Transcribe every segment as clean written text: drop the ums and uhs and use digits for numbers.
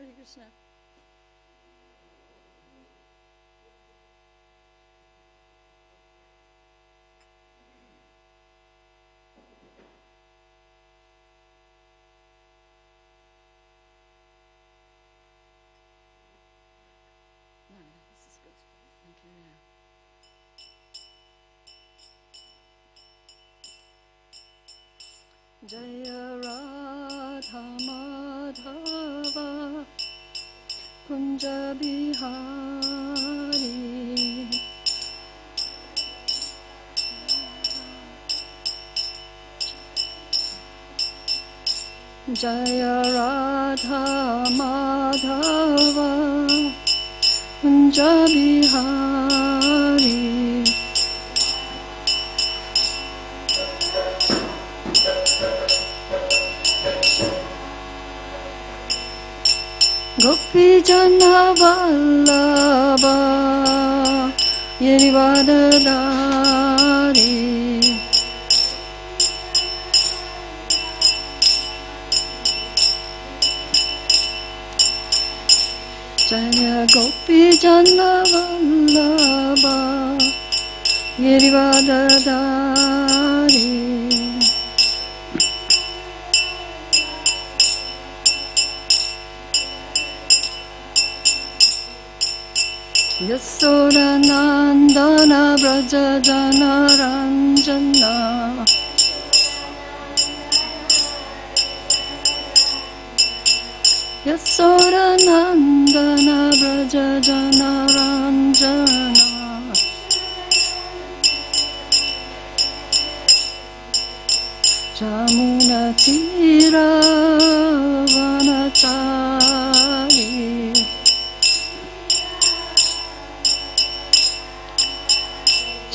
Hare Krishna. No, this is good. Thank you. Jaya Radha Madhava Kunja Bihari Jaya Radha Madhava Kunja Bihari Gopi Jana Vallabha Girivadadari Jaya Gopi Jana Vallabha Girivadadari Yasoda Nandana Braja Jana Ranjana Yasoda Nandana Braja Jana Ranjana Jamuna Tira Vanachari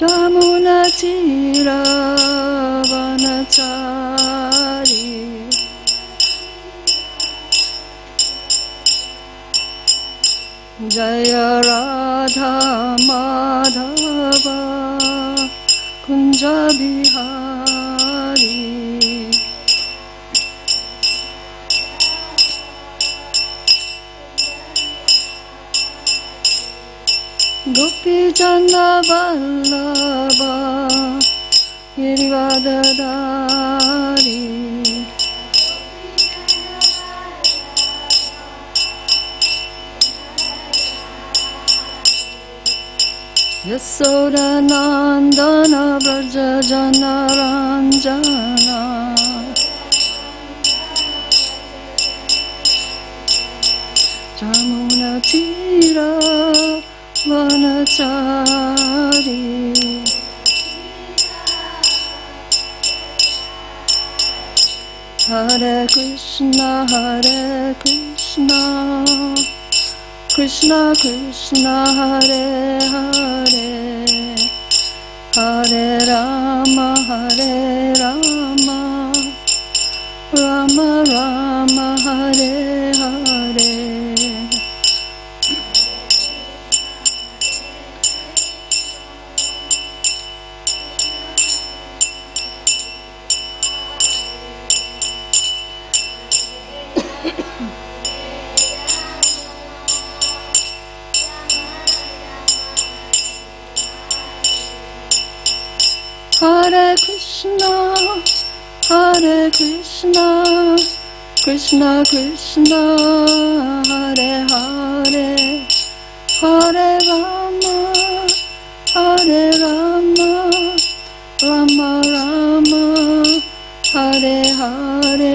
Jamuna Tira Vanachari Jaya Radha Madhava Kunja Bihari Gopi Jana Vallabha Girivadadari Yasoda Nandana Braja Jana Ranjana Jamuna Tira Vanachari Hare Krishna Krishna Krishna Hare Hare Hare Rama Rama Rama Hare Hare Hare Krishna Krishna Krishna Hare Hare Hare Rama Rama Rama Hare Hare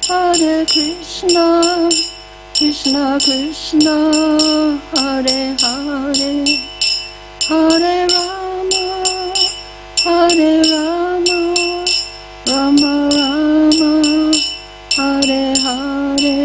Hare Krishna Krishna Krishna Hare Hare Hare Rama Rama Rama Hare Hare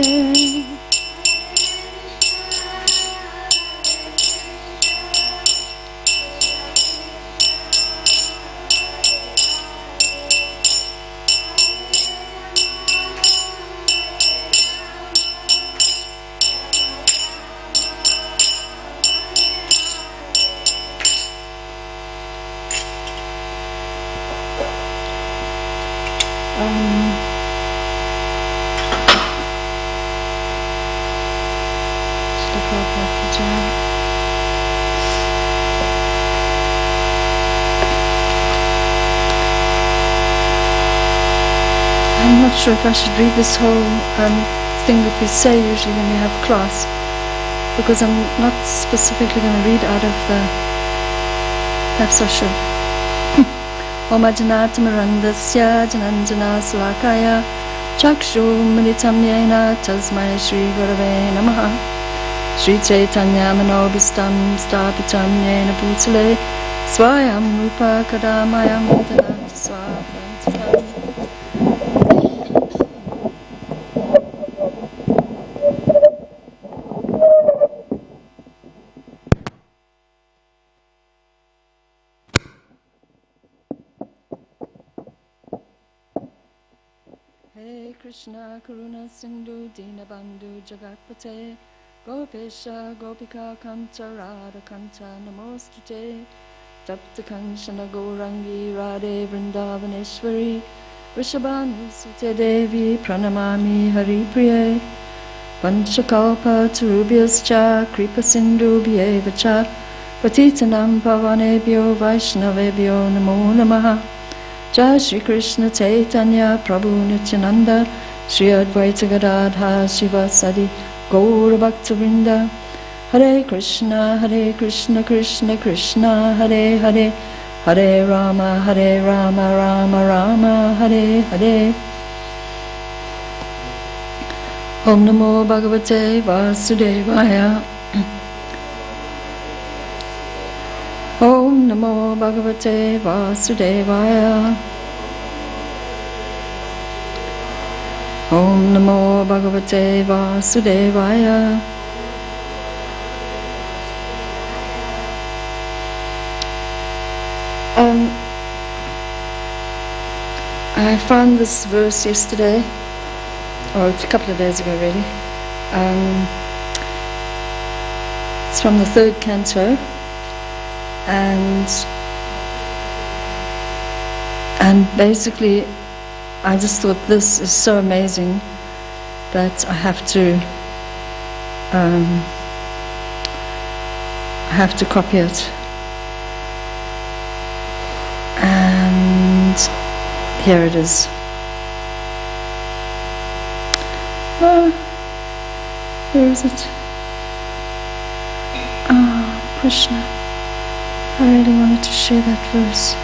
Srila Prabhupada ki jai. I'm not sure if I should read this whole thing that we say usually when we have class, because I'm not specifically going to read out of the... Perhaps I should. Om Ajanatamurandasya Jananjana Salakaya Chakshu Militam Yena Tasmai Shri Gurave Namaha Shri Chaitanya Manobhistam Stapitam Yena Bhutale Swayam Rupa Kadamayam Danati Swapantikam. Krishna Karuna Sindhu Dinabandhu Jagatpate Gopesha Gopika Kanta Radha Kanta Namostute Tapta Kanchana Gourangi Radhe Vrindavaneshwari Vrishabhanu Sute Devi Pranamami Haripriye Panchakalpa Tarubhyascha Kripa Sindhu Bhyevacha Patitanam Pavanebhyo Vaishnavebhyo Namo Namaha Jai Shri Krishna Chaitanya Prabhu Nityananda Shri Advaita Gadadha Shiva Sadi Gaura Bhakta Vrinda Hare Krishna Krishna Krishna Hare Hare Hare Rama Rama Rama Hare Hare. Om Namo Bhagavate Vasudevaya. Om Namo Bhagavate Vasudevaya. Om Namo Bhagavate Vasudevaya. I found this verse yesterday, or a couple of days ago really. It's from the 3rd canto. And basically I just thought this is so amazing that I have to copy it. And here it is. Where is it? Krishna. I really wanted to share that verse.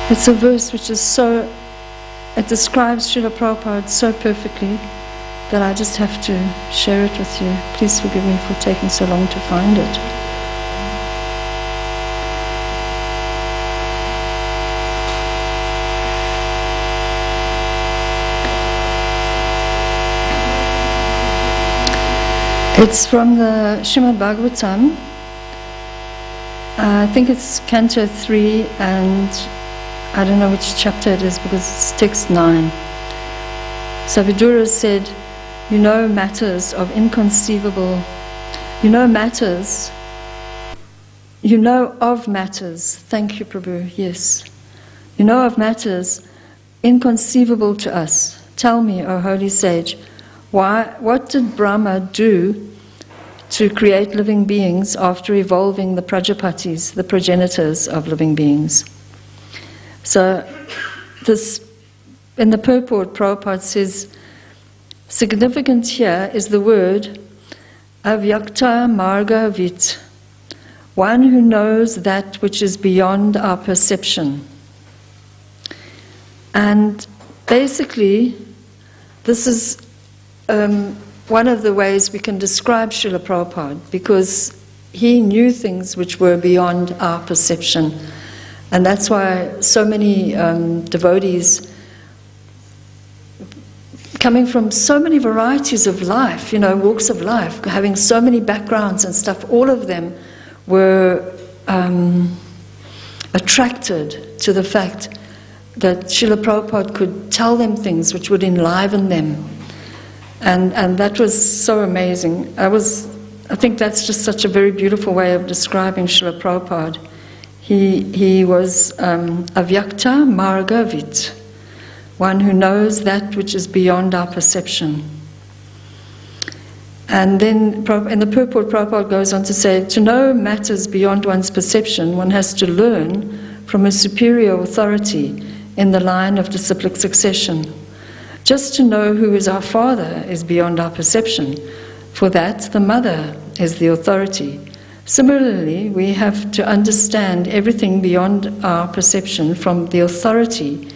It's a verse which is so, it describes Srila Prabhupada so perfectly that I just have to share it with you. Please forgive me for taking so long to find it. It's from the Srimad Bhagavatam. I think it's Canto 3, and I don't know which chapter it is because it's text 9. So Vidura said, you know matters of inconceivable, you know of matters, thank you Prabhu, yes. You know of matters inconceivable to us. Tell me, O holy sage, what did Brahma do to create living beings after evolving the Prajapatis, the progenitors of living beings? So this, in the purport, Prabhupada says, significant here is the word avyakta marga vit, one who knows that which is beyond our perception. And basically, this is one of the ways we can describe Srila Prabhupada, because he knew things which were beyond our perception. And that's why so many devotees, coming from so many varieties of life, walks of life, having so many backgrounds and stuff, all of them were attracted to the fact that Srila Prabhupada could tell them things which would enliven them. And that was so amazing. I think that's just such a very beautiful way of describing Srila Prabhupada. He was avyakta margavit, one who knows that which is beyond our perception. And then in the purport, Prabhupada goes on to say, to know matters beyond one's perception, one has to learn from a superior authority in the line of disciplic succession. Just to know who is our father is beyond our perception. For that, the mother is the authority. Similarly, we have to understand everything beyond our perception from the authority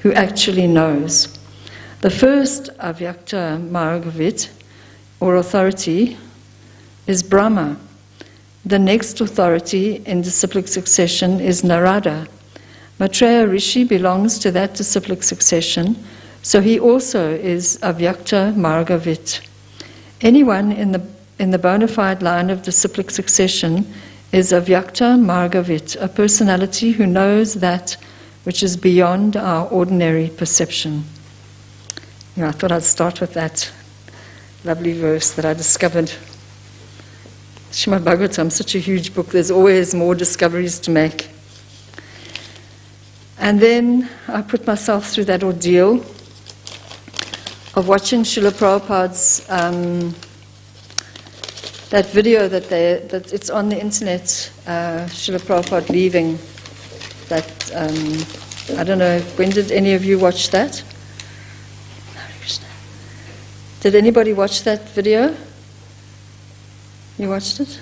who actually knows. The first Avyakta Margavit, or authority, is Brahma. The next authority in disciplic succession is Narada. Maitreya Rishi belongs to that disciplic succession, so he also is Avyakta Margavit. Anyone in the bona fide line of disciplic succession is Avyakta Margavit, a personality who knows that which is beyond our ordinary perception. I thought I'd start with that lovely verse that I discovered. Srimad Bhagavatam, such a huge book, there's always more discoveries to make. And then I put myself through that ordeal of watching Srila Prabhupada's, that video that it's on the internet, Srila Prabhupada leaving, that, I don't know, when did any of you watch that? Did anybody watch that video? You watched it?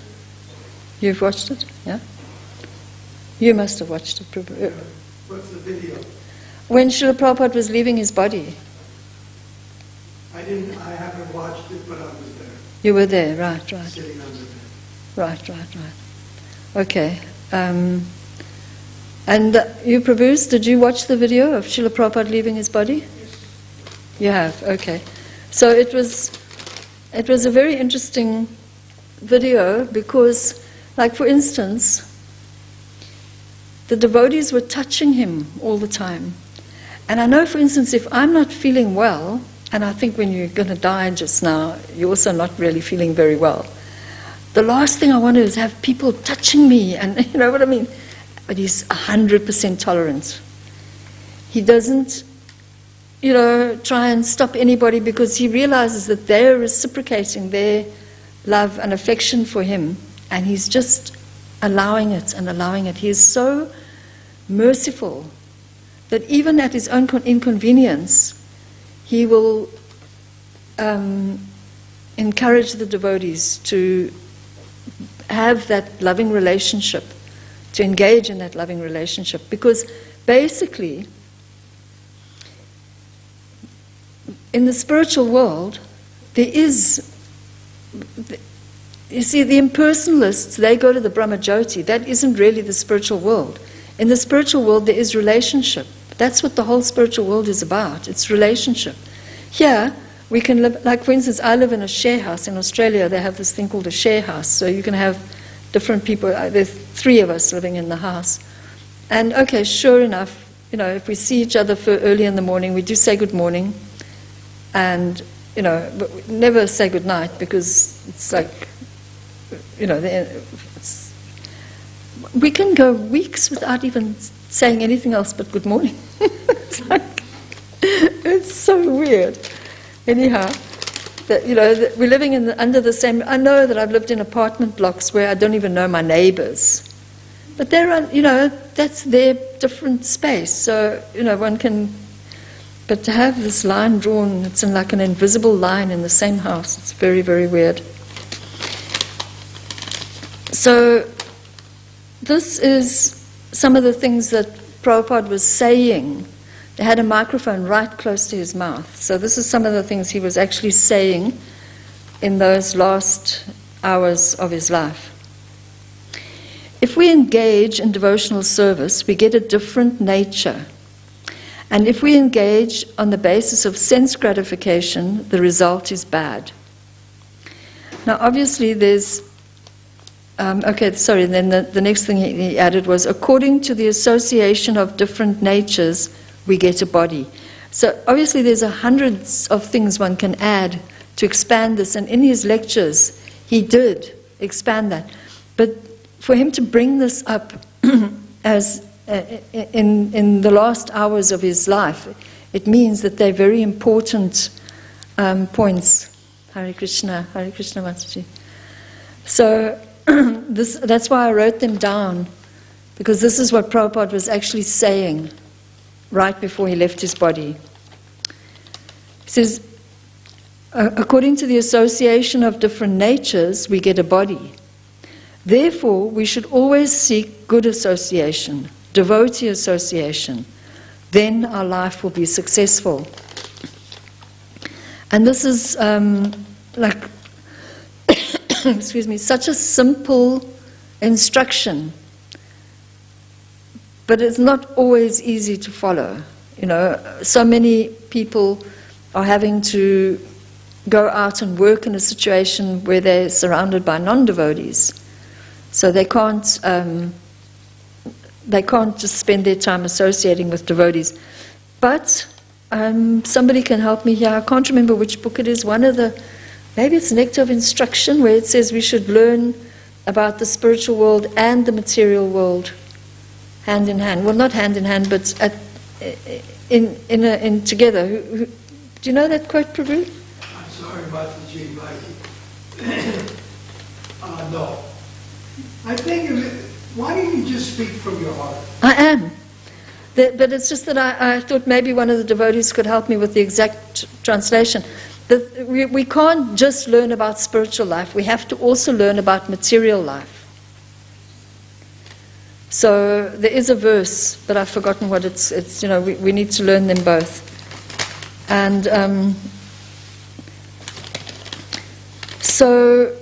You've watched it? Yeah? You must have watched it. What's the video? When Srila Prabhupada was leaving his body. I haven't watched it, but I was there. You were there, right. Sitting under there. Right. Okay. And you, Prabhu, did you watch the video of Srila Prabhupada leaving his body? Yes. You have, okay. So it was a very interesting video because, like for instance, the devotees were touching him all the time. And I know, for instance, if I'm not feeling well, and I think when you're going to die just now, you're also not really feeling very well. The last thing I want to do is have people touching me, and you know what I mean? But he's 100% tolerant. He doesn't, try and stop anybody because he realizes that they're reciprocating their love and affection for him, and he's just allowing it and allowing it. He is so merciful that even at his own inconvenience, he will encourage the devotees to have that loving relationship, to engage in that loving relationship, because basically, in the spiritual world, there is, you see, the impersonalists, they go to the Brahmajyoti. That isn't really the spiritual world. In the spiritual world, there is relationship. That's what the whole spiritual world is about. It's relationship. Here, we can live, like for instance, I live in a share house. In Australia, they have this thing called a share house. So you can have different people. There's 3 of us living in the house. And okay, sure enough, if we see each other for early in the morning, we do say good morning. And, but we never say good night because it's like, we can go weeks without even saying anything else but good morning. It's so weird. Anyhow, that we're living under the same. I know that I've lived in apartment blocks where I don't even know my neighbors, but there are, that's their different space. So one can. But to have this line drawn, it's in like an invisible line in the same house. It's very, very weird. So this is some of the things that Prabhupada was saying. They had a microphone right close to his mouth. So this is some of the things he was actually saying in those last hours of his life. If we engage in devotional service, we get a different nature. And if we engage on the basis of sense gratification, the result is bad. Now, obviously, there's... then the next thing he added was, according to the association of different natures, we get a body. So, obviously, there's hundreds of things one can add to expand this. And in his lectures, he did expand that. But for him to bring this up as... in the last hours of his life, it means that they're very important points Hare Krishna Mataji. So that's why I wrote them down, because this is what Prabhupada was actually saying right before he left his body. He says, according to the association of different natures, we get a body. Therefore, we should always seek good association, devotee association. Then our life will be successful. And this is excuse me, such a simple instruction, but it's not always easy to follow. You know, so many people are having to go out and work in a situation where they're surrounded by non-devotees. So they can't just spend their time associating with devotees. But somebody can help me here. I can't remember which book it is. Maybe it's Nectar of Instruction, where it says we should learn about the spiritual world and the material world hand in hand. Well, not hand in hand, but in together. Do you know that quote, Prabhu? I'm sorry about the G, no. I think why don't you just speak from your heart? I am. But it's just that I thought maybe one of the devotees could help me with the exact translation. We can't just learn about spiritual life. We have to also learn about material life. So there is a verse, but I've forgotten what it's. We need to learn them both. And so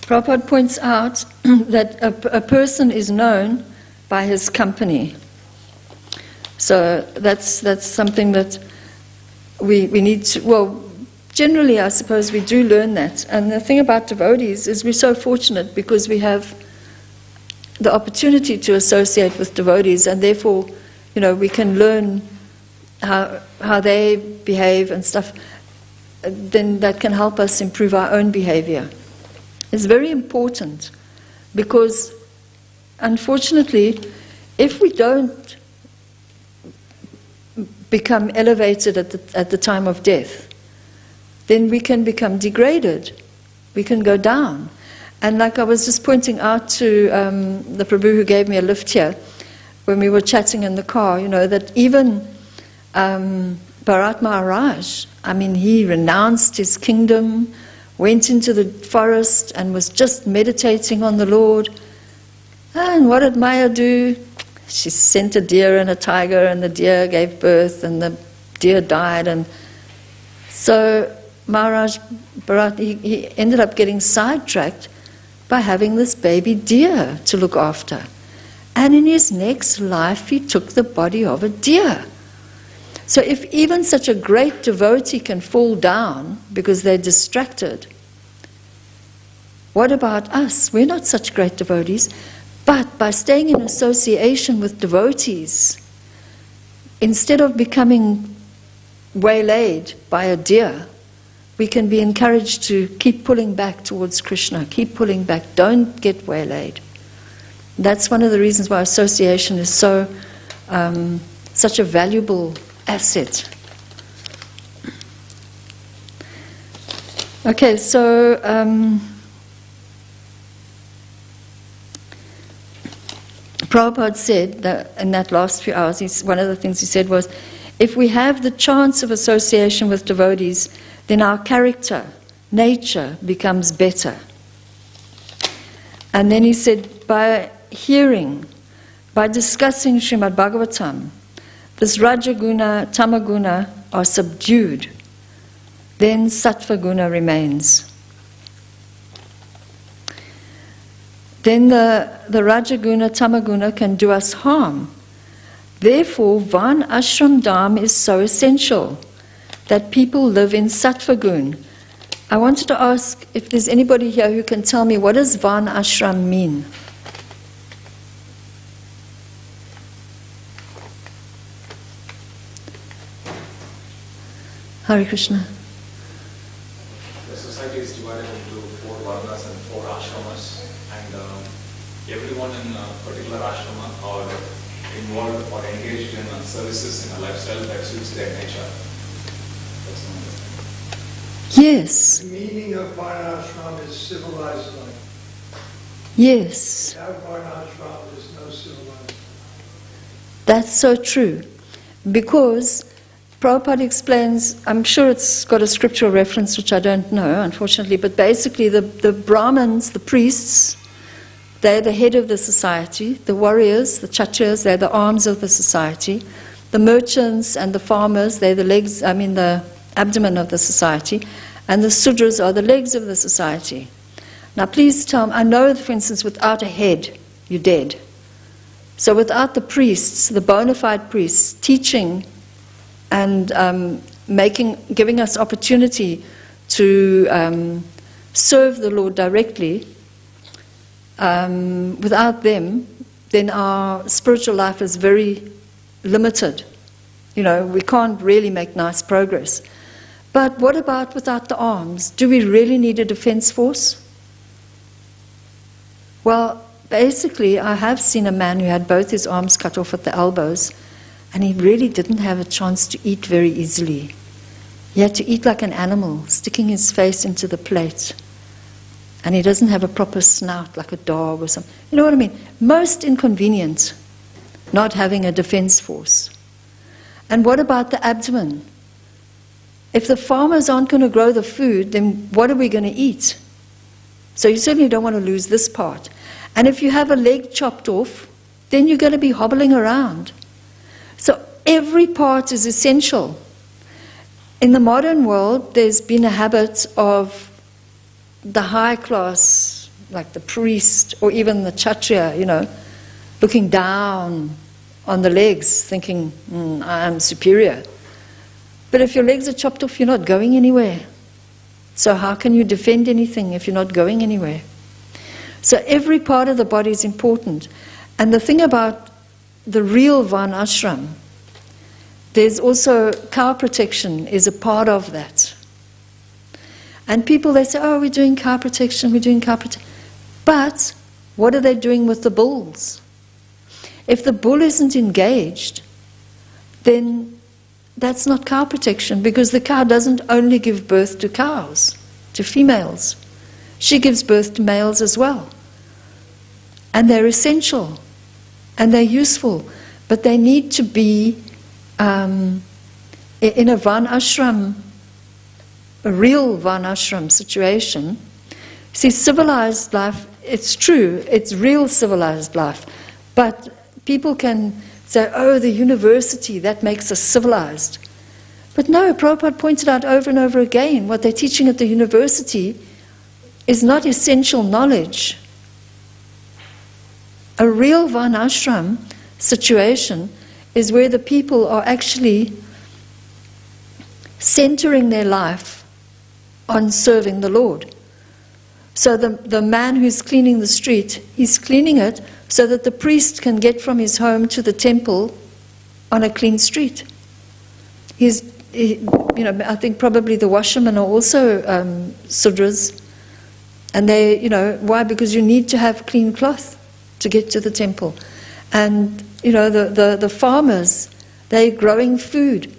Prabhupada points out that a person is known by his company. So that's something that we need to, well, generally I suppose we do learn that. And the thing about devotees is we're so fortunate because we have the opportunity to associate with devotees, and therefore, we can learn how they behave and stuff. Then that can help us improve our own behavior. It's very important because, unfortunately, if we don't become elevated at the time of death, then we can become degraded. We can go down. And like I was just pointing out to the Prabhu who gave me a lift here, when we were chatting in the car, that even Bharat Maharaj, he renounced his kingdom, went into the forest and was just meditating on the Lord. And what did Maya do? She sent a deer and a tiger, and the deer gave birth, and the deer died. And so Maharaj Bharat, he ended up getting sidetracked by having this baby deer to look after. And in his next life, he took the body of a deer. So if even such a great devotee can fall down because they're distracted, what about us? We're not such great devotees, but by staying in association with devotees, instead of becoming waylaid by a deer, we can be encouraged to keep pulling back towards Krishna, keep pulling back, don't get waylaid. That's one of the reasons why association is so such a valuable asset. Okay, so Prabhupada said that in that last few hours, one of the things he said was, if we have the chance of association with devotees, then our character, nature, becomes better. And then he said, by hearing, by discussing Srimad Bhagavatam, this Rajaguna, Tamaguna are subdued, then Sattva Guna remains. Then the Rajaguna, Tamaguna can do us harm. Therefore, Van Ashram Dham is so essential, that people live in Sattva Guna. I wanted to ask if there's anybody here who can tell me, what does Van Ashram mean? Hare Krishna. The society is divided into 4 varnas and 4 ashramas. everyone in a particular ashrama or involved or engaged in services in a lifestyle that suits their nature. That's my understanding. Yes. The meaning of varnashram is civilized life. Yes. Without varnashram, there's no civilized life. That's so true. Because Prabhupada explains, I'm sure it's got a scriptural reference which I don't know, unfortunately, but basically the Brahmins, the priests, they're the head of the society. The warriors, the kshatriyas, they're the arms of the society. The merchants and the farmers, they're the abdomen of the society. And the sudras are the legs of the society. Now please tell me, I know, for instance, without a head, you're dead. So without the priests, the bona fide priests, teaching and giving us opportunity to serve the Lord directly, without them, then our spiritual life is very limited. We can't really make nice progress. But what about without the arms? Do we really need a defense force? Well, basically, I have seen a man who had both his arms cut off at the elbows, and he really didn't have a chance to eat very easily. He had to eat like an animal, sticking his face into the plate. And he doesn't have a proper snout like a dog or something. You know what I mean? Most inconvenient, not having a defense force. And what about the abdomen? If the farmers aren't going to grow the food, then what are we going to eat? So you certainly don't want to lose this part. And if you have a leg chopped off, then you're going to be hobbling around. So every part is essential. In the modern world, there's been a habit of the high class, like the priest or even the kshatriya, looking down on the legs, thinking, I am superior. But if your legs are chopped off, you're not going anywhere. So how can you defend anything if you're not going anywhere? So every part of the body is important. And the thing about the real varnashram, there's also cow protection is a part of that. And people, they say, we're doing cow protection, we're doing cow protection. But what are they doing with the bulls? If the bull isn't engaged, then that's not cow protection, because the cow doesn't only give birth to cows, to females. She gives birth to males as well. And they're essential, and they're useful, but they need to be in a varnashram, a real varnashram situation. See, civilized life, it's true, it's real civilized life, but people can say, the university, that makes us civilized. But no, Prabhupada pointed out over and over again, what they're teaching at the university is not essential knowledge. A real varnashram situation is where the people are actually centering their life on serving the Lord. So the man who's cleaning the street, he's cleaning it so that the priest can get from his home to the temple on a clean street. I think probably the washermen are also sudras. And they, why? Because you need to have clean cloth to get to the temple. And, the farmers, they're growing food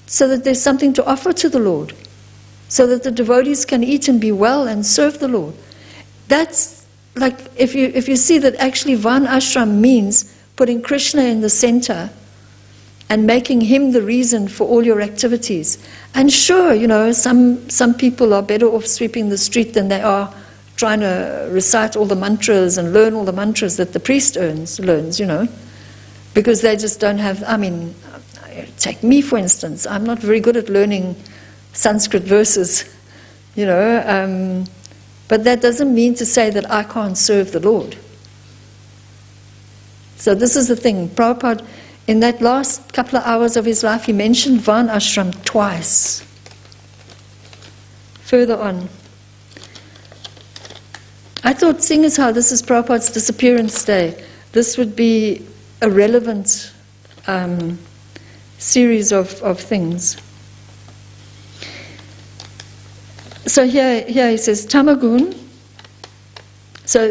so that there's something to offer to the Lord, so that the devotees can eat and be well and serve the Lord. That's like, if you see that actually varnashram means putting Krishna in the center and making him the reason for all your activities. And sure, some people are better off sweeping the street than they are trying to recite all the mantras and learn all the mantras that the priest learns, because they just don't have, take me for instance, I'm not very good at learning Sanskrit verses, but that doesn't mean to say that I can't serve the Lord. So this is the thing. Prabhupada, in that last couple of hours of his life, he mentioned varnashram twice. Further on, I thought, seeing as how this is Prabhupada's Disappearance Day, this would be a relevant series of things. So here he says, Tamagun, So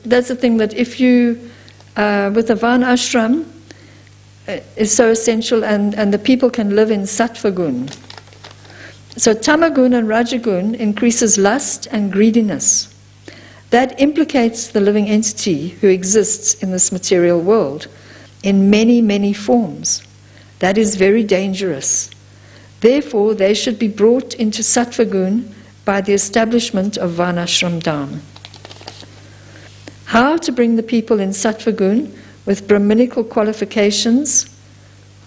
that's the thing, that if you, with a Van ashram, is so essential, and the people can live in sattva gun. So tamagun and rajagun increases lust and greediness. That implicates the living entity who exists in this material world in many, many forms. That is very dangerous. Therefore, they should be brought into sattva gun by the establishment of Varnashram Dham. How to bring the people in sattva gun with Brahminical qualifications,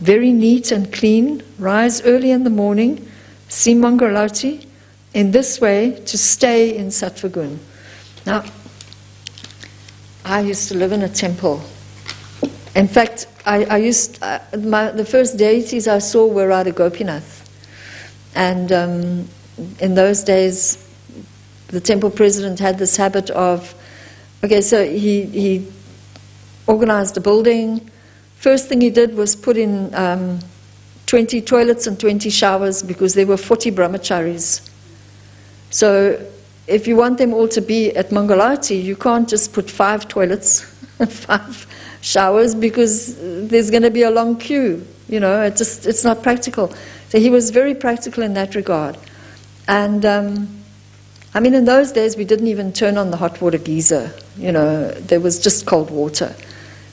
very neat and clean, rise early in the morning, see Mangalati, in this way to stay in sattva gun. Now, I used to live in a temple. In fact, the first deities I saw were Radha Gopinath. And in those days, the temple president had this habit of, so he organized a building. First thing he did was put in 20 toilets and 20 showers, because there were 40 brahmacharis. So if you want them all to be at Mangalati, you can't just put 5 toilets and 5 showers, because there's going to be a long queue. It's not practical. So he was very practical in that regard. And in those days we didn't even turn on the hot water geyser. There was just cold water.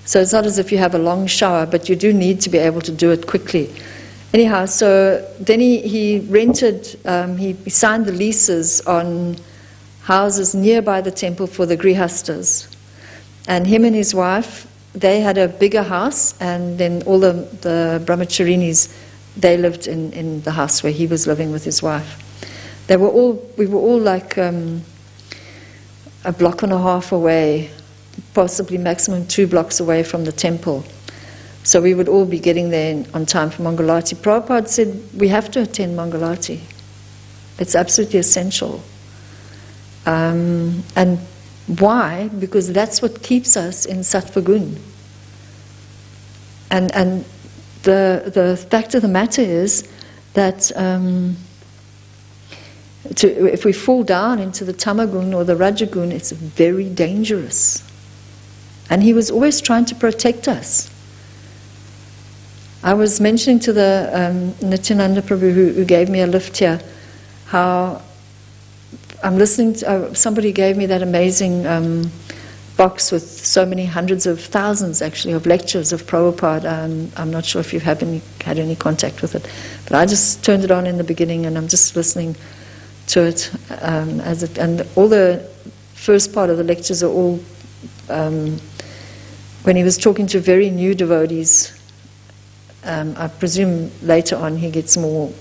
So it's not as if you have a long shower, but you do need to be able to do it quickly. Anyhow, so then he rented, he signed the leases on houses nearby the temple for the grihastas. And him and his wife, they had a bigger house, and then all the brahmacharinis, they lived in the house where he was living with his wife. We were all like a block and a half away, possibly maximum 2 blocks away from the temple. So we would all be getting there on time for Mangalati. Prabhupada said, we have to attend Mangalati. It's absolutely essential. And why? Because that's what keeps us in sattva gun. And the fact of the matter is that if we fall down into the tamagun or the rajagun, it's very dangerous. And he was always trying to protect us. I was mentioning to the Nityananda Prabhu who gave me a lift here, how I'm listening to, somebody gave me that amazing box with so many hundreds of thousands actually of lectures of Prabhupada. I'm not sure if you've had any contact with it, but I just turned it on in the beginning and I'm just listening to it, and all the first part of the lectures are all when he was talking to very new devotees. I presume later on he gets more,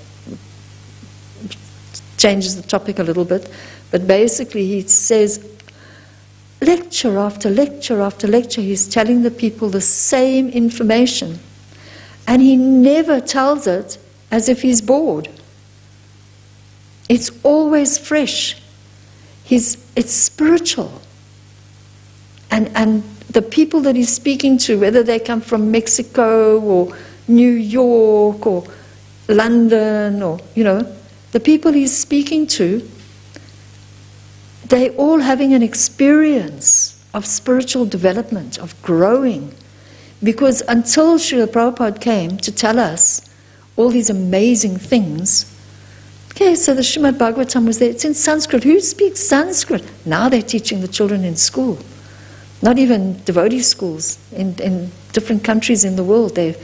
changes the topic a little bit, but basically he says lecture after lecture after lecture, he's telling the people the same information, and he never tells it as if he's bored. It's always fresh. It's spiritual. And the people that he's speaking to, whether they come from Mexico or New York or London or, the people he's speaking to, they're all having an experience of spiritual development, of growing. Because until Srila Prabhupada came to tell us all these amazing things, so the Srimad Bhagavatam was there. It's in Sanskrit. Who speaks Sanskrit? Now they're teaching the children in school. Not even devotee schools. In different countries in the world, they're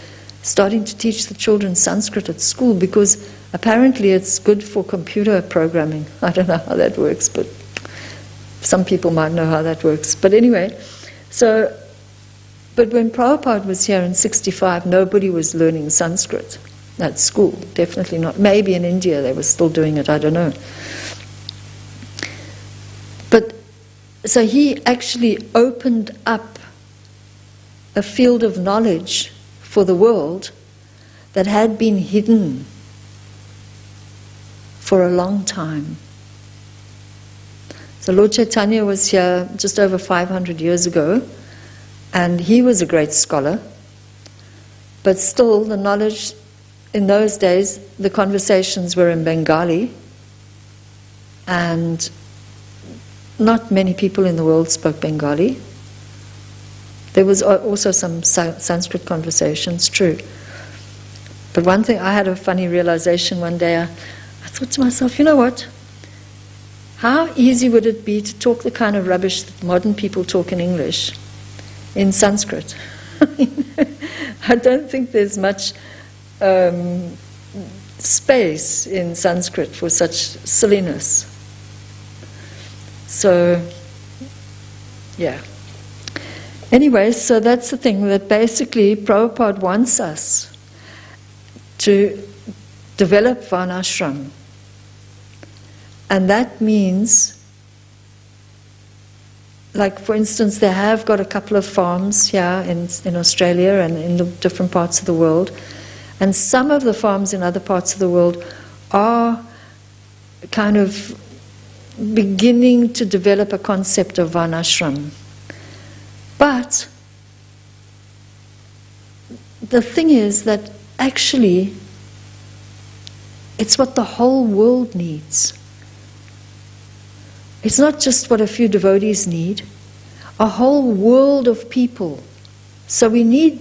starting to teach the children Sanskrit at school because apparently it's good for computer programming. I don't know how that works, but some people might know how that works. But anyway, but when Prabhupada was here in 65, nobody was learning Sanskrit at school, definitely not. Maybe in India they were still doing it, I don't know. But so he actually opened up a field of knowledge for the world that had been hidden for a long time. So Lord Chaitanya was here just over 500 years ago, and he was a great scholar, but still the knowledge in those days, the conversations were in Bengali, and not many people in the world spoke Bengali. There was also some Sanskrit conversations, true. But one thing, I had a funny realization one day. I thought to myself, you know what? How easy would it be to talk the kind of rubbish that modern people talk in English in Sanskrit? I don't think there's much space in Sanskrit for such silliness. So, yeah. Anyway, so that's the thing, that basically Prabhupada wants us to develop Varnashram. And that means, like for instance, they have got a couple of farms here in Australia and in the different parts of the world. And some of the farms in other parts of the world are kind of beginning to develop a concept of Varnashram. But the thing is that actually it's what the whole world needs. It's not just what a few devotees need, a whole world of people. So we need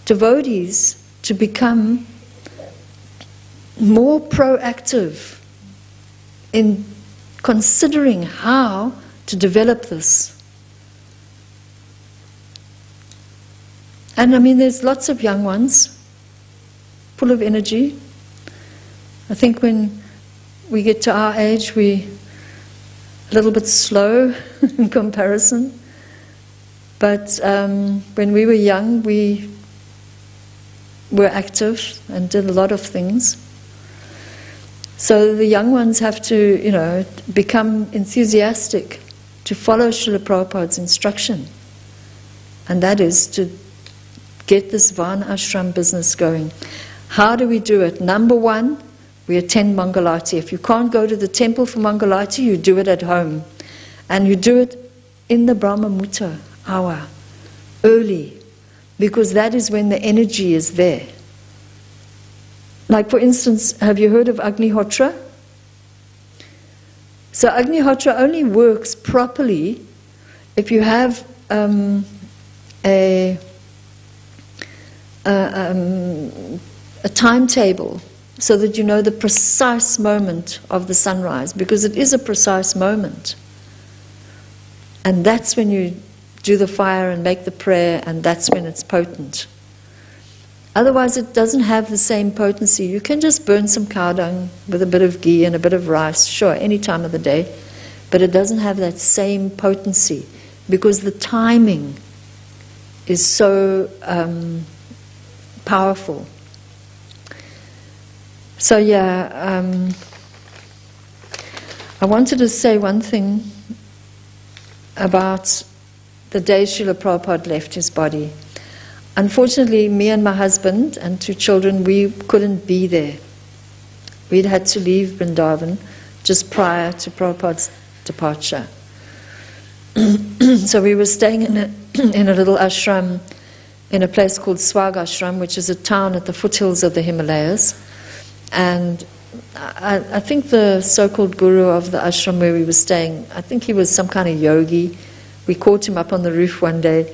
devotees to become more proactive in considering how to develop this. And I mean, there's lots of young ones, full of energy. I think when we get to our age, we're a little bit slow in comparison. But when we were young, we were active and did a lot of things. So the young ones have to, become enthusiastic to follow Srila Prabhupada's instruction. And that is to get this Varna Ashram business going. How do we do it? Number one, we attend Mangalati. If you can't go to the temple for Mangalati, you do it at home. And you do it in the Brahma Muhurta hour, early, because that is when the energy is there. Like for instance, have you heard of Agnihotra? So Agnihotra only works properly if you have a timetable, so that you know the precise moment of the sunrise, because it is a precise moment. And that's when you do the fire and make the prayer, and that's when it's potent. Otherwise it doesn't have the same potency. You can just burn some cow dung with a bit of ghee and a bit of rice, sure, any time of the day, but it doesn't have that same potency, because the timing is so powerful. So yeah, I wanted to say one thing about the day Srila Prabhupada left his body. Unfortunately, me and my husband and 2 children, we couldn't be there. We'd had to leave Vrindavan just prior to Prabhupada's departure. So we were staying in a little ashram in a place called Swag Ashram, which is a town at the foothills of the Himalayas. And I think the so-called guru of the ashram where we were staying, I think he was some kind of yogi. We caught him up on the roof one day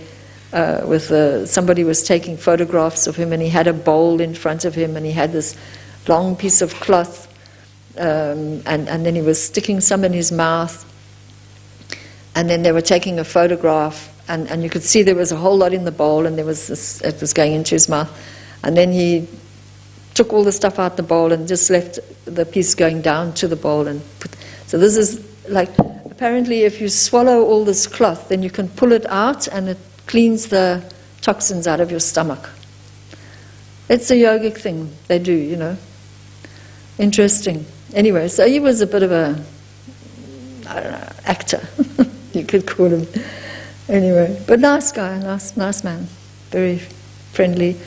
with somebody was taking photographs of him, and he had a bowl in front of him, and he had this long piece of cloth, and then he was sticking some in his mouth, and then they were taking a photograph, and you could see there was a whole lot in the bowl, and there was this, it was going into his mouth, and then he took all the stuff out the bowl and just left the piece going down to the bowl. So this is like, apparently if you swallow all this cloth, then you can pull it out and it cleans the toxins out of your stomach. It's a yogic thing they do, Interesting. Anyway, so he was a bit of a, I don't know, actor, you could call him. Anyway, but nice guy, nice man, very friendly,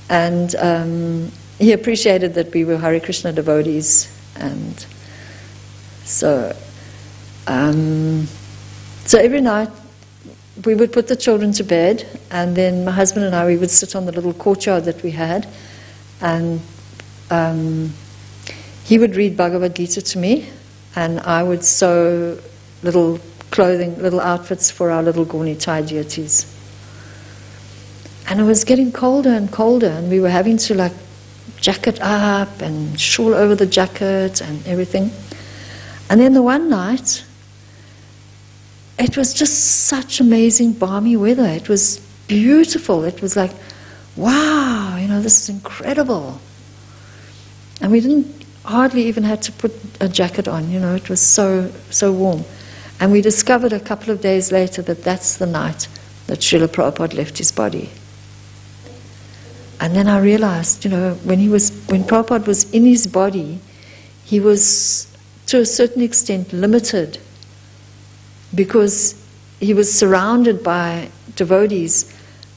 and he appreciated that we were Hare Krishna devotees, and so every night we would put the children to bed, and then my husband and I, we would sit on the little courtyard that we had, and he would read Bhagavad Gita to me, and I would sew little clothing, little outfits for our little Gaunitai deities. And it was getting colder and colder, and we were having to like jacket up and shawl over the jacket and everything. And then the one night, it was just such amazing balmy weather. It was beautiful. It was like, wow, this is incredible. And we didn't hardly even had to put a jacket on, it was so warm. And we discovered a couple of days later that that's the night that Srila Prabhupada left his body. And then I realized, when Prabhupada was in his body, he was to a certain extent limited, because he was surrounded by devotees,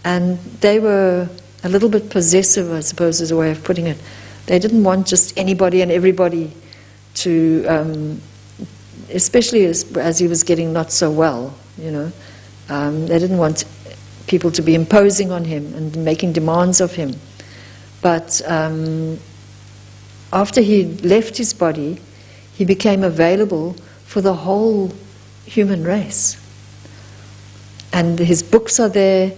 and they were a little bit possessive, I suppose is a way of putting it. They didn't want just anybody and everybody to, especially as he was getting not so well, they didn't want people to be imposing on him and making demands of him. But after he left his body, he became available for the whole human race. And his books are there,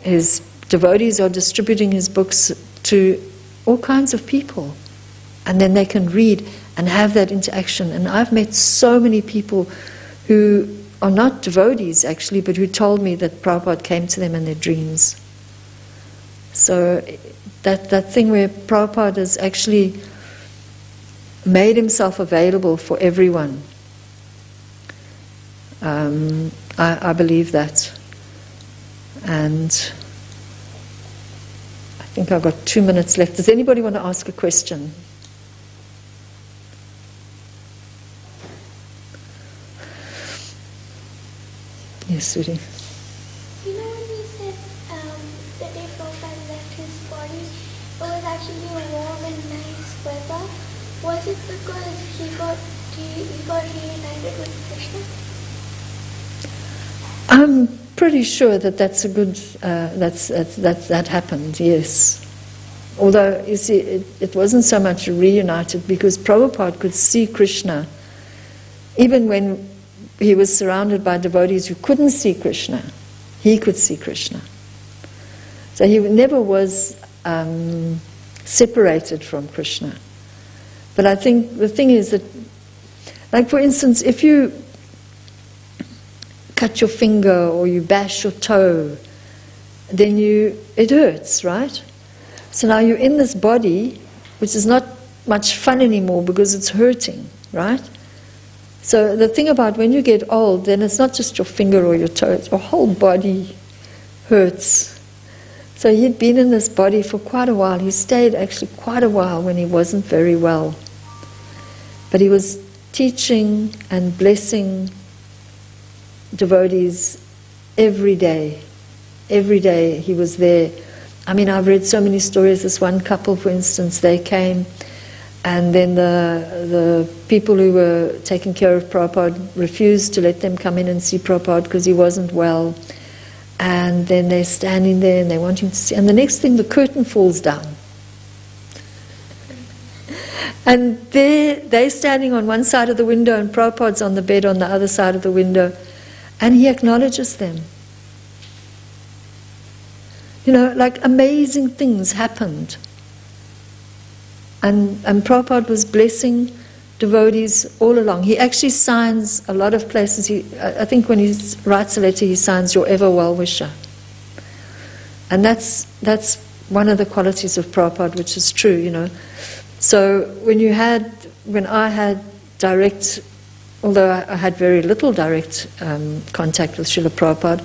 his devotees are distributing his books to all kinds of people. And then they can read and have that interaction. And I've met so many people who are not devotees actually, but who told me that Prabhupada came to them in their dreams. So that thing where Prabhupada has actually made himself available for everyone, I believe that. And I think I've got 2 minutes left. Does anybody want to ask a question? Yes, sweetie. You know when you said the day Prabhupada left his body, it was actually a warm and nice weather. Was it because he got reunited with Krishna? I'm pretty sure that's a good. That happened. Yes. Although you see, it wasn't so much reunited, because Prabhupada could see Krishna, even when he was surrounded by devotees who couldn't see Krishna. He could see Krishna. So he never was separated from Krishna. But I think the thing is that, like for instance, if you cut your finger or you bash your toe, then it hurts, right? So now you're in this body, which is not much fun anymore because it's hurting, right? So the thing about when you get old, then it's not just your finger or your toe, it's your whole body hurts. So he'd been in this body for quite a while. He stayed actually quite a while when he wasn't very well. But he was teaching and blessing devotees every day. Every day he was there. I mean, I've read so many stories. This one couple, for instance, they came, and then the people who were taking care of Prabhupada refused to let them come in and see Prabhupada because he wasn't well. And then they're standing there and they're wanting to see. And the next thing, the curtain falls down. And they're standing on one side of the window and Prabhupada's on the bed on the other side of the window. And he acknowledges them. Like amazing things happened. And Prabhupada was blessing devotees all along. He actually signs a lot of places. I think when he writes a letter, he signs "Your ever well-wisher." And that's one of the qualities of Prabhupada, which is true, So when I had direct, although I had very little direct contact with Srila Prabhupada,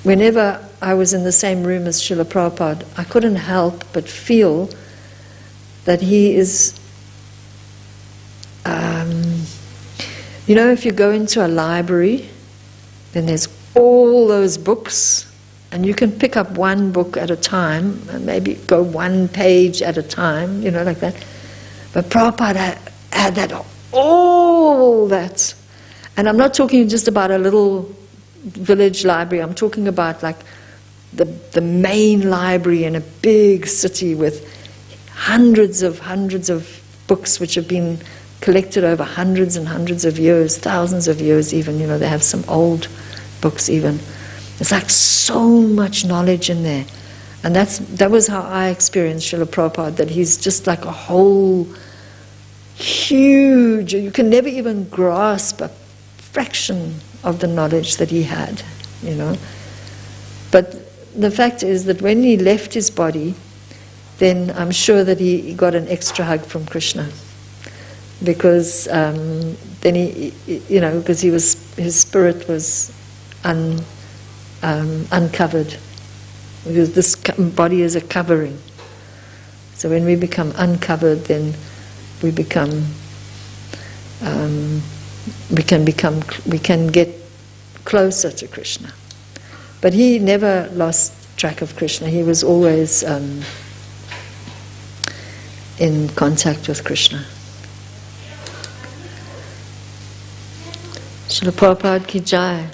whenever I was in the same room as Srila Prabhupada, I couldn't help but feel that he is, if you go into a library, then there's all those books, and you can pick up one book at a time, and maybe go one page at a time, like that. But Prabhupada had that, all that. And I'm not talking just about a little village library, I'm talking about like the main library in a big city with hundreds of books which have been collected over hundreds and hundreds of years, thousands of years even. They have some old books even. It's like so much knowledge in there. And that was how I experienced Srila Prabhupada, that he's just like a whole huge, you can never even grasp a fraction of the knowledge that he had, But the fact is that when he left his body, then I'm sure that he got an extra hug from Krishna. Because then because his spirit was uncovered. Because this body is a covering. So when we become uncovered, then we can get closer to Krishna. But he never lost track of Krishna. He was always in contact with Krishna. Srila Prabhupada ki jai.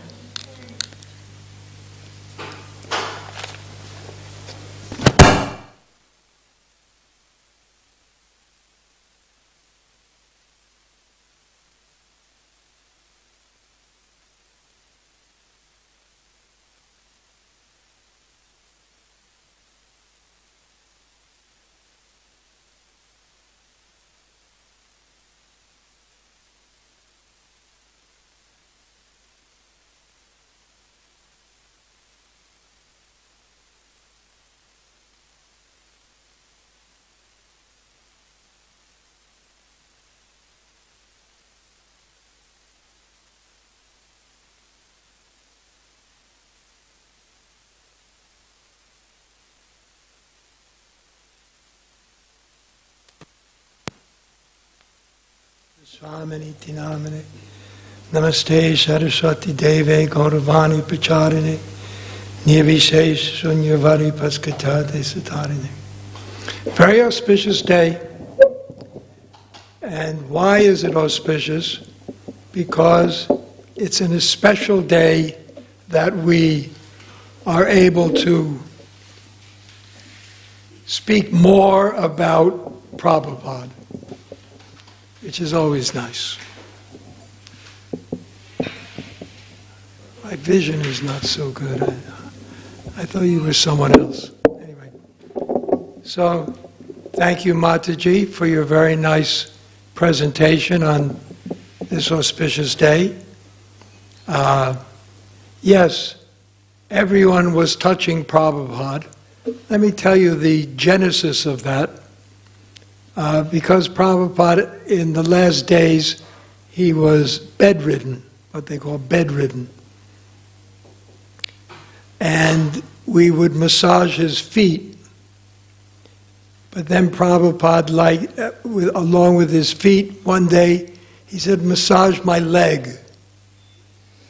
Swamini Tinamini Namaste Saraswati Deve Gauravani Pacharini Nirvishesh Sunyavari Paskatate Satarini. Very auspicious day. And why is it auspicious? Because it's in a special day that we are able to speak more about Prabhupada, which is always nice. My vision is not so good. I thought you were someone else. Anyway, so thank you, Mataji, for your very nice presentation on this auspicious day. Yes, everyone was touching Prabhupada. Let me tell you the genesis of that. Because Prabhupada, in the last days, he was bedridden, what they call bedridden. And we would massage his feet. But then Prabhupada, along with his feet, one day, he said, massage my leg.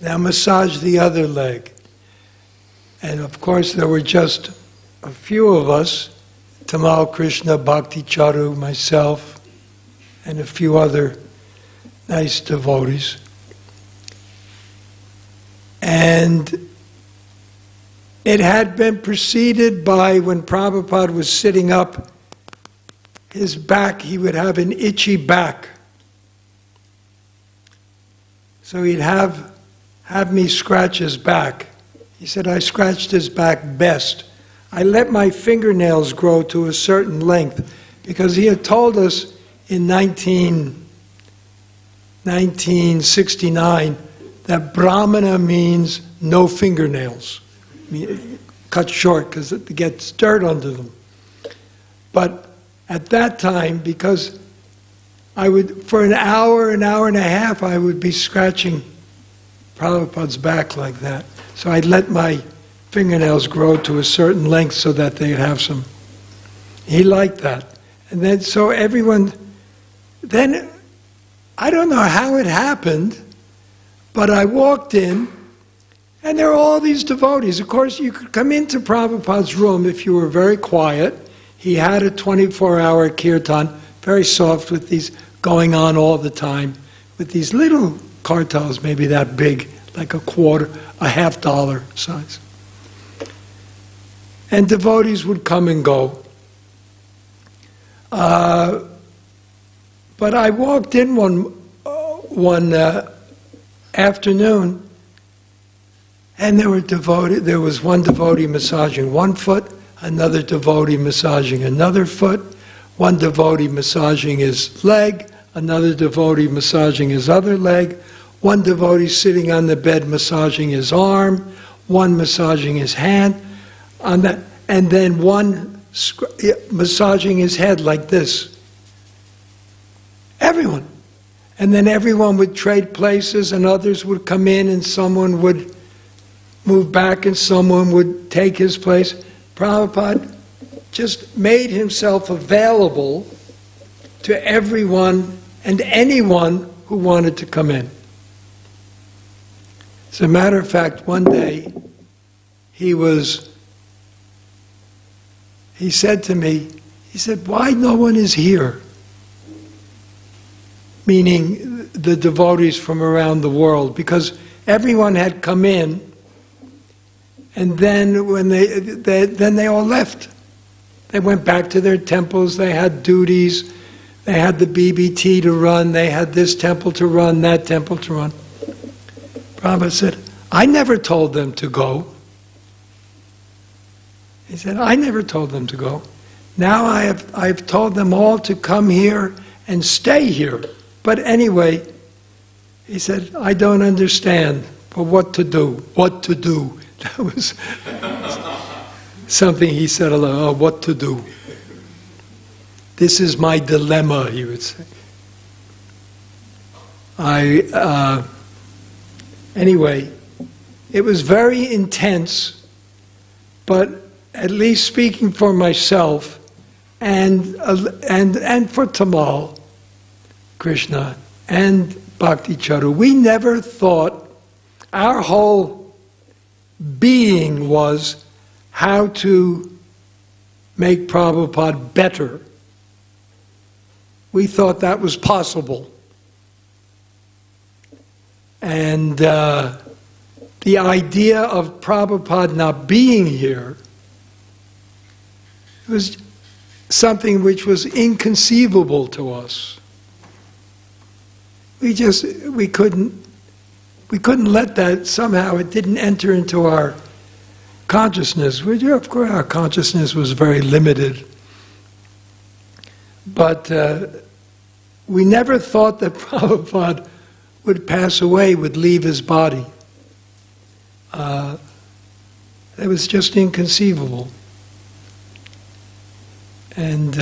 Now massage the other leg. And of course, there were just a few of us, Tamal Krishna, Bhakti Charu, myself, and a few other nice devotees. And it had been preceded by, when Prabhupada was sitting up, his back, he would have an itchy back. So he'd have me scratch his back. He said, I scratched his back best. I let my fingernails grow to a certain length, because he had told us in 1969 that Brahmana means no fingernails. I mean, cut short because it gets dirt under them. But at that time, because I would, for an hour and a half, I would be scratching Prabhupada's back like that. So I'd let my fingernails grow to a certain length so that they'd have some. He liked that. And then, so everyone, then, I don't know how it happened, but I walked in, and there were all these devotees. Of course, you could come into Prabhupada's room if you were very quiet. He had a 24-hour kirtan, very soft, with these going on all the time, with these little kartals, maybe that big, like a quarter, a $50 size. And devotees would come and go. But I walked in one afternoon, and there was one devotee massaging one foot, another devotee massaging another foot, one devotee massaging his leg, another devotee massaging his other leg, one devotee sitting on the bed massaging his arm, one massaging his hand, and then one massaging his head like this. Everyone. And then everyone would trade places, and others would come in, and someone would move back, and someone would take his place. Prabhupada just made himself available to everyone and anyone who wanted to come in. As a matter of fact, one day he said to me, he said, "Why no one is here?" Meaning the devotees from around the world, because everyone had come in, and then when they all left. They went back to their temples, they had duties, they had the BBT to run, they had this temple to run, that temple to run. Prabhupada said, "I never told them to go." He said, "I never told them to go. Now I've told them all to come here and stay here. But anyway," he said, "I don't understand, but what to do? What to do?" That was something he said a lot. "Oh, what to do? This is my dilemma," he would say. Anyway, it was very intense, but at least speaking for myself and for Tamal, Krishna, and Bhakti Charu, we never thought, our whole being was how to make Prabhupada better. We thought that was possible. And the idea of Prabhupada not being here was something which was inconceivable to us. We couldn't let that, somehow it didn't enter into our consciousness. Of course, our consciousness was very limited. But we never thought that Prabhupada would pass away, would leave his body. It was just inconceivable. And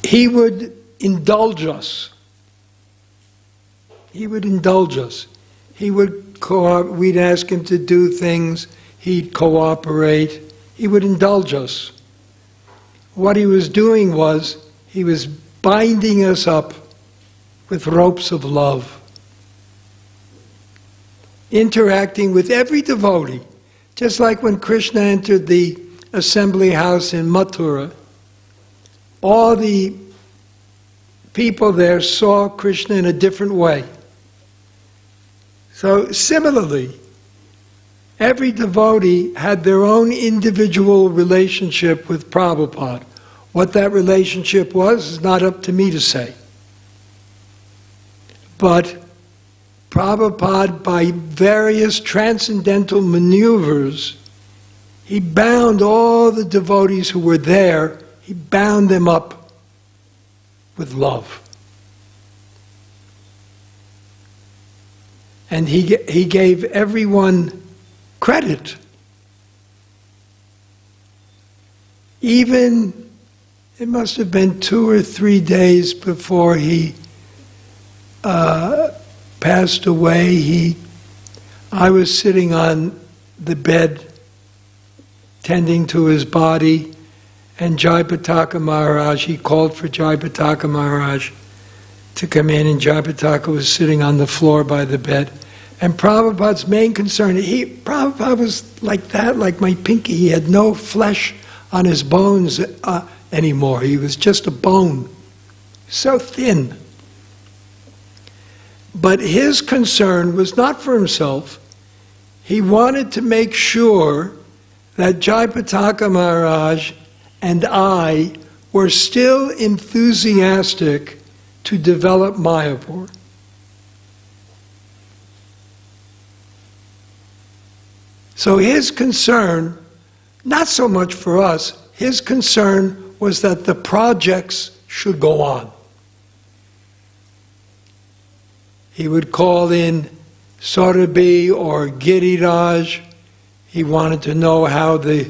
he would indulge us. He would indulge us. He would we'd ask him to do things, he'd cooperate, he would indulge us. What he was doing was, he was binding us up with ropes of love. Interacting with every devotee. Just like when Krishna entered the assembly house in Mathura, all the people there saw Krishna in a different way. So similarly, every devotee had their own individual relationship with Prabhupada. What that relationship was is not up to me to say. But Prabhupada, by various transcendental maneuvers, he bound all the devotees who were there, he bound them up with love. And he gave everyone credit. Even, it must have been 2 or 3 days before he passed away, I was sitting on the bed tending to his body, and Jayapataka Maharaj, he called for Jayapataka Maharaj to come in, and Jayapataka was sitting on the floor by the bed. And Prabhupada's main concern, Prabhupada was like that, like my pinky. He had no flesh on his bones anymore. He was just a bone, so thin. But his concern was not for himself. He wanted to make sure that Jayapataka Maharaj and I were still enthusiastic to develop Mayapur. So his concern, not so much for us, his concern was that the projects should go on. He would call in Saurabhi or Giriraj. He wanted to know how the,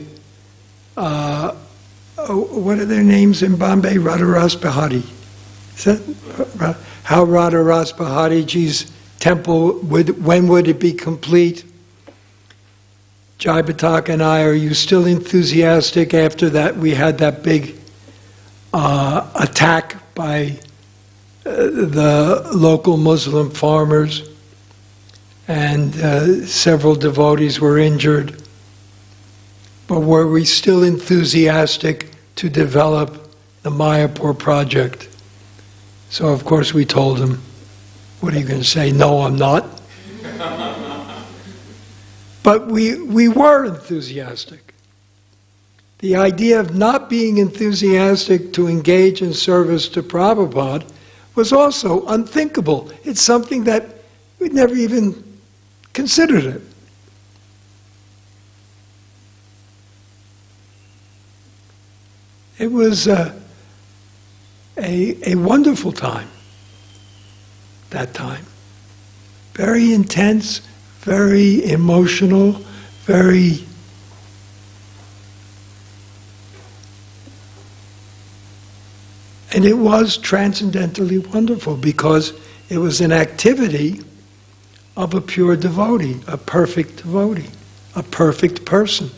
what are their names in Bombay? Radharas Bahari. Is that, how Radharas Bahari Ji's temple, when would it be complete? Jai Batak and I, are you still enthusiastic after that? We had that big attack by the local Muslim farmers, and several devotees were injured. But were we still enthusiastic to develop the Mayapur project? So of course we told him, what are you going to say? No, I'm not. But we were enthusiastic. The idea of not being enthusiastic to engage in service to Prabhupada was also unthinkable. It's something that we'd never even considered it. It was a wonderful time, that time. Very intense, very emotional, very... And it was transcendentally wonderful because it was an activity of a pure devotee, a perfect devotee, a perfect person.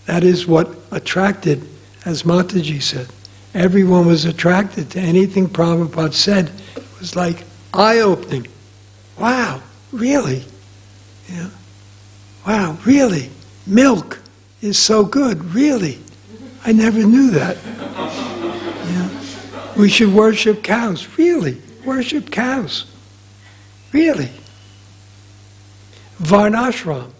That is what attracted, as Mataji said. Everyone was attracted to anything Prabhupada said. It was like eye-opening. Wow, really? Yeah. Wow, really? Milk is so good, really? I never knew that. Yeah. We should worship cows, really? Worship cows, really? Varnashram,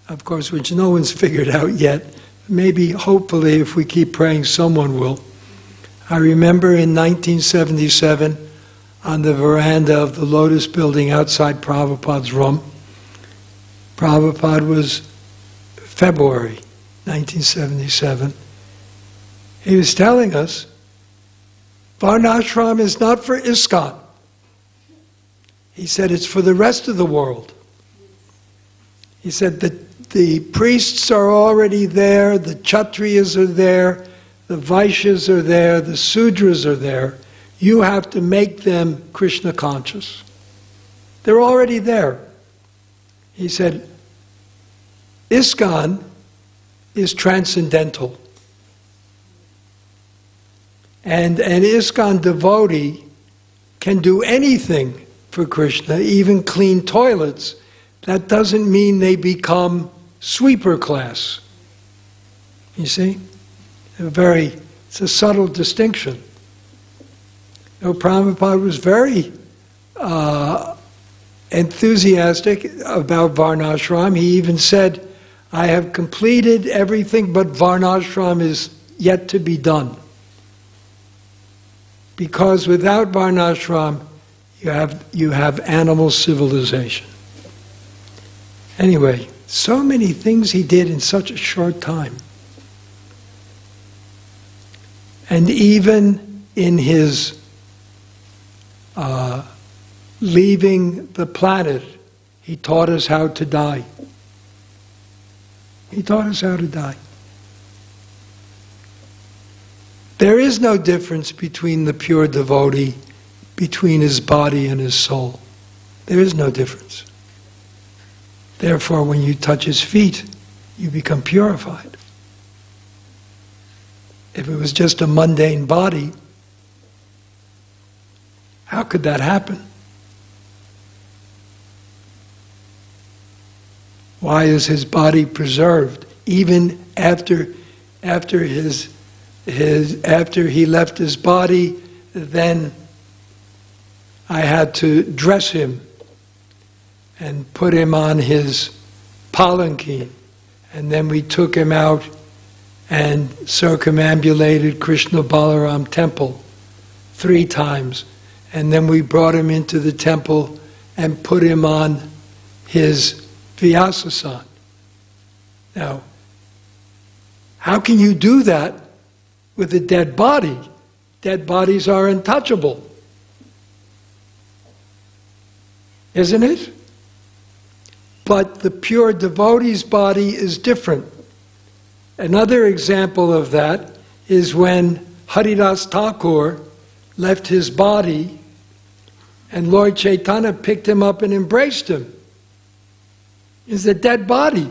of course, which no one's figured out yet. Maybe, hopefully, if we keep praying, someone will. I remember in 1977, on the veranda of the Lotus building outside Prabhupada's room, Prabhupada was February 1977. He was telling us, Varnashram is not for ISKCON. He said it's for the rest of the world. He said that the priests are already there, the Kshatriyas are there, the Vaishyas are there, the Sudras are there. You have to make them Krishna conscious. They're already there. He said, ISKCON is transcendental. And an ISKCON devotee can do anything for Krishna, even clean toilets. That doesn't mean they become sweeper class. You see? It's a subtle distinction. Prabhupada was very enthusiastic about Varnashram. He even said, I have completed everything, but Varnashram is yet to be done. Because without Varnashram, you have animal civilization. Anyway, so many things he did in such a short time. And even in his leaving the planet, he taught us how to die. He taught us how to die. There is no difference between the pure devotee, between his body and his soul. There is no difference. Therefore, when you touch his feet, you become purified. If it was just a mundane body, how could that happen? Why is his body preserved? Even after he left his body, then I had to dress him and put him on his palanquin, and then we took him out and circumambulated Krishna Balaram temple 3 times. And then we brought him into the temple and put him on his Vyasasan. Now, how can you do that with a dead body? Dead bodies are untouchable. Isn't it? But the pure devotee's body is different. Another example of that is when Haridas Thakur left his body and Lord Chaitanya picked him up and embraced him. It's a dead body.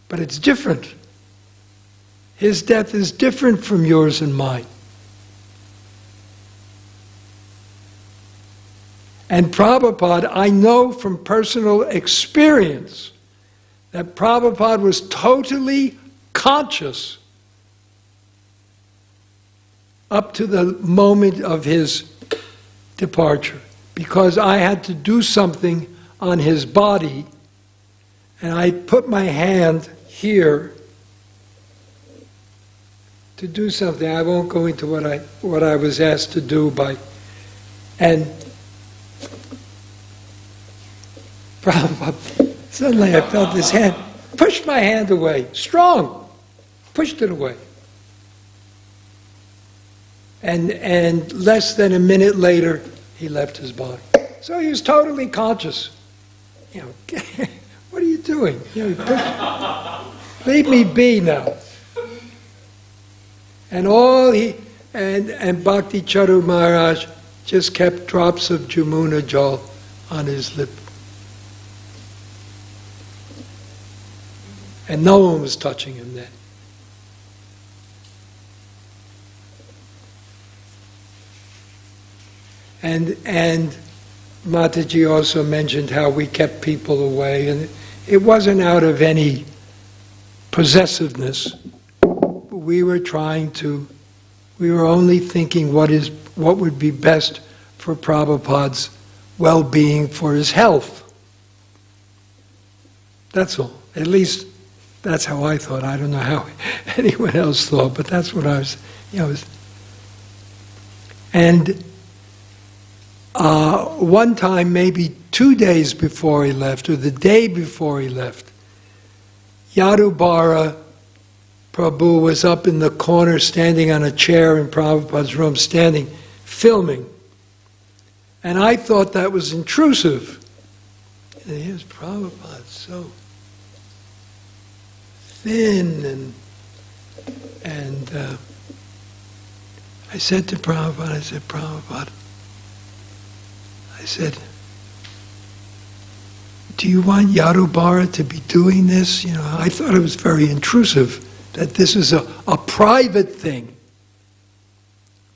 But it's different. His death is different from yours and mine. And Prabhupada, I know from personal experience that Prabhupada was totally conscious up to the moment of his departure, because I had to do something on his body, and I put my hand here to do something. I won't go into what I was asked to do and Prabhupada, suddenly I felt his hand, pushed my hand away, strong, pushed it away. And less than a minute later, he left his body. So he was totally conscious. You know, what are you doing? You know, leave me be now. And and Bhakti Charu Maharaj just kept drops of Jamuna Jal on his lip. And no one was touching him then. And Mataji also mentioned how we kept people away, and it wasn't out of any possessiveness. We were only thinking what would be best for Prabhupada's well-being, for his health. That's all. At least that's how I thought. I don't know how anyone else thought, but that's what I was, And one time, maybe 2 days before he left, or the day before he left, Yadubara Prabhu was up in the corner, standing on a chair in Prabhupada's room, filming. And I thought that was intrusive. And here's Prabhupada, so thin, and I said to Prabhupada, Prabhupada, I said, do you want Yadubara to be doing this? I thought it was very intrusive, that this is a private thing,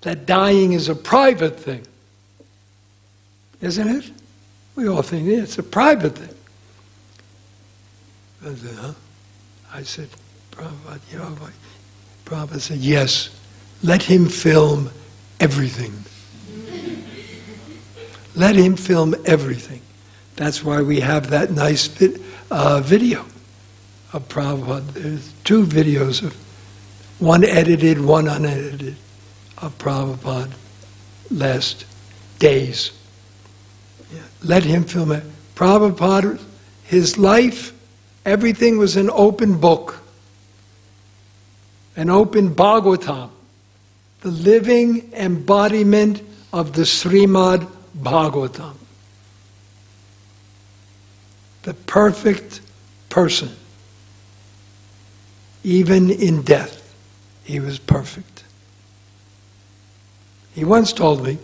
that dying is a private thing. Isn't it? We all think it's a private thing. I said, huh? I said, Prabhupada, Prabhupada said, yes, let him film everything. Let him film everything. That's why we have that nice video of Prabhupada. There's 2 videos, one edited, one unedited, of Prabhupada last days. Yeah. Let him film it. Prabhupada, his life, everything was an open book, an open Bhagavatam, the living embodiment of the Srimad Bhagavatam. The perfect person. Even in death, he was perfect. He once told me,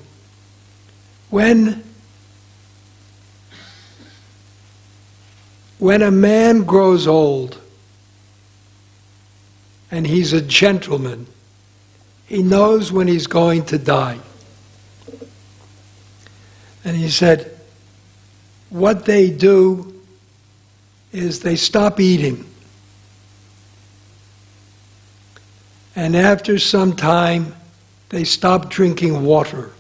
when a man grows old and he's a gentleman, he knows when he's going to die. And he said, what they do is they stop eating. And after some time, they stop drinking water.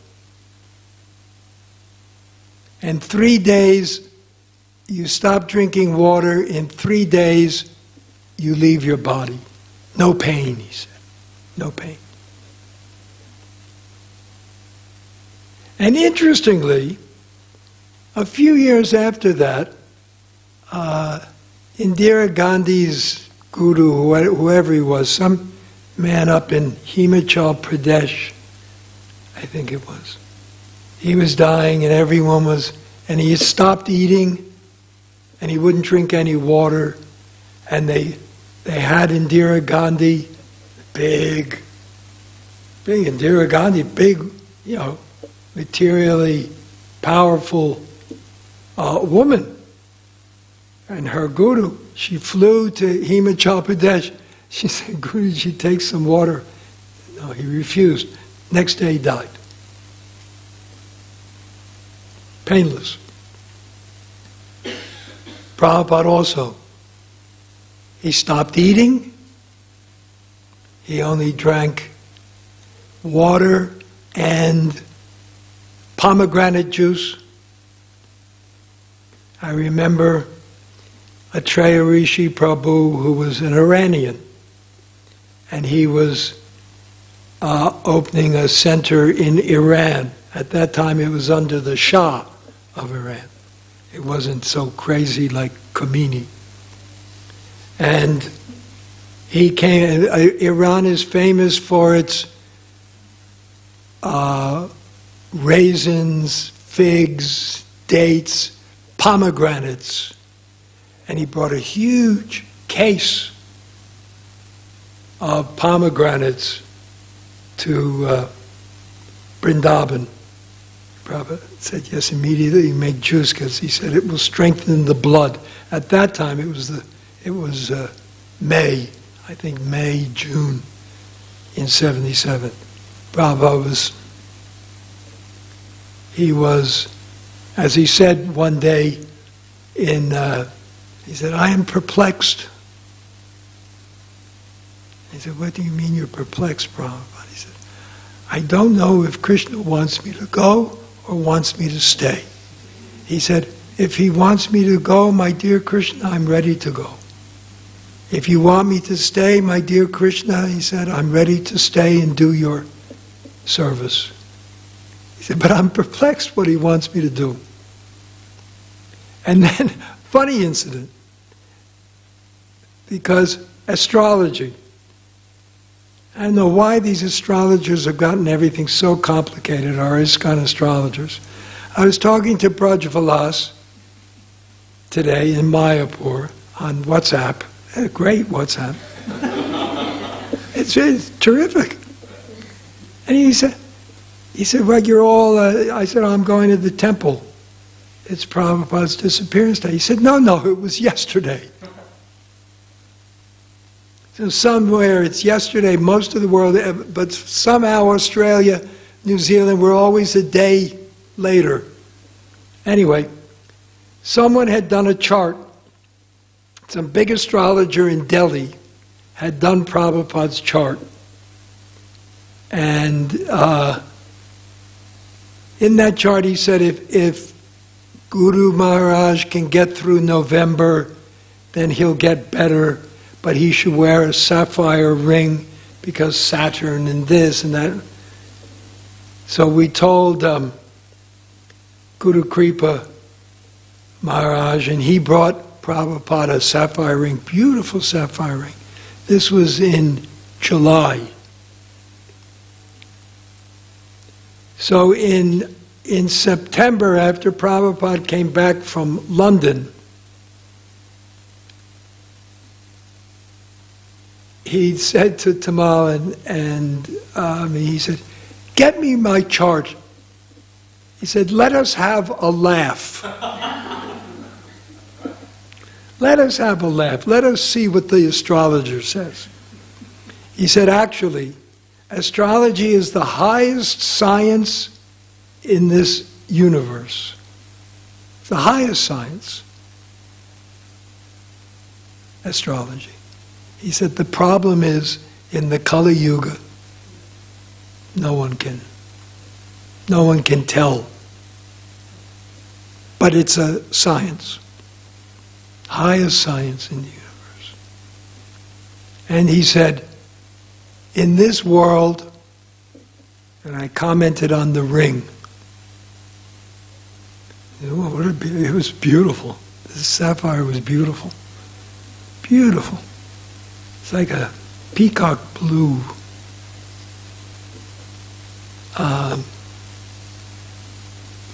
And 3 days, you stop drinking water, in 3 days, you leave your body. No pain, he said. No pain. And interestingly, a few years after that, Indira Gandhi's guru, whoever he was, some man up in Himachal Pradesh, I think it was, he was dying and everyone was, and he stopped eating and he wouldn't drink any water, and they had Indira Gandhi, big Indira Gandhi, big, materially powerful woman. And her guru, she flew to Himachal Pradesh. She said, Guruji, take some water. No, he refused. Next day he died. Painless. Prabhupada also. He stopped eating. He only drank water and pomegranate juice. I remember Atreya Rishi Prabhu, who was an Iranian, and he was opening a center in Iran. At that time it was under the Shah of Iran. It wasn't so crazy like Khomeini. And he came, Iran is famous for its raisins, figs, dates, pomegranates. And he brought a huge case of pomegranates to Vrindavan. Prabhupada said, yes, immediately make juice, because he said it will strengthen the blood. At that time, it was May, I think May, June in 77. Prabhupada was, as he said one day he said, I am perplexed. He said, what do you mean you're perplexed, Prabhupada? He said, I don't know if Krishna wants me to go or wants me to stay. He said, if he wants me to go, my dear Krishna, I'm ready to go. If you want me to stay, my dear Krishna, he said, I'm ready to stay and do your service. He said, but I'm perplexed what he wants me to do. And then, funny incident, because astrology, I don't know why these astrologers have gotten everything so complicated, our ISKCON astrologers. I was talking to Braj Vilas today in Mayapur on WhatsApp, a great WhatsApp. It's terrific. And he said, well, you're all, I said, I'm going to the temple. It's Prabhupada's disappearance day. He said, no, it was yesterday. So somewhere it's yesterday, most of the world, but somehow Australia, New Zealand, we're always a day later. Anyway, someone had done a chart. Some big astrologer in Delhi had done Prabhupada's chart. And in that chart he said, if Guru Maharaj can get through November, then he'll get better, but he should wear a sapphire ring because Saturn and this and that. So we told Guru Kripa Maharaj, and he brought Prabhupada a sapphire ring, beautiful sapphire ring. This was in July. So in September, after Prabhupada came back from London, he said to Tamal and he said, get me my chart. He said, let us have a laugh. Let us have a laugh. Let us see what the astrologer says. He said, actually, astrology is the highest science in this universe. It's the highest science. Astrology. He said, the problem is, in the Kali Yuga, no one can tell. But it's a science. Highest science in the universe. And he said, in this world, and I commented on the ring. It was beautiful. This sapphire was beautiful. Beautiful. It's like a peacock blue.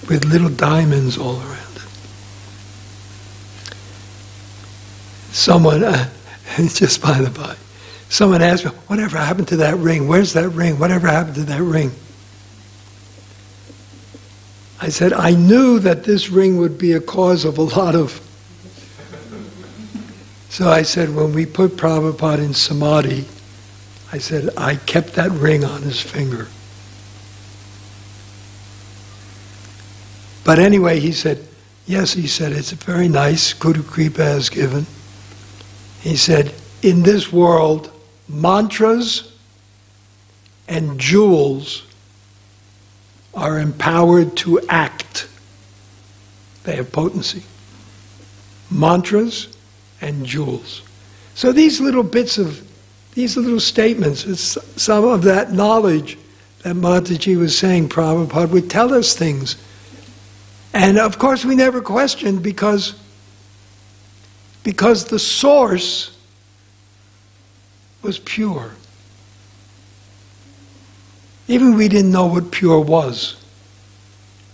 With little diamonds all around it. Someone, just by the by, someone asked me, whatever happened to that ring? Where's that ring? Whatever happened to that ring? I said, I knew that this ring would be a cause of a lot of... So I said, when we put Prabhupada in Samadhi, I said, I kept that ring on his finger. But anyway, he said, yes, he said, it's very nice, Guru Kripa has given. He said, in this world, mantras and jewels are empowered to act. They have potency. Mantras and jewels. So these little bits of, these little statements, it's some of that knowledge that Mataji was saying, Prabhupada would tell us things. And of course we never questioned because the source was pure. Even we didn't know what pure was.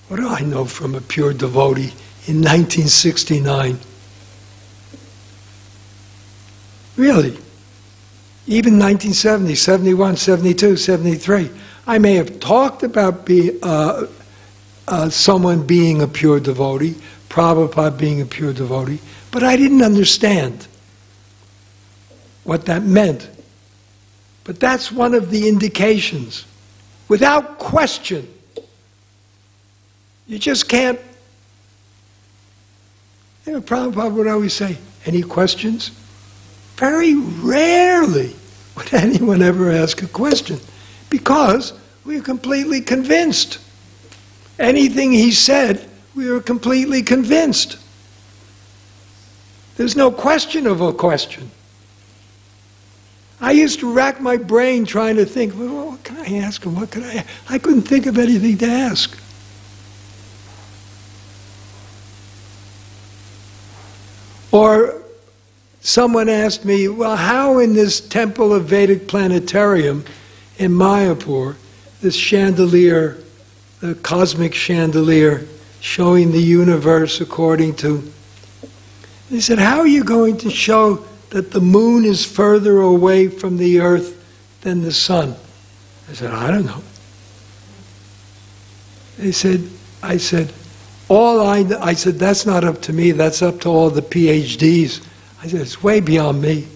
What do I know from a pure devotee in 1969? Really. Even 1970, 71, 72, 73. I may have talked about someone being a pure devotee, Prabhupada being a pure devotee, but I didn't understand what that meant. But that's one of the indications. Without question. You just can't... You know, Prabhupada would always say, any questions? Very rarely would anyone ever ask a question, because we were completely convinced. Anything he said, we were completely convinced. There's no question of a question. I used to rack my brain trying to think, well, what can I ask him? What could I... I couldn't think of anything to ask. Or someone asked me, well, how in this temple of Vedic planetarium in Mayapur, this chandelier, the cosmic chandelier, showing the universe according to... They said, how are you going to show that the moon is further away from the earth than the sun? I said, I don't know. I said, that's not up to me, that's up to all the PhDs. I said, it's way beyond me.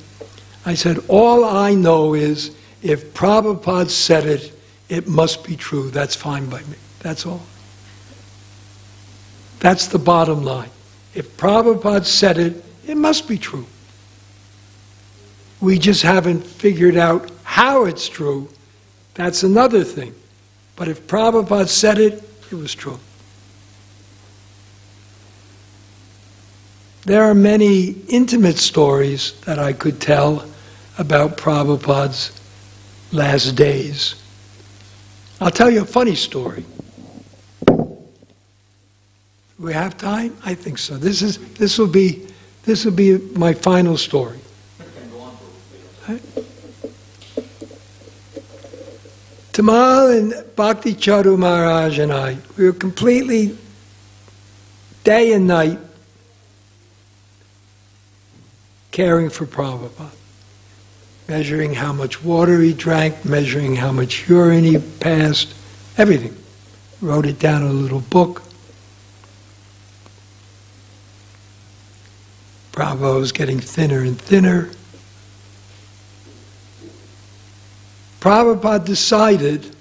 I said, all I know is if Prabhupada said it, it must be true. That's fine by me. That's all. That's the bottom line. If Prabhupada said it, it must be true. We just haven't figured out how it's true. That's another thing. But if Prabhupada said it, it was true. There are many intimate stories that I could tell about Prabhupada's last days. I'll tell you a funny story. Do we have time? I think so. This will be my final story. Right? Tamal and Bhakti Charu Maharaj and I, we were completely day and night caring for Prabhupada. Measuring how much water he drank, measuring how much urine he passed, everything. Wrote it down in a little book. Prabhupada was getting thinner and thinner. Prabhupada decided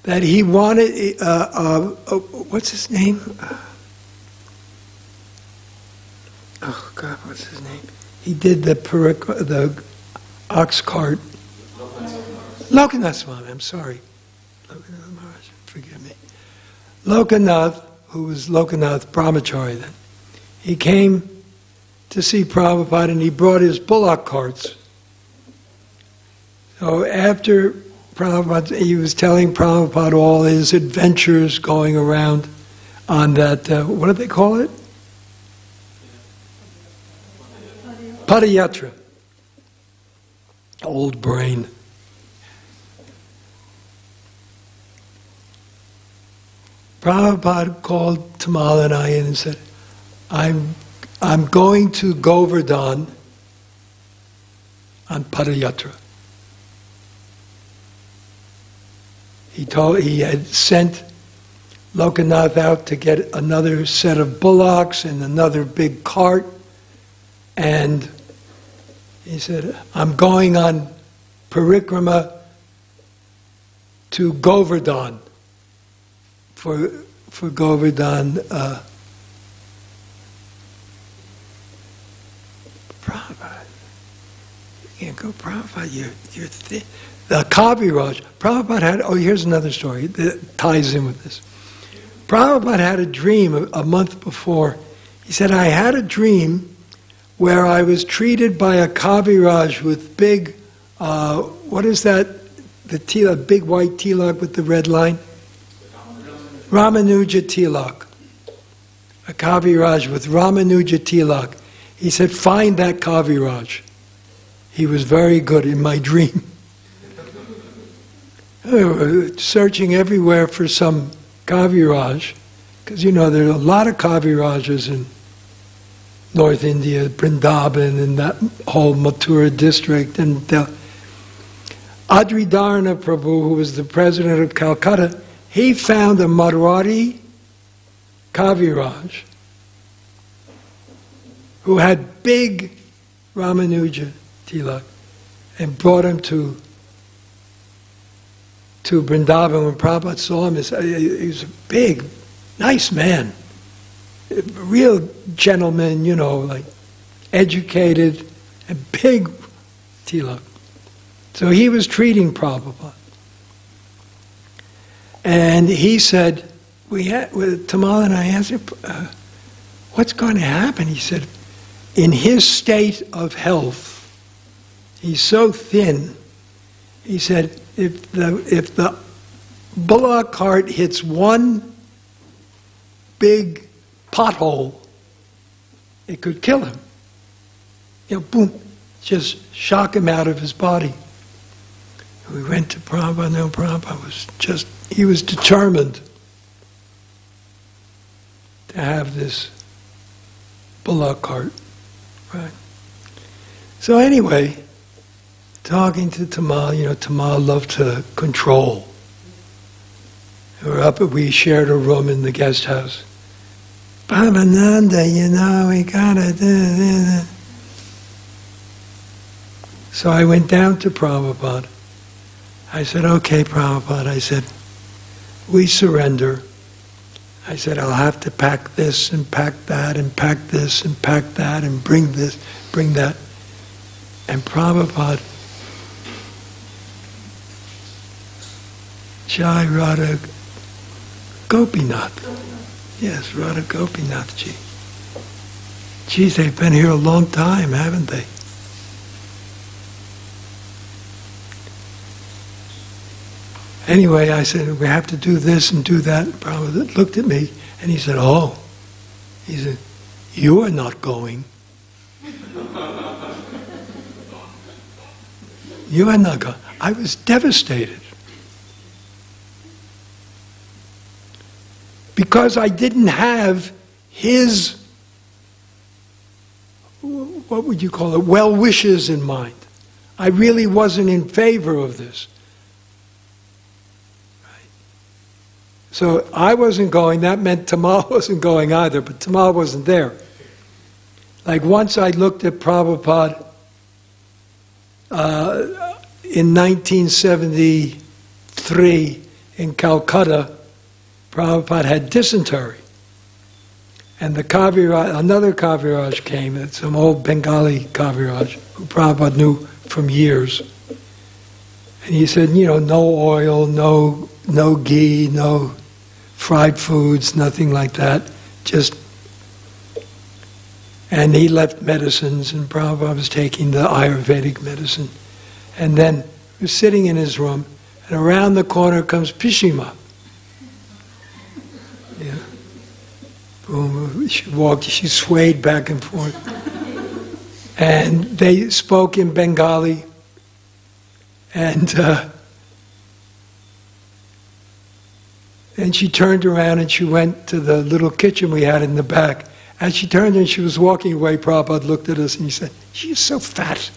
that he wanted, what's his name? Oh God, what's his name? He did the ox cart. Lokanath Swami, I'm sorry. Lokanath Maharaj, forgive me. Lokanath, who was Lokanath Brahmachari then, he came to see Prabhupada, and he brought his bullock carts. So after Prabhupada, he was telling Prabhupada all his adventures going around on that, what do they call it? Padayatra. Old brain. Prabhupada called Tamal and I in and said, I'm going to Govardhan on Padayatra. He had sent Lokanath out to get another set of bullocks and another big cart, and he said, I'm going on parikrama to Govardhan for Govardhan. Prabhupada, you can't go Prabhupada, you're thin. The Kaviraj, Prabhupada had, here's another story that ties in with this. Prabhupada had a dream a month before. He said, I had a dream where I was treated by a Kaviraj with big, what is that? The tilak, big white tilak with the red line? Ramanuja tilak. A Kaviraj with Ramanuja tilak. He said, find that Kaviraj. He was very good in my dream. We were searching everywhere for some Kaviraj, because there are a lot of Kavirajas in North India, Vrindavan, and that whole Mathura district. And Adridharana Prabhu, who was the president of Calcutta, he found a Marathi Kaviraj who had big Ramanuja tilak and brought him to Vrindavan. When Prabhupada saw him, he was a big, nice man. A real gentleman, like educated and big tilak. So he was treating Prabhupada. And he said, with Tamal and I asked him, what's going to happen? He said, in his state of health, he's so thin, he said, if the bullock cart hits one big pothole, it could kill him. Boom, just shock him out of his body. We went to Prabhupada. No, Prabhupada he was determined to have this bullock cart. Right. So anyway, talking to Tamal, Tamal loved to control. We shared a room in the guest house. Bhavananda, we gotta do this. So I went down to Prabhupada. I said, okay, Prabhupada, I said, we surrender. I said, I'll have to pack this and pack that and pack this and pack that and bring this, bring that. And Prabhupada, Jai Radha Gopinath. Yes, Radha Gopinath ji. Geez, they've been here a long time, haven't they? Anyway, I said, we have to do this and do that. Prabhupada looked at me and he said, he said, you are not going. You are not going. I was devastated. Because I didn't have his, what would you call it, well wishes in mind. I really wasn't in favor of this. So I wasn't going. That meant Tamal wasn't going either, but Tamal wasn't there. Like once I looked at Prabhupada in 1973 in Calcutta, Prabhupada had dysentery. And the Kaviraj, another Kaviraj came, some old Bengali Kaviraj, who Prabhupada knew from years. And he said, no oil, no ghee, no fried foods, nothing like that. Just And he left medicines, and Prabhupada was taking the Ayurvedic medicine. And then he was sitting in his room, and around the corner comes Pishima. Yeah. Boom, she walked, she swayed back and forth. And they spoke in Bengali. And she turned around and she went to the little kitchen we had in the back. As she turned and she was walking away, Prabhupada looked at us and he said, "She's so fat."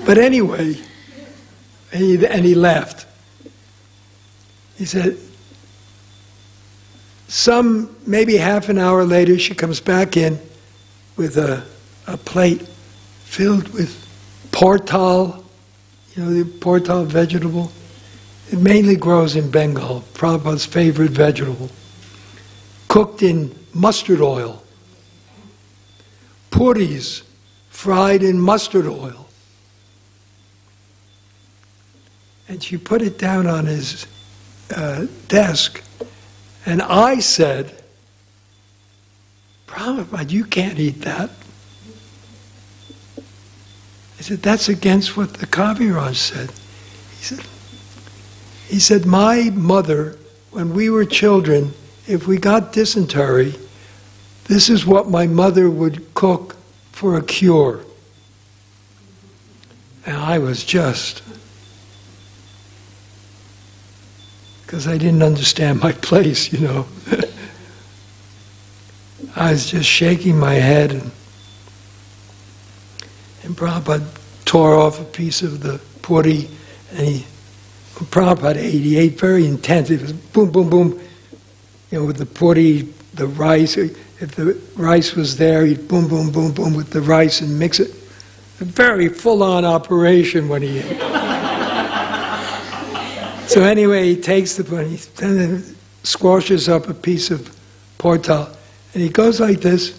But anyway, and he laughed. He said, maybe half an hour later, she comes back in with a plate filled with portal, the portal vegetable. It mainly grows in Bengal, Prabhupada's favorite vegetable. Cooked in mustard oil. Puris fried in mustard oil. And she put it down on his desk. And I said, "Prabhupada, you can't eat that." I said, "That's against what the Kaviraj said." He said, "My mother, when we were children, if we got dysentery, this is what my mother would cook for a cure." And I was just, because I didn't understand my place, I was just shaking my head, and Prabhupada tore off a piece of the puri, and Prabhupada ate. He ate very intense. It was boom, boom, boom. With the puri, the rice. If the rice was there, he'd boom, boom, boom, boom with the rice and mix it. A very full-on operation when he ate. So anyway, he takes the puri, and then squashes up a piece of portal, and he goes like this,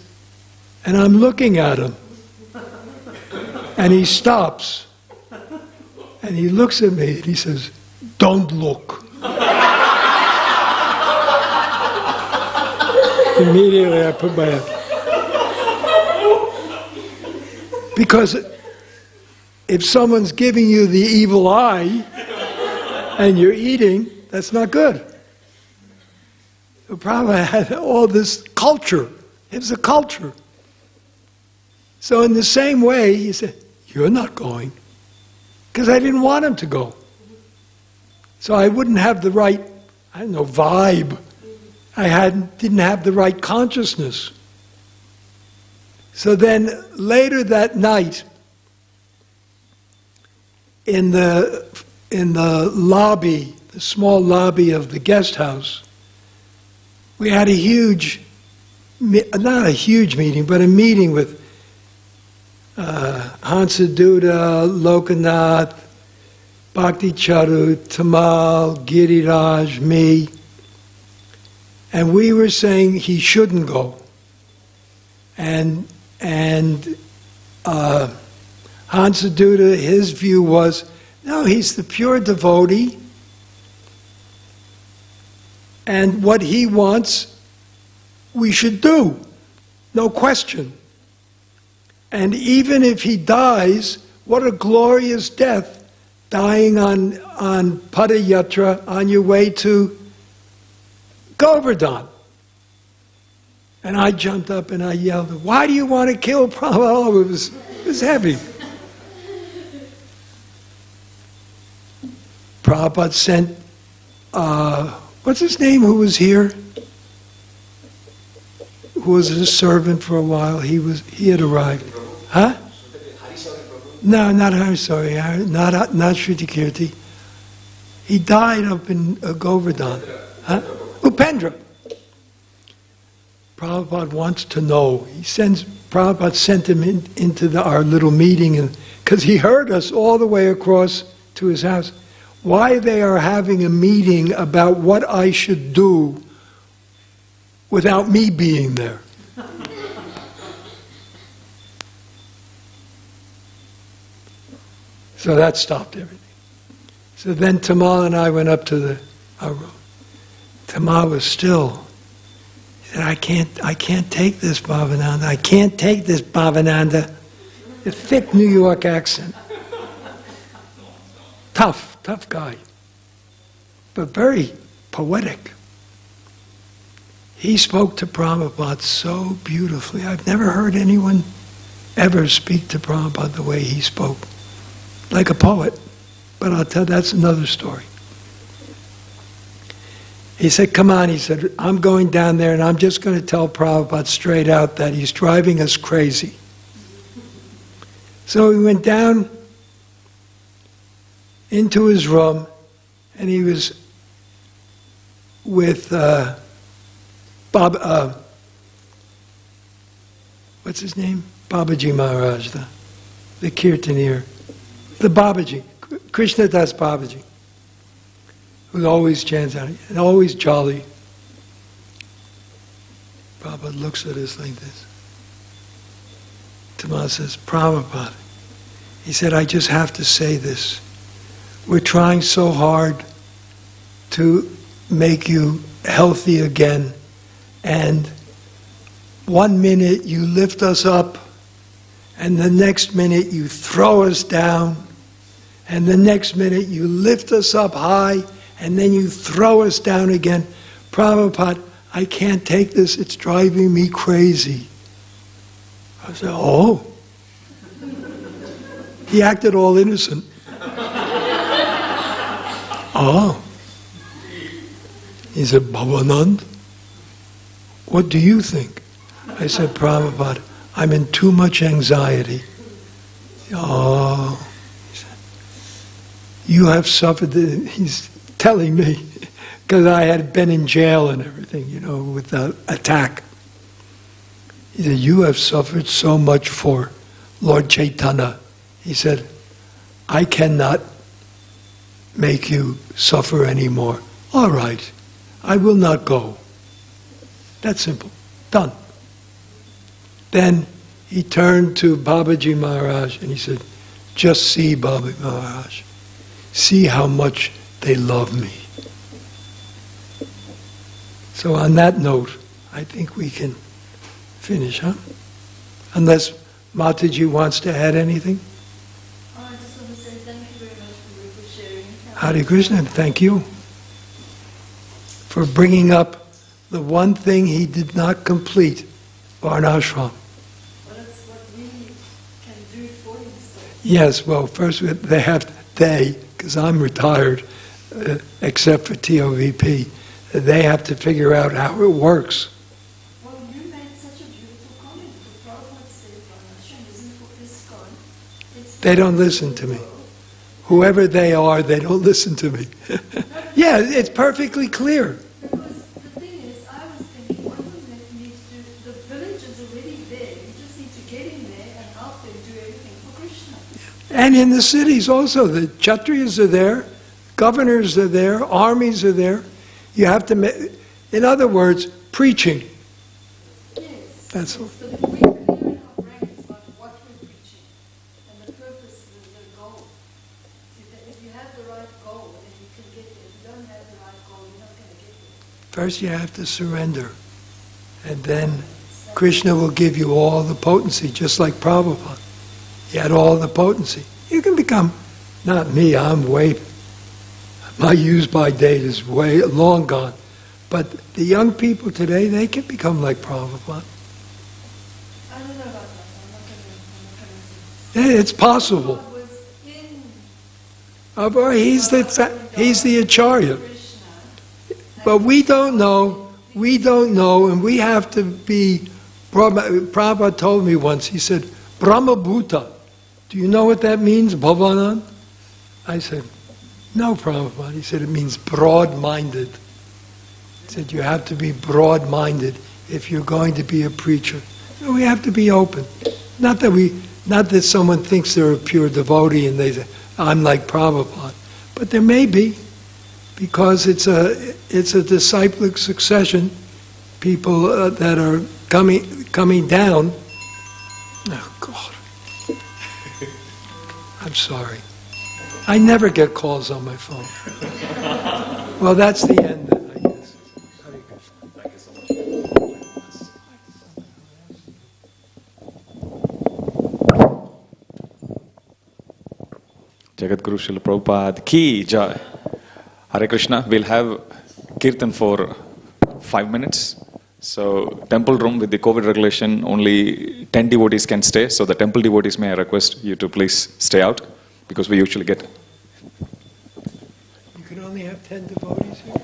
and I'm looking at him. And he stops, and he looks at me, and he says, "Don't look." Immediately I put my hand. Because if someone's giving you the evil eye and you're eating, that's not good. So Prabhupada had all this culture. It was a culture. So in the same way, he said, "You're not going." Because I didn't want him to go. So I wouldn't have the right, vibe. Didn't have the right consciousness. So then later that night, in the lobby, the small lobby of the guest house, we had a huge, not a huge meeting, but a meeting with Hansaduta, Lokanath, Bhakti Charu, Tamal, Giriraj, me. And we were saying he shouldn't go. And Hansaduta, his view was, no, he's the pure devotee. And what he wants, we should do. No question. And even if he dies, what a glorious death, dying on Padayatra on your way to Govardhan. And I jumped up and I yelled, "Why do you want to kill Prabhupada?" Oh, it was heavy. Prabhupada sent, what's his name, who was here? Who was a servant for a while. He had arrived. Huh? No, not Harisari, not Shrutikirti. He died up in Govardhan. Huh? Upendra. Prabhupada wants to know. Prabhupada sent him into our little meeting, because he heard us all the way across to his house. Why they are having a meeting about what I should do without me being there. So that stopped everything. So then Tamal and I went up to our room. Tamal was still. He said, I can't take this, Bhavananda. I can't take this, Bhavananda. A thick New York accent. Tough guy. But very poetic. He spoke to Prabhupada so beautifully. I've never heard anyone ever speak to Prabhupada the way he spoke. Like a poet. But I'll tell you, that's another story. He said, come on, he said, I'm going down there and I'm just going to tell Prabhupada straight out that he's driving us crazy. So he went down into his room and he was with what's his name? Babaji Maharaj, the Kirtanier. The Babaji, Krishna Das Babaji, who always chants out and always jolly. Prabhupada looks at us like this. Tamal says, Prabhupada, he said, I just have to say this. We're trying so hard to make you healthy again, and 1 minute you lift us up, and the next minute you throw us down, and the next minute you lift us up high, and then you throw us down again. Prabhupada, I can't take this, it's driving me crazy. I said, oh. He acted all innocent. Oh. He said, Bhavanand, what do you think? I said, Prabhupada, I'm in too much anxiety. Oh. He said, you have suffered, he's telling me, because I had been in jail and everything, with the attack. He said, you have suffered so much for Lord Chaitanya. He said, I cannot make you suffer anymore. All right, I will not go. That's simple. Done. Then he turned to Babaji Maharaj and he said, just see, Babaji Maharaj. See how much they love me. So on that note, I think we can finish, huh? Unless Mataji wants to add anything? I just want to say thank you very much for sharing. Hare Krishna, thank you for bringing up the one thing he did not complete, Varnashram. Well, that's what we can do for you. Yes, well, first because I'm retired, except for TOVP, they have to figure out how it works. Well, you made such a beautiful comment. The Prabhupada said, Varnashram isn't for ISKCON. They don't listen to me. Whoever they are, they don't listen to me. Yeah, it's perfectly clear. Because the thing is, I was thinking, what would that need to do? The village is already there. You just need to get in there and help them do everything for Krishna. And in the cities also, the Kshatriyas are there, governors are there, armies are there. You have to, in other words, preaching. Yes. That's all. So that we clear in our brains about what we're preaching and the purpose, the goal. See, that if you have the right goal, then you can get there. If you don't have the right goal, you're not going to get there. First you have to surrender. And then Krishna will give you all the potency, just like Prabhupada. He had all the potency. You can become, not me, my use-by date is way long gone. But the young people today, they can become like Prabhupada. I don't know about that. I'm not going to say. Yeah, it's possible. God was in He's the Acharya. Krishna. But we don't know, and we have to be, Prabhupada told me once, he said, Brahma Bhuta. Do you know what that means, Bhavanand? I said, no, Prabhupada. He said, it means broad-minded. He said, you have to be broad-minded if you're going to be a preacher. So we have to be open. Not that someone thinks they're a pure devotee and they say, I'm like Prabhupada. But there may be, because it's a disciplic succession. People that are coming down. Oh, God. I'm sorry. I never get calls on my phone. Well, that's the end then, I guess. Hare Krishna. Thank you so much. Jagadguru Srila Prabhupada ki jai. Hare Krishna. We'll have Kirtan for 5 minutes. So, temple room with the COVID regulation, only 10 devotees can stay. So, the temple devotees, may I request you to please stay out, because we usually get. You can only have 10 devotees here?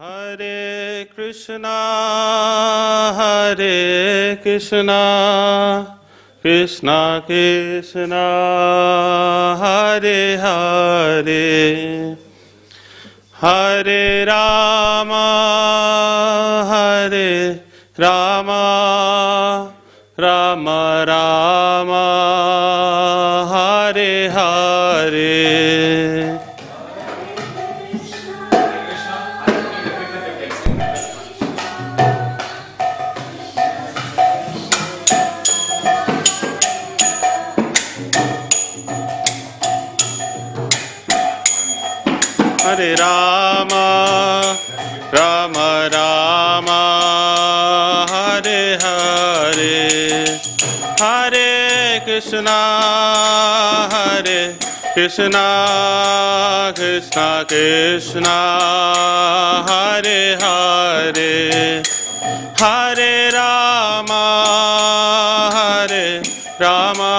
Hare Krishna, Hare Krishna, Krishna Krishna, Hare Hare, Hare Rama, Hare Rama, Rama Rama, Hare Hare. Hare Rama, Rama Rama, Hare Hare, Hare Krishna, Hare Krishna, Krishna Krishna, Hare Hare, Hare Rama, Hare Rama,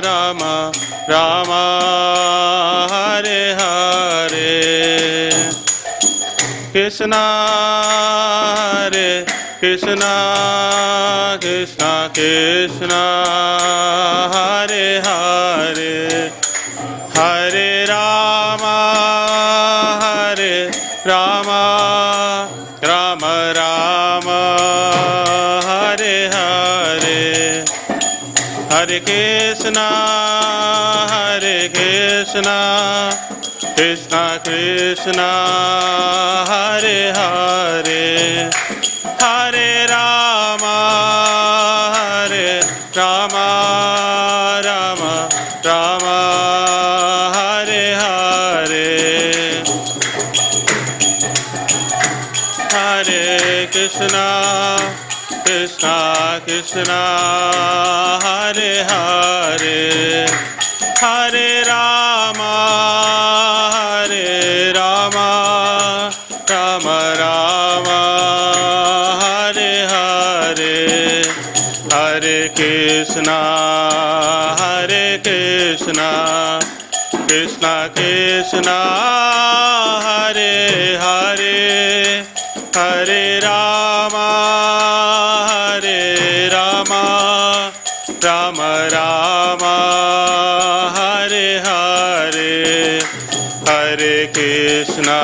Rama Rama, Hare Hare, Krishna Hare Krishna, Krishna Krishna, Hare Hare, Hare Rama, Hare Rama, Rama Rama, Hare Hare, Hare Krishna, Hare Krishna, Krishna Krishna, Hare Hare, Hare Rama, Hare Rama, Rama Rama, Hare Hare, Hare Krishna, Krishna Krishna, Hare Hare, Hare Rama, Hare Rama, Rama Rama, Hare Hare, Hare Krishna, Hare Krishna, Krishna Krishna, Hare Hare, Hare Rama, Hare Rama, Rama Rama, Hare Hare, Hare Krishna,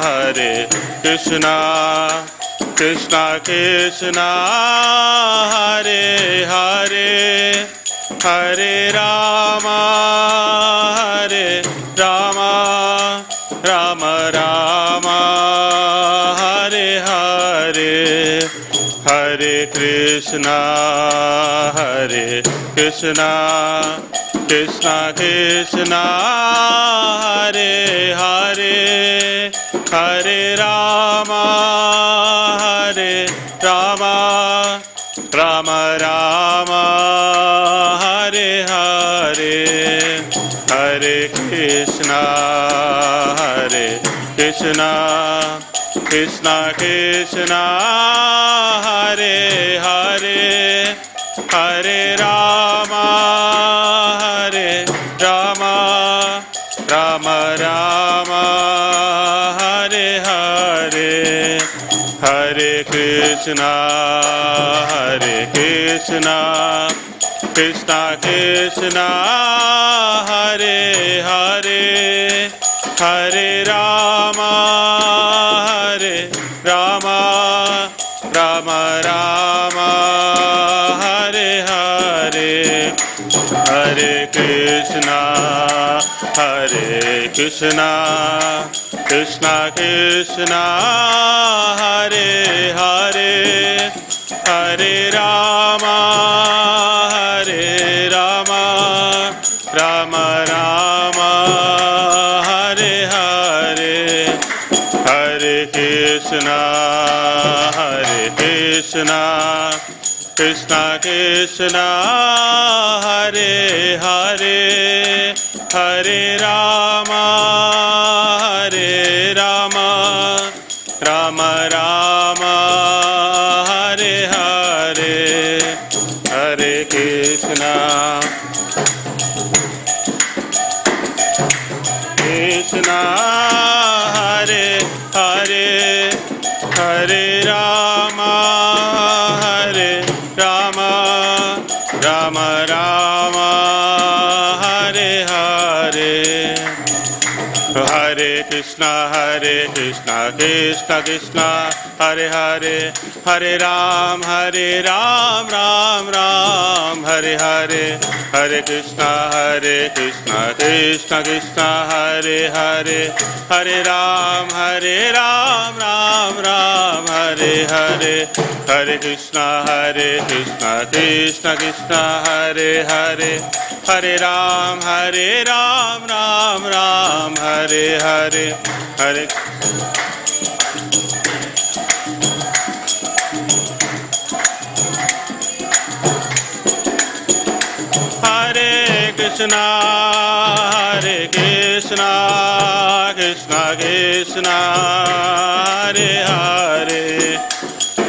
Hare Krishna, Krishna Krishna, Hare Hare, Hare Rama, Hare Rama, Rama Rama, Hare Hare, Hare Krishna, Hare Krishna, Krishna Krishna, Hare Hare, Hare Rama, Hare Rama, Rama Rama, Hare Hare, Hare Krishna, Hare Krishna, Krishna Krishna, Hare Hare, Hare Rama, Hare Rama, Rama Rama, Hare Hare. Krishna, Krishna Krishna, Hare Hare, Hare Rama, Rama Rama, Hare Hare, Hare Krishna, Krishna Krishna, Hare Hare, Hare Rama, Rama Rama, Hare Hare, Hare Krishna, Krishna Krishna, Hare Hare, Hare Rama, Rama Rama, Hare Hare, Hare Krishna, Hare Hare, Hare Rama, Rama Rama, Hare Hare, Hare Krishna, Krishna Krishna, Hare Hare, Hare Ram, Ram Ram, Hare Hare, Hare Krishna, Krishna Krishna, Hare Hare, Hare Ram, Ram Ram, Hare Hare, Hare Krishna, Krishna Krishna, Hare Hare, Hare Ram, Ram Ram, Hare Hare, Hare Krishna, Krishna Krishna, Hare Hare,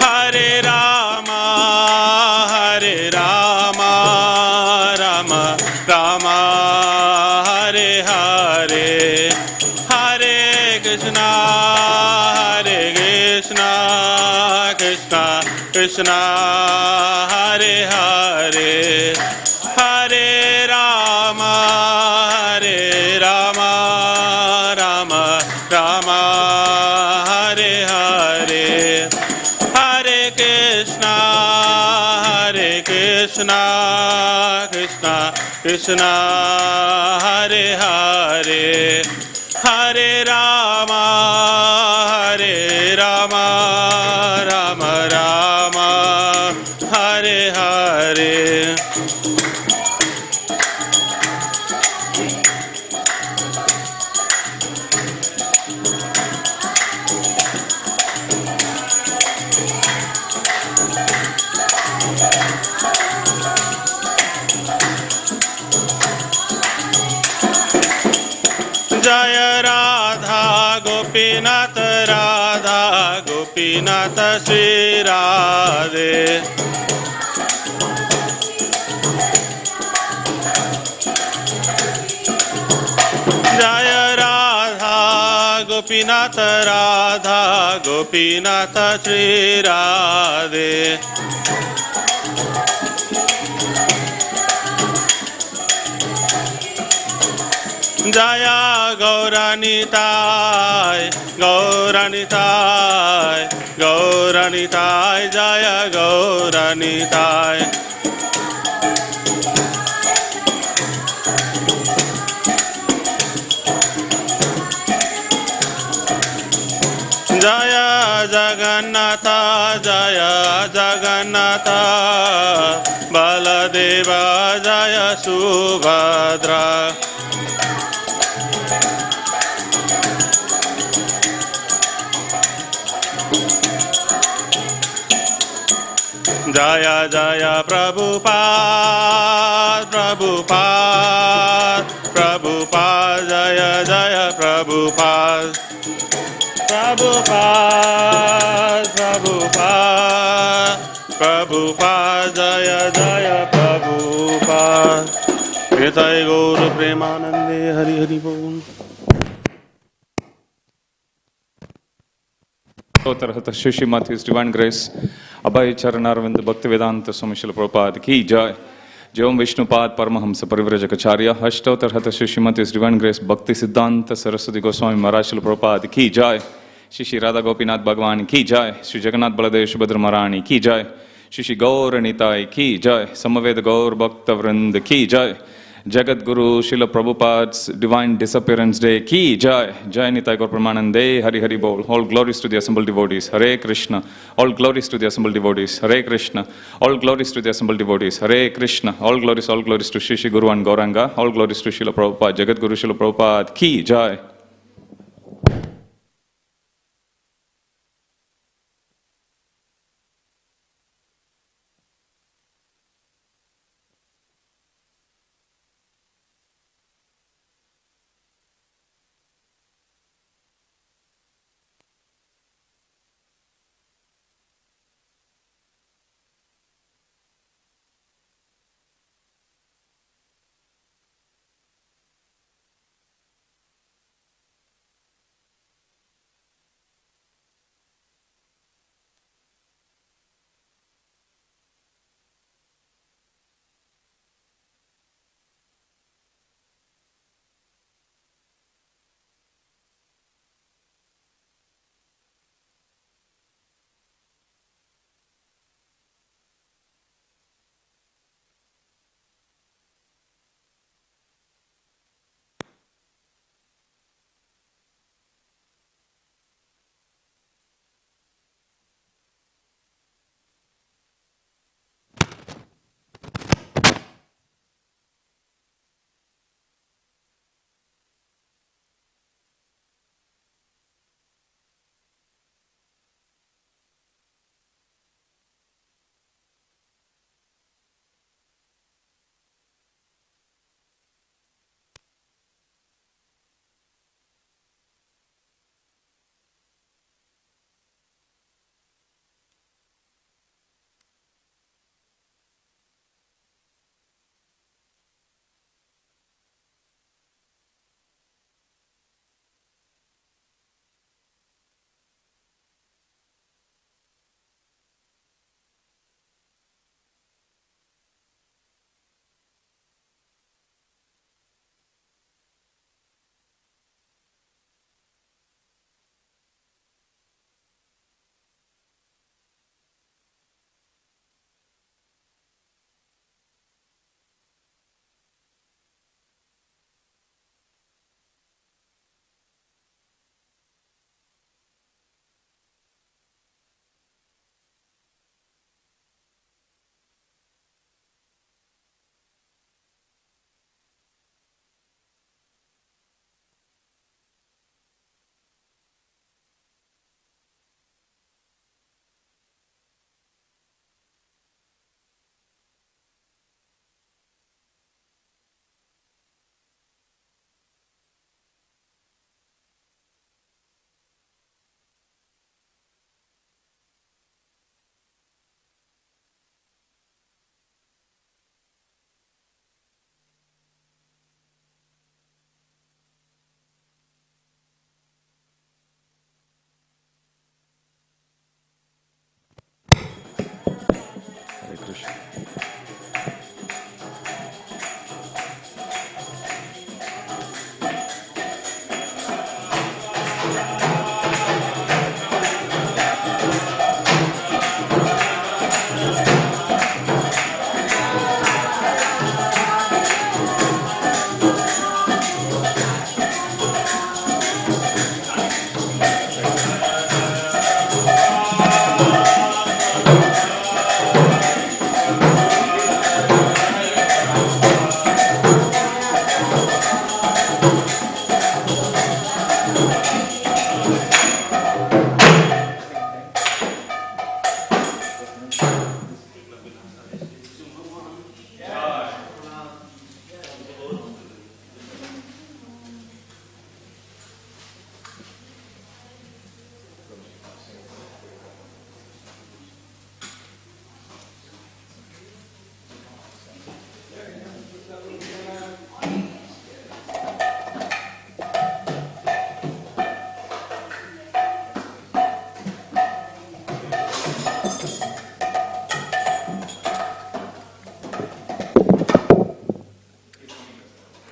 Hare Rama, Rama Rama, Hare Hare, Hare Krishna, Krishna Krishna, Hare Hare, Hare Rama, Rama Rama, Hare Hare, Hare Krishna, Krishna Krishna, Hare Hare, Hare Rama, Rama Rama, Hare Hare. जय राधा गोपीनाथ, राधा गोपीनाथ, श्री राधे। जय राधा गोपीनाथ, राधा गोपीनाथ, श्री राधे। जया गौरानिताय, गौरानिताय, गौरानिताय, जय गौरानिताय। जय जगन्नाथ, जय जगन्नाथ, बलदेव जय सुभद्रा। जय जय प्रभुपाद, प्रभुपाद, प्रभुपाद, जय जय प्रभुपाद, प्रभुपाद, प्रभुपाद, प्रभुपाद, जय जय प्रभुपाद। निताय गौर प्रेमानंदे, हरि हरि बोल। Hasta Shishi Matthew's Divine Grace, Abhay Charanarvind Bhaktivedanta Swami Srila Prabhupada Ki Jai. Jom Vishnupad Paramahamsa Parivrajacharya, Ashtotar Hata Shishimati's Divine Grace, Bhakti Siddhanta Saraswati Goswami Maharaj Srila Prabhupada Ki Jai. Shri Radha Gopinath Bhagwan Ki Jai. Shri Jagannath Baladev Subhadra Maharani Ki Jai. Shri Gaur Nitai Ki Jai. Samaveda Gaur Bhakta Vrind Ki Jai. Jagat Guru Srila Prabhupada's Divine Disappearance Day Ki Jai. Jai Nitai Gaur Pramanande Hari Hari Bol. All glories to the assembled devotees. Hare Krishna. All glories to the assembled devotees. Hare Krishna. All glories to the assembled devotees. Hare Krishna. All glories to Shri Guru and Gauranga. All glories to Srila Prabhupada. Jagat Guru Srila Prabhupada Ki Jai.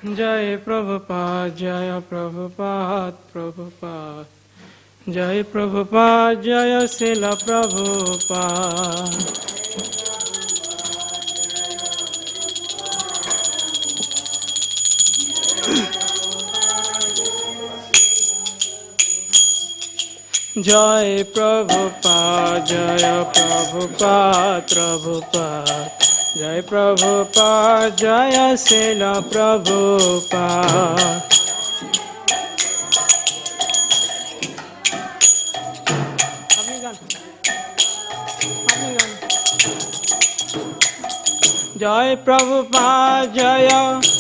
जय प्रभुपाद जय प्रभुपाद प्रभुपाद जय प्रभुपाद जय श्रील प्रभुपाद जय प्रभुपाद जय प्रभुपाद प्रभुपाद जय प्रभुपाद जय श्रील प्रभुपाद जय प्रभुपाद जय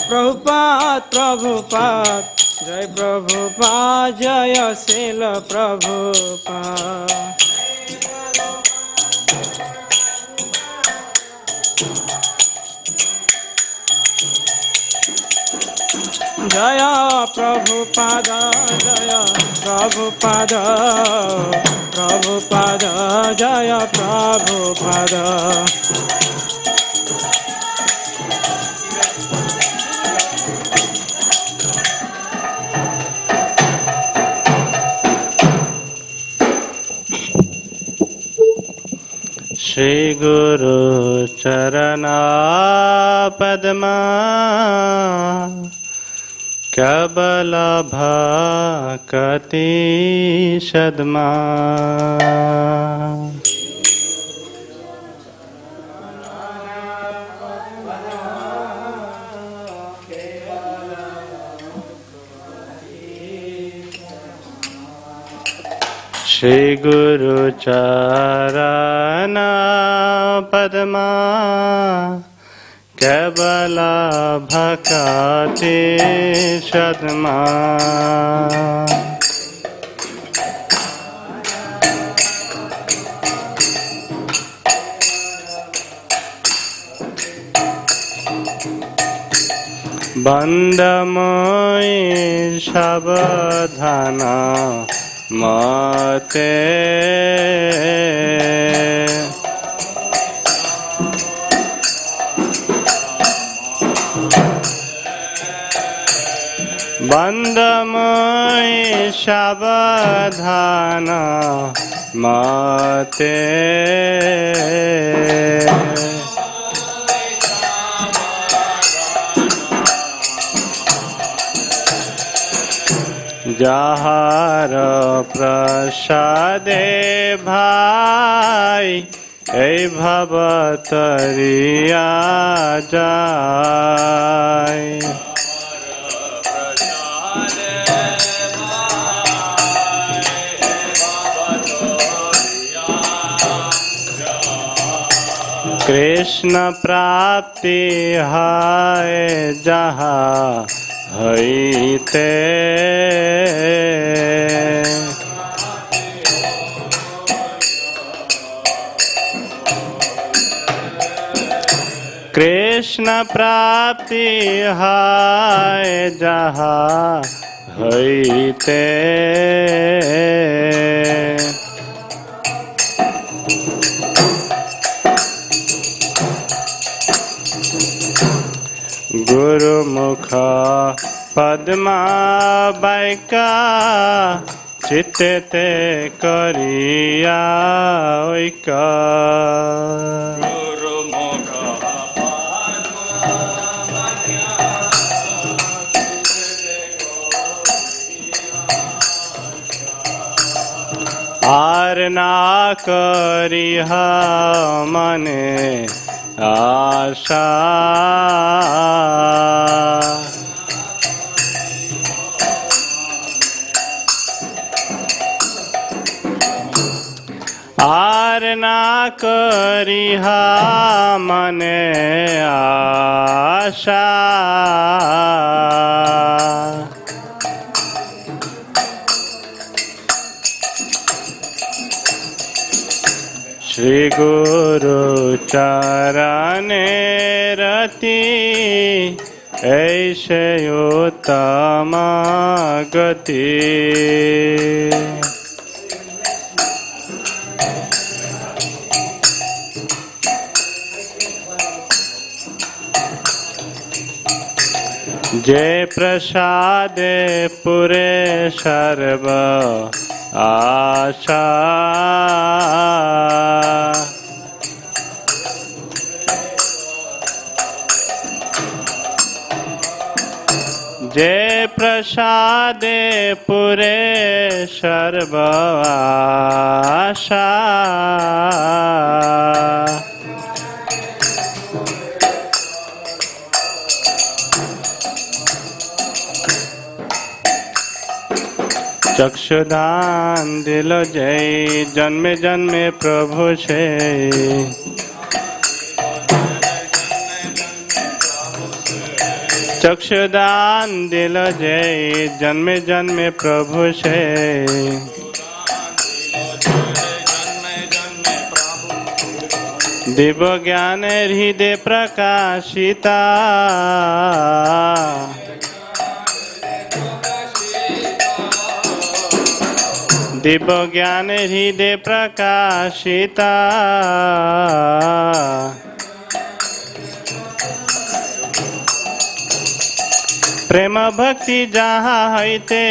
प्रभुपाद प्रभुपाद जय प्रभुपाद जय श्रील प्रभुपाद जय प्रभुपाद जय प्रभुपाद प्रभुपाद जय प्रभुपाद श्री गुरु चरणा पद्मा कबल भक्ति सद्मा श्री गुरु चरण पद्मा केवल भक्ति सद्मा बंदमय सावधान मते बंदमय सावधान मते जहार प्रसादे भाई ऐ भवतरिया जाय कृष्ण प्राप्ति है जहाँ हईते कृष्ण प्राप्ति है जहाँ हईते गुरुमुख पद्मा बाइका चित्ते करिया ओइका गुरुमुख आर ना करिहा मने आशा आर ना करिहा मने आशा श्री गुरु चरणे रति ऐसे उत्तम गति जय प्रसादे पुरे सर्व आशा जय प्रसादे पुरे सर्व आशा चक्षुदान दिल जय जन्मे जन्मे प्रभु से चक्षुदान दिल जय जन्मे जन्मे प्रभु से दिव्य ज्ञान हृदय प्रकाशिता दिव्य ज्ञान हृदय प्रकाशिता प्रेम भक्ति जहाँ हैते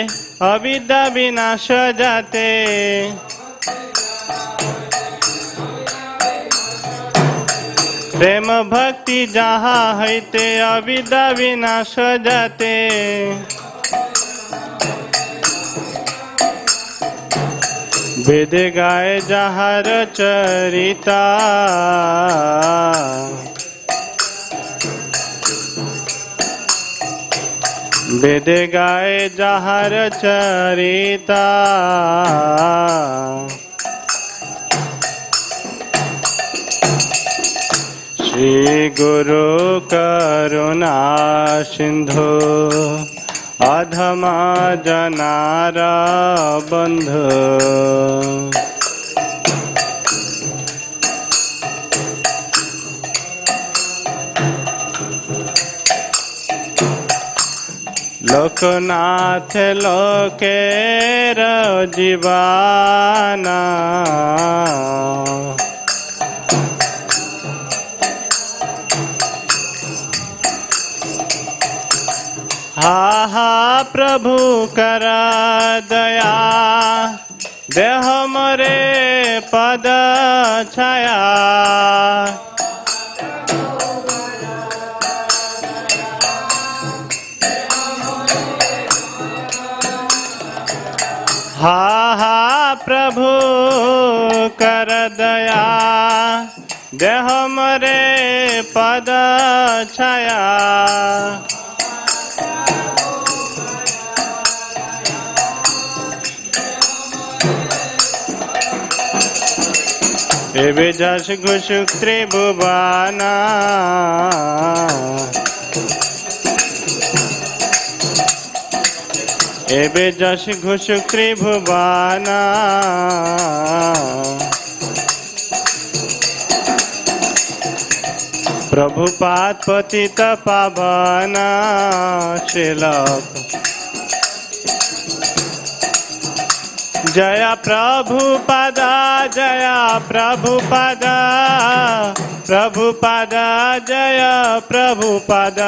अविद्या विनाश जाते प्रेम भक्ति जहाँ हैते अविद्या विनाश जाते वेद गाय जहर चरिता वेद गाय जहर चरिता श्री गुरु करुणा सिंधु अधमा जनारा बंधु लोकनाथ लोकेर जीवाना हा हा प्रभु कर दया देह मोरे पद छाया हा हा प्रभु कर दया देह मोरे पद छाया एवे जस घुसुक त्रिभुवना एवे जस घुसुक त्रिभुवना प्रभुपाद पतित पावना श्रीला जय प्रभुपाद जय प्रभुपाद प्रभुपाद जय प्रभुपाद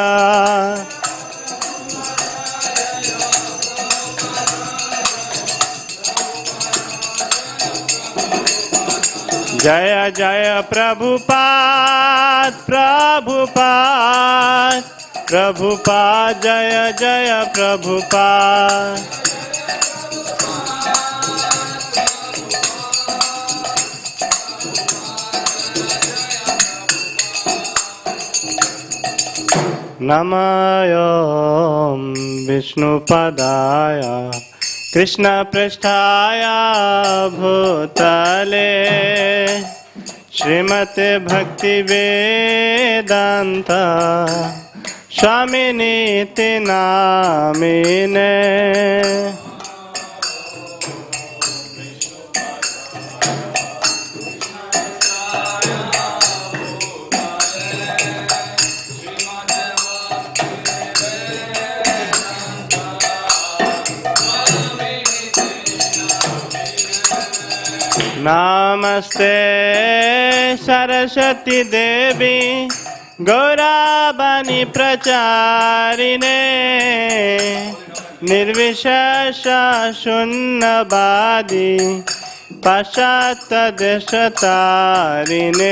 जय जय प्रभुपाद प्रभुपाद प्रभुपाद जय जय प्रभुपाद नमः विष्णुपदाय कृष्णपृष्ठाय भूतले श्रीमते भक्तिवेदान्त स्वामिनीति नामिने नमस्ते सरस्वती देवी गौरावाणी प्रचारिणे निर्विशेष शून्यवादी पाश्चात्य देशतारिणे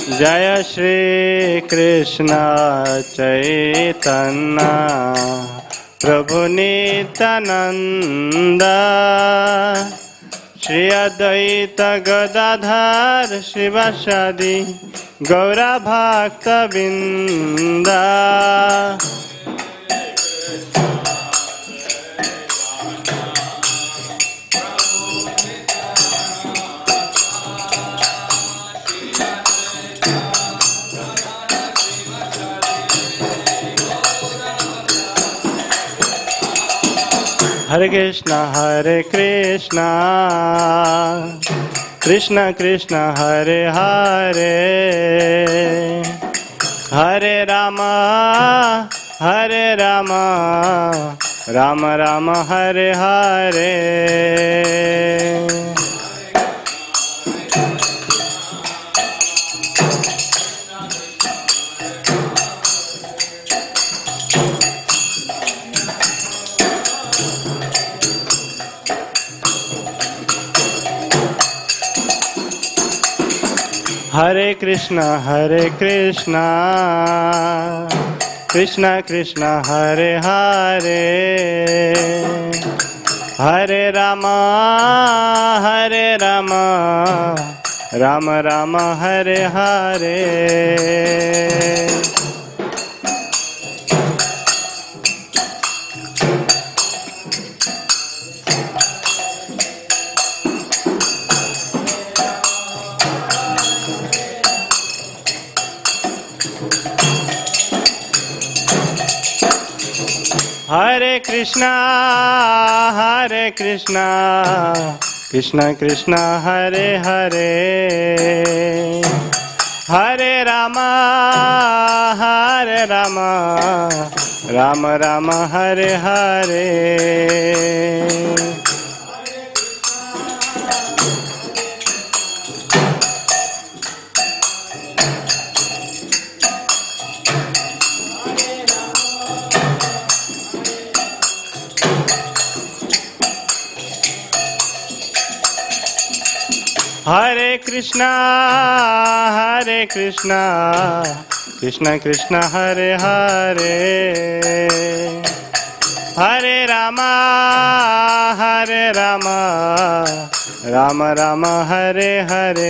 जय श्री कृष्ण चैतन्य प्रभु नित्यानंद श्री अद्वैत गदाधर शिवासादि गौरा भक्त वृंद हरे कृष्णा कृष्ण कृष्ण हरे हरे हरे राम राम राम हरे हरे हरे कृष्णा कृष्ण कृष्ण हरे हरे हरे राम राम राम हरे हरे हरे कृष्णा कृष्ण कृष्ण हरे हरे हरे राम राम राम हरे हरे हरे कृष्णा कृष्ण कृष्ण हरे हरे हरे राम राम राम हरे हरे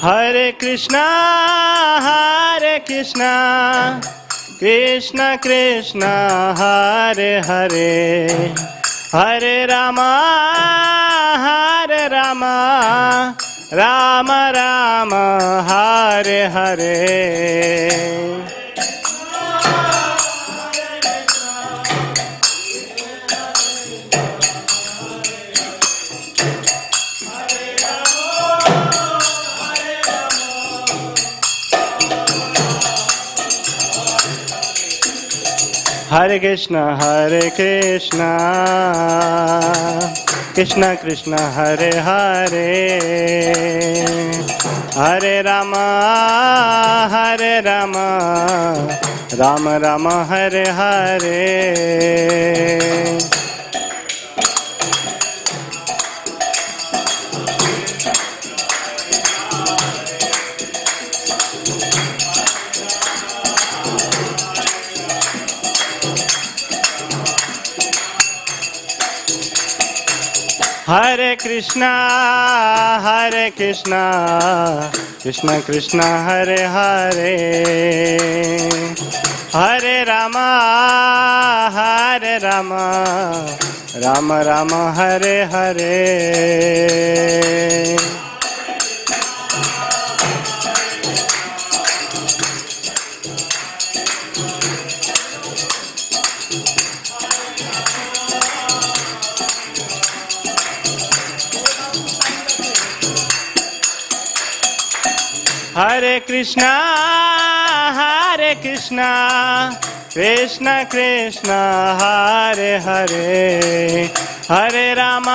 हरे कृष्णा कृष्ण कृष्ण हरे हरे हरे राम राम राम हरे हरे हरे कृष्ण कृष्ण कृष्ण हरे हरे हरे राम राम राम हरे हरे हरे कृष्णा कृष्ण कृष्ण हरे हरे हरे राम राम राम हरे हरे हरे कृष्णा कृष्ण कृष्ण हरे हरे हरे राम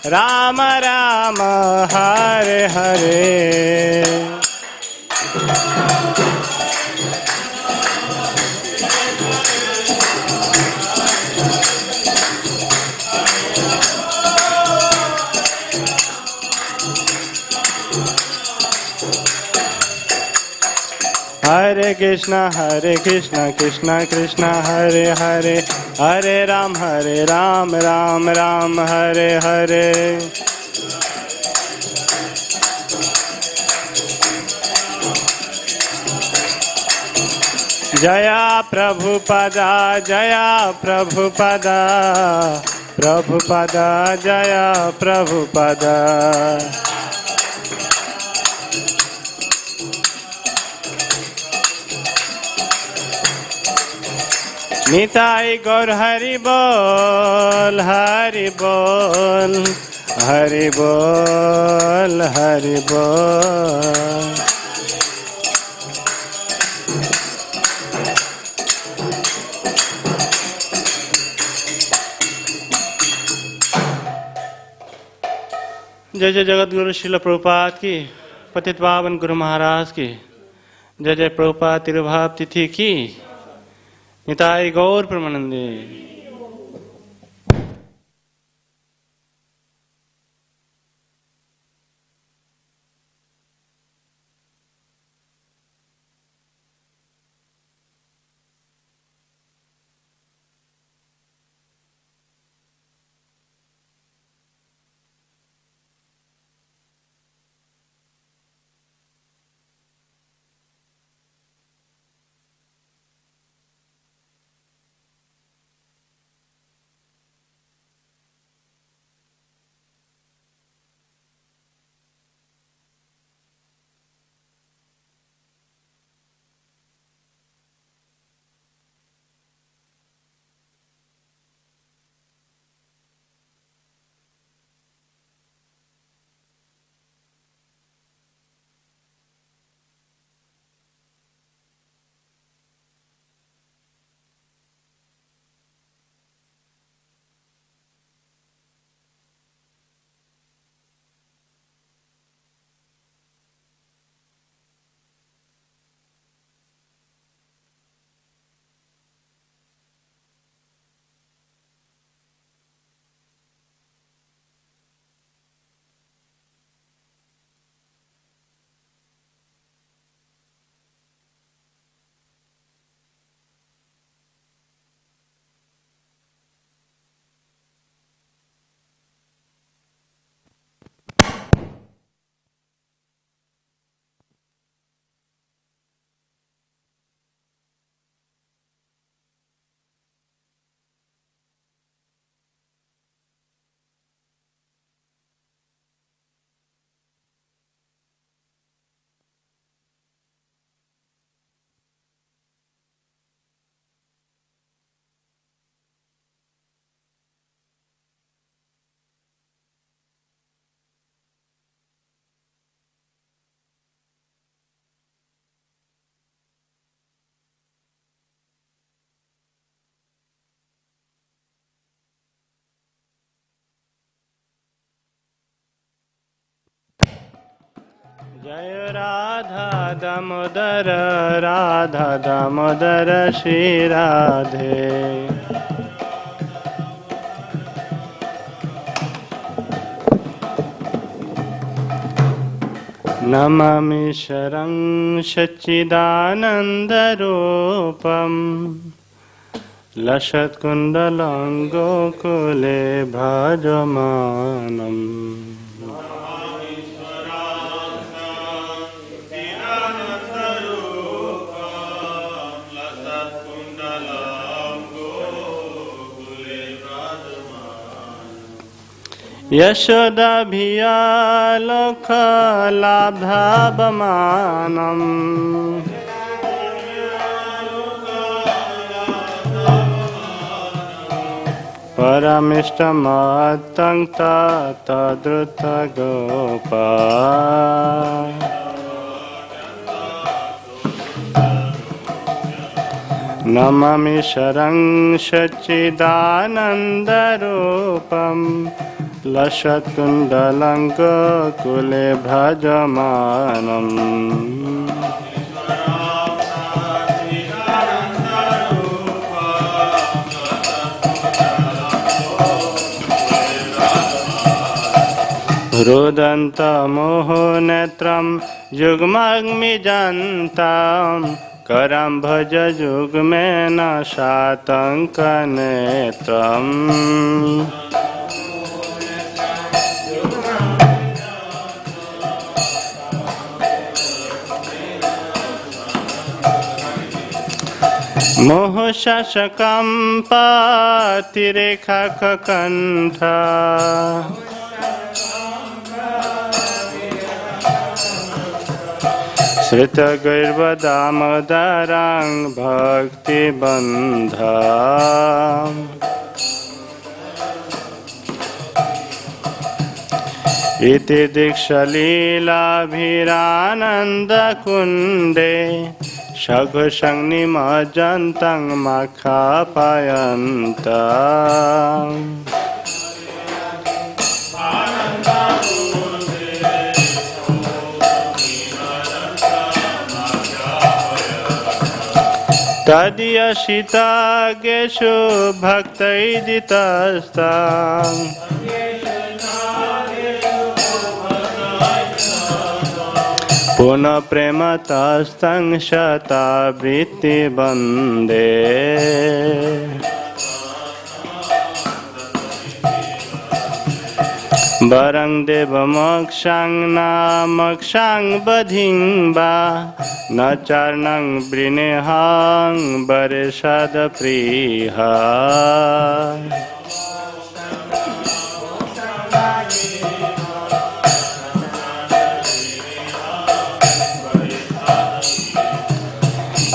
राम राम हरे हरे हरे कृष्णा कृष्ण कृष्ण हरे हरे हरे राम राम राम हरे हरे जया प्रभुपदा प्रभुपदा जया प्रभुपदा निताई गौर हरि बोल हरि बोल हरि बोल हरि बोल जय जय जगत गुरु श्रील प्रभुपाद की, पतित पावन गुरु महाराज की, जय जय प्रभुपाद तिरुभाव तिथि की, निताई गौर परमानंदे। जय राधा दामोदर श्री राधे। नमामि शरं सच्चिदानन्दरूपं लसत्कुण्डलं गोकुले भजमानम्। Om यशोदाभियालोकलाभावमानम् परमिष्टमतं तद्रुतगोपा नमामि शरं सच्चिदानन्दरूपं लसत्कुण्डलं गोकुले भजमानम् रुदन्तमोहनेत्रं युग्मग्मिजन्तं करं भज युग्मेन शातङ्कनेत्रम् मोहशशकं पातिरेखाककण्ठ श्रुतगैर्वदामोदरां भक्तिबन्धा इति दीक्षलीलाभिरानन्दकुण्डे शघुशं निमज्जन्तं मखापयन्तम् तदीयसितागेषु भक्तैदितस्ताम् पुनः प्रेमतस्तं शतावृत्तिवन्दे वरं देवमोक्षं नामोक्षं बधिं वा न चरणं वृणेहं वरसदप्रियः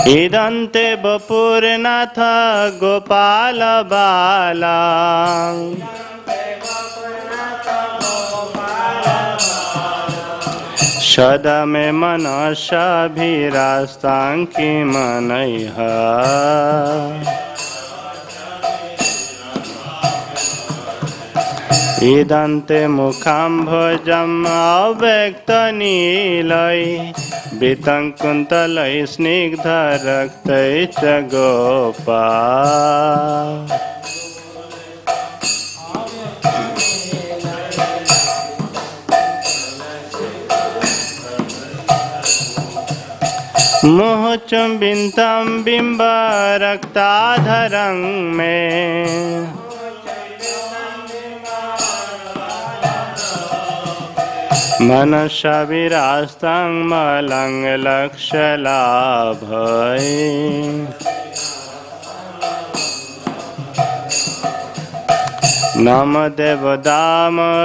इदन्ते वपुरनाथ गोपाल बाला सदा मे मनसाभिरास्तां किमनयः इदन्ते मुखाम्भोजम् अव्यक्तनीलै वृतं कुन्तलै स्निग्धरक्तै च गोपा मोहचुम्बितं बिम्बरक्ताधरं मे मनसा विरास्तं मलं लक्ष्यलाभै नमो देव दामोदरानन्त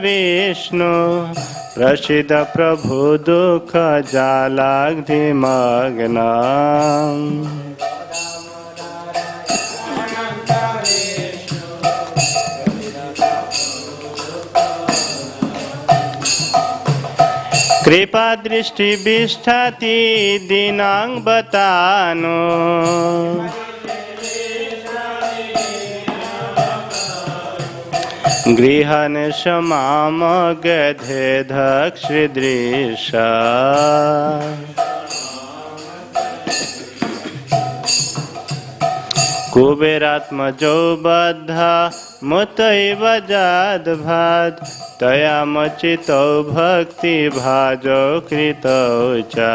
विष्णु प्रसीद प्रभु दुःख जालाग्धिमग्नम् कृपा दृष्टि विष्ठति दीनां बतानु गृहनिशमाम गधे धक्षिदृश कुबेरात्मजो बद्ध मुतैव जाद्भाद् तया मचितो भक्ति भाजो कृतो च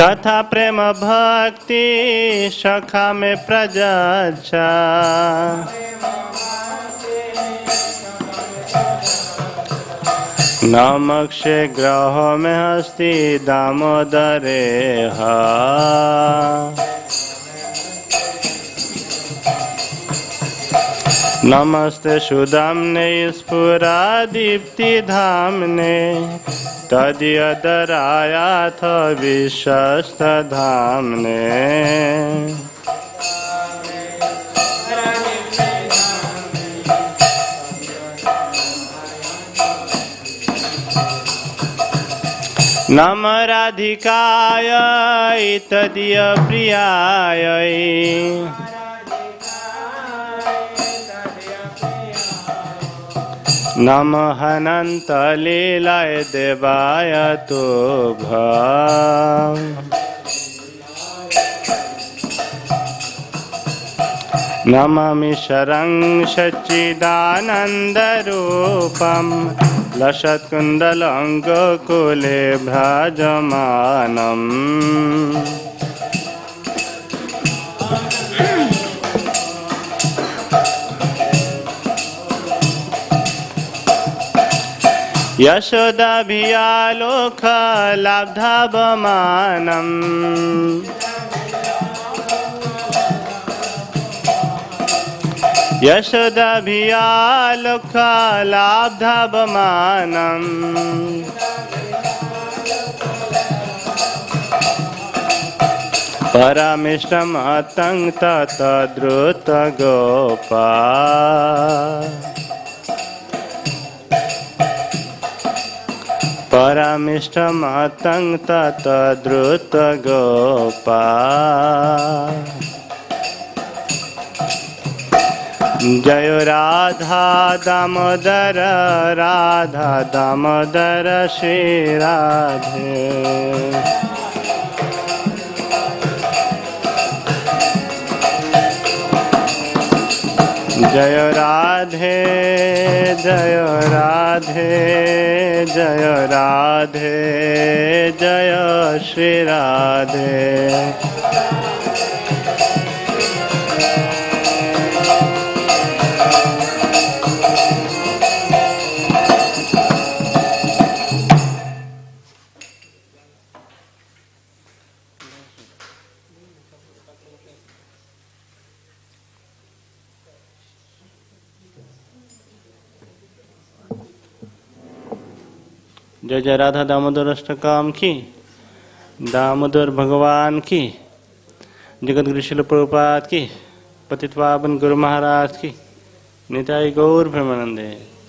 तथा प्रेम भक्ति सखा में प्रजा नमक्षे ग्रह में हस्ति दामोदरे हा नमस्ते सुदाम्ने स्फुरा दीप्ति धामने तद्यदरायाथ विश्वस्त धामने नम राधिकाय तदीय प्रियाय नम हनंत लीलाय देवाय तुभ्यं नमामि शरं सच्चिदानन्दरूपं लसत्कुण्डलङ्गकुले भ्राजमानम् यशोदाभियालोकलब्धावमानम् यशोदाभियालोकलब्धावमानम् परमिष्टमतं ततद्रुतगोपा परमिष्टमतं ततद्रुतगोपा जय राधा दामोदर राधा दामोदर श्री राधे जय राधे जय राधे जय राधे जय श्री राधे जय जय राधा दामोदर अष्टकाम की, दामोदर भगवान की, जगत गुरु श्रील प्रभुपाद की, पतित पावन गुरु महाराज की, निताई गौर प्रेमानंदे।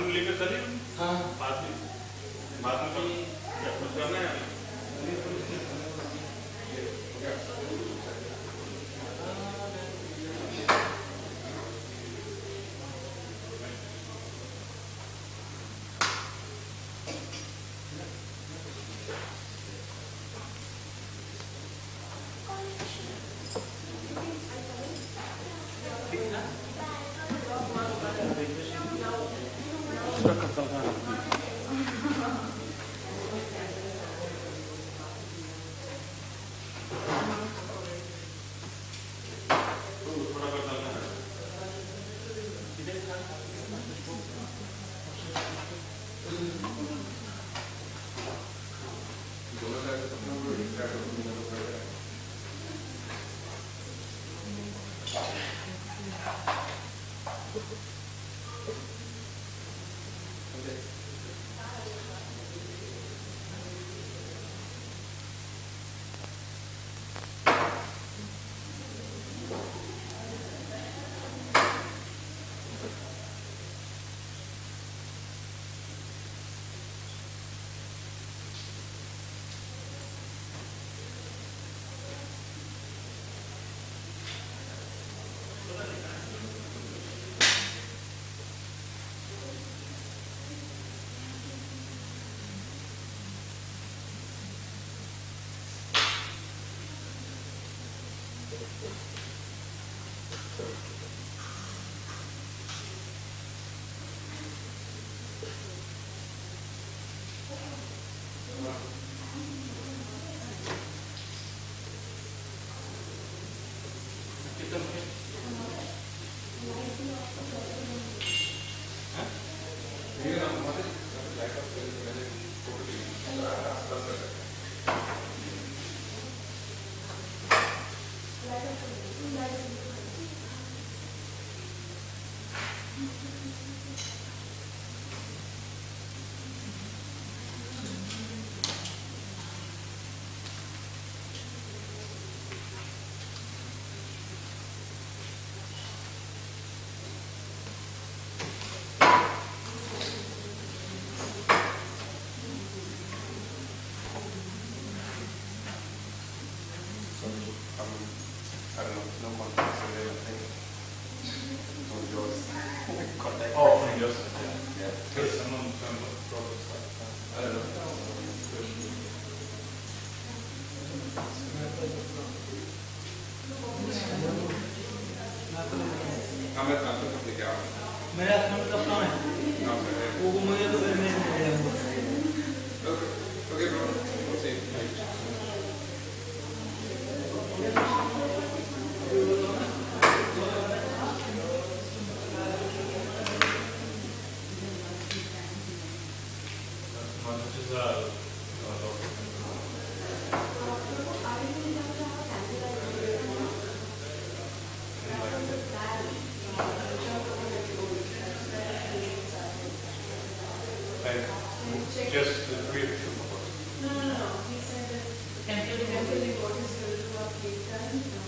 लेकर चले बाद में कुछ करना है मेरा अकाउंट कब कहाँ है वो मुझे तो फिर नहीं मिलेगा Okay, bro. We'll see. Just the three of you. No. He said that temporarily what is going to have Kirtan,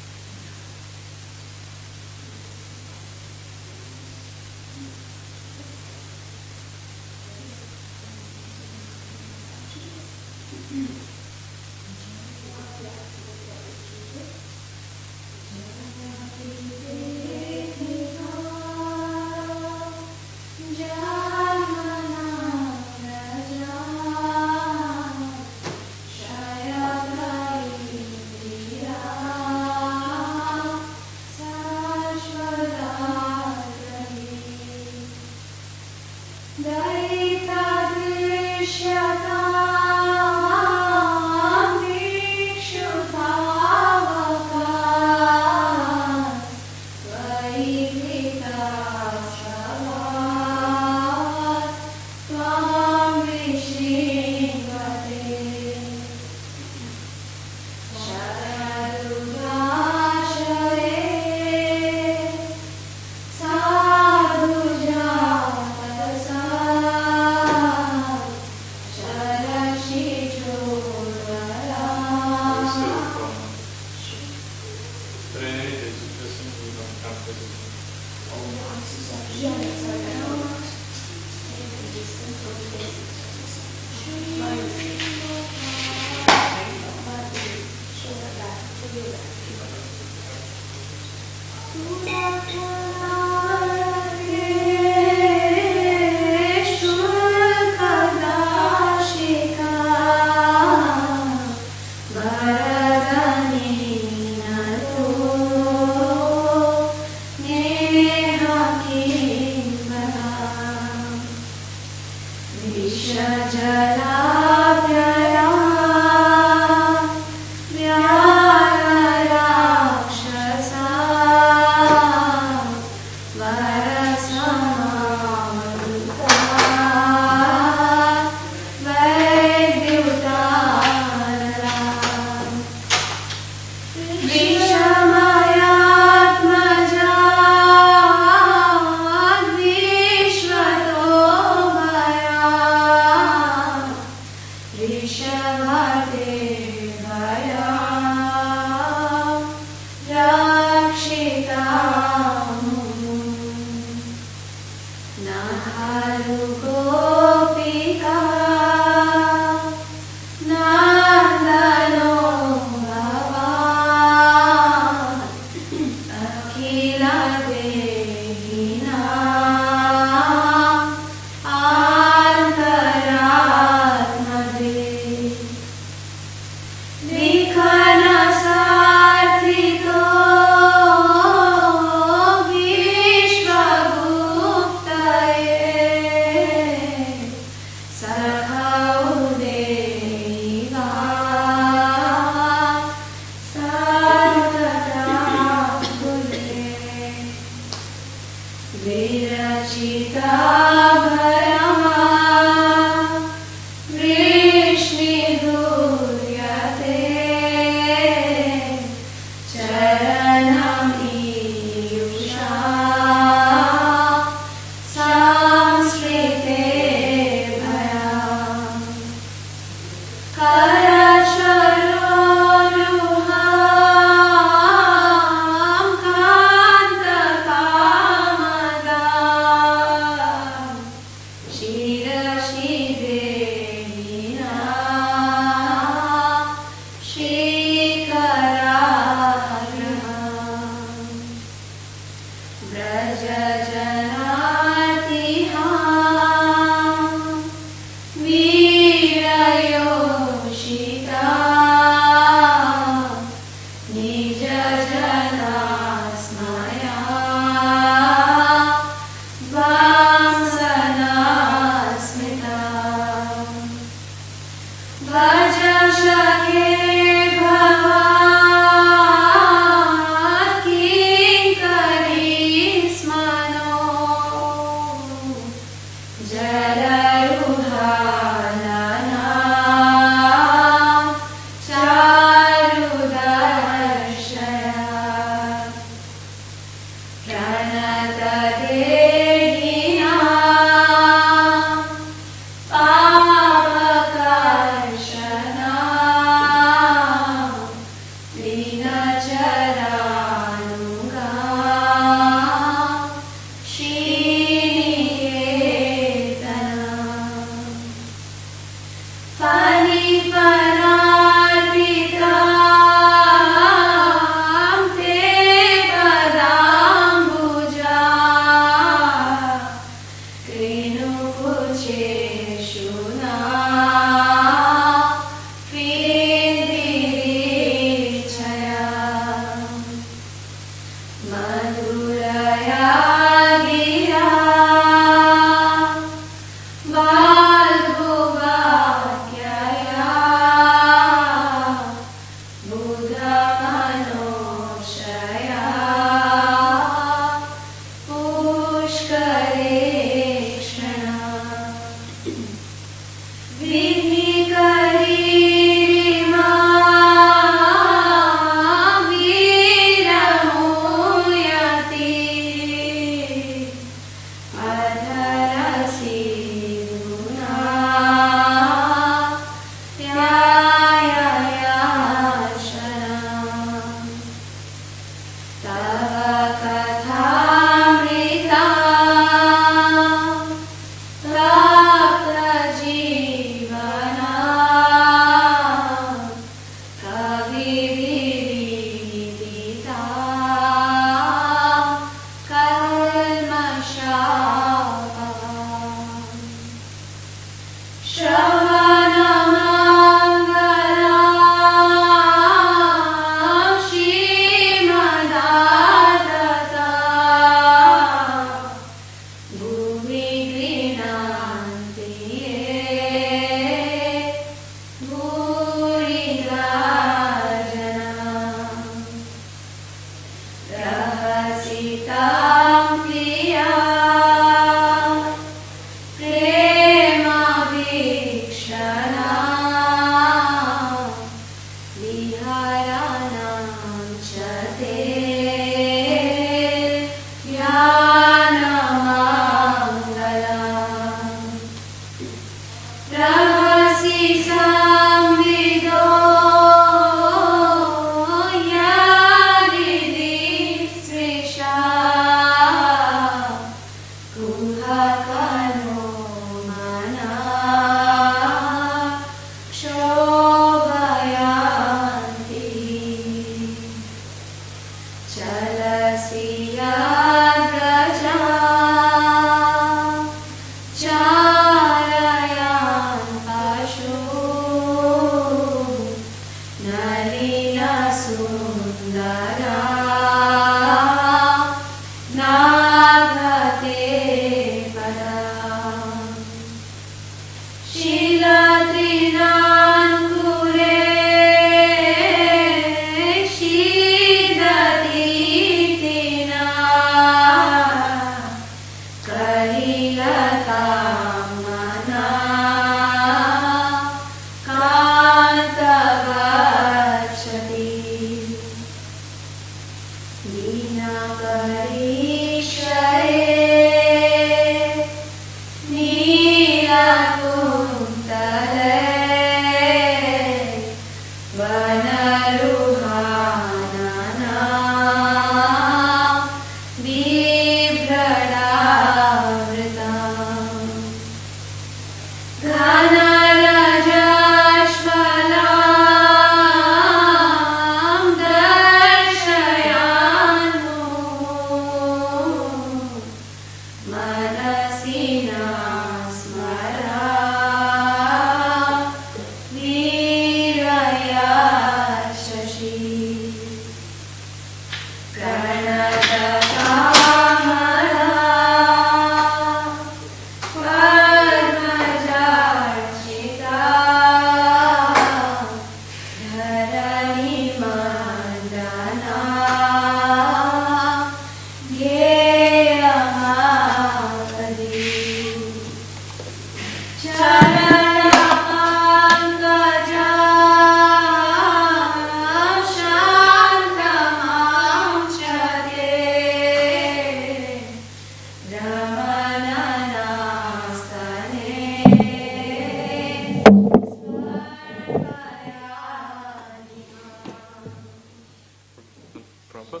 Proper?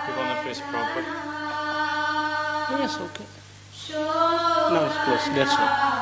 You want to face proper? Yes, okay. Now it's close, that's all.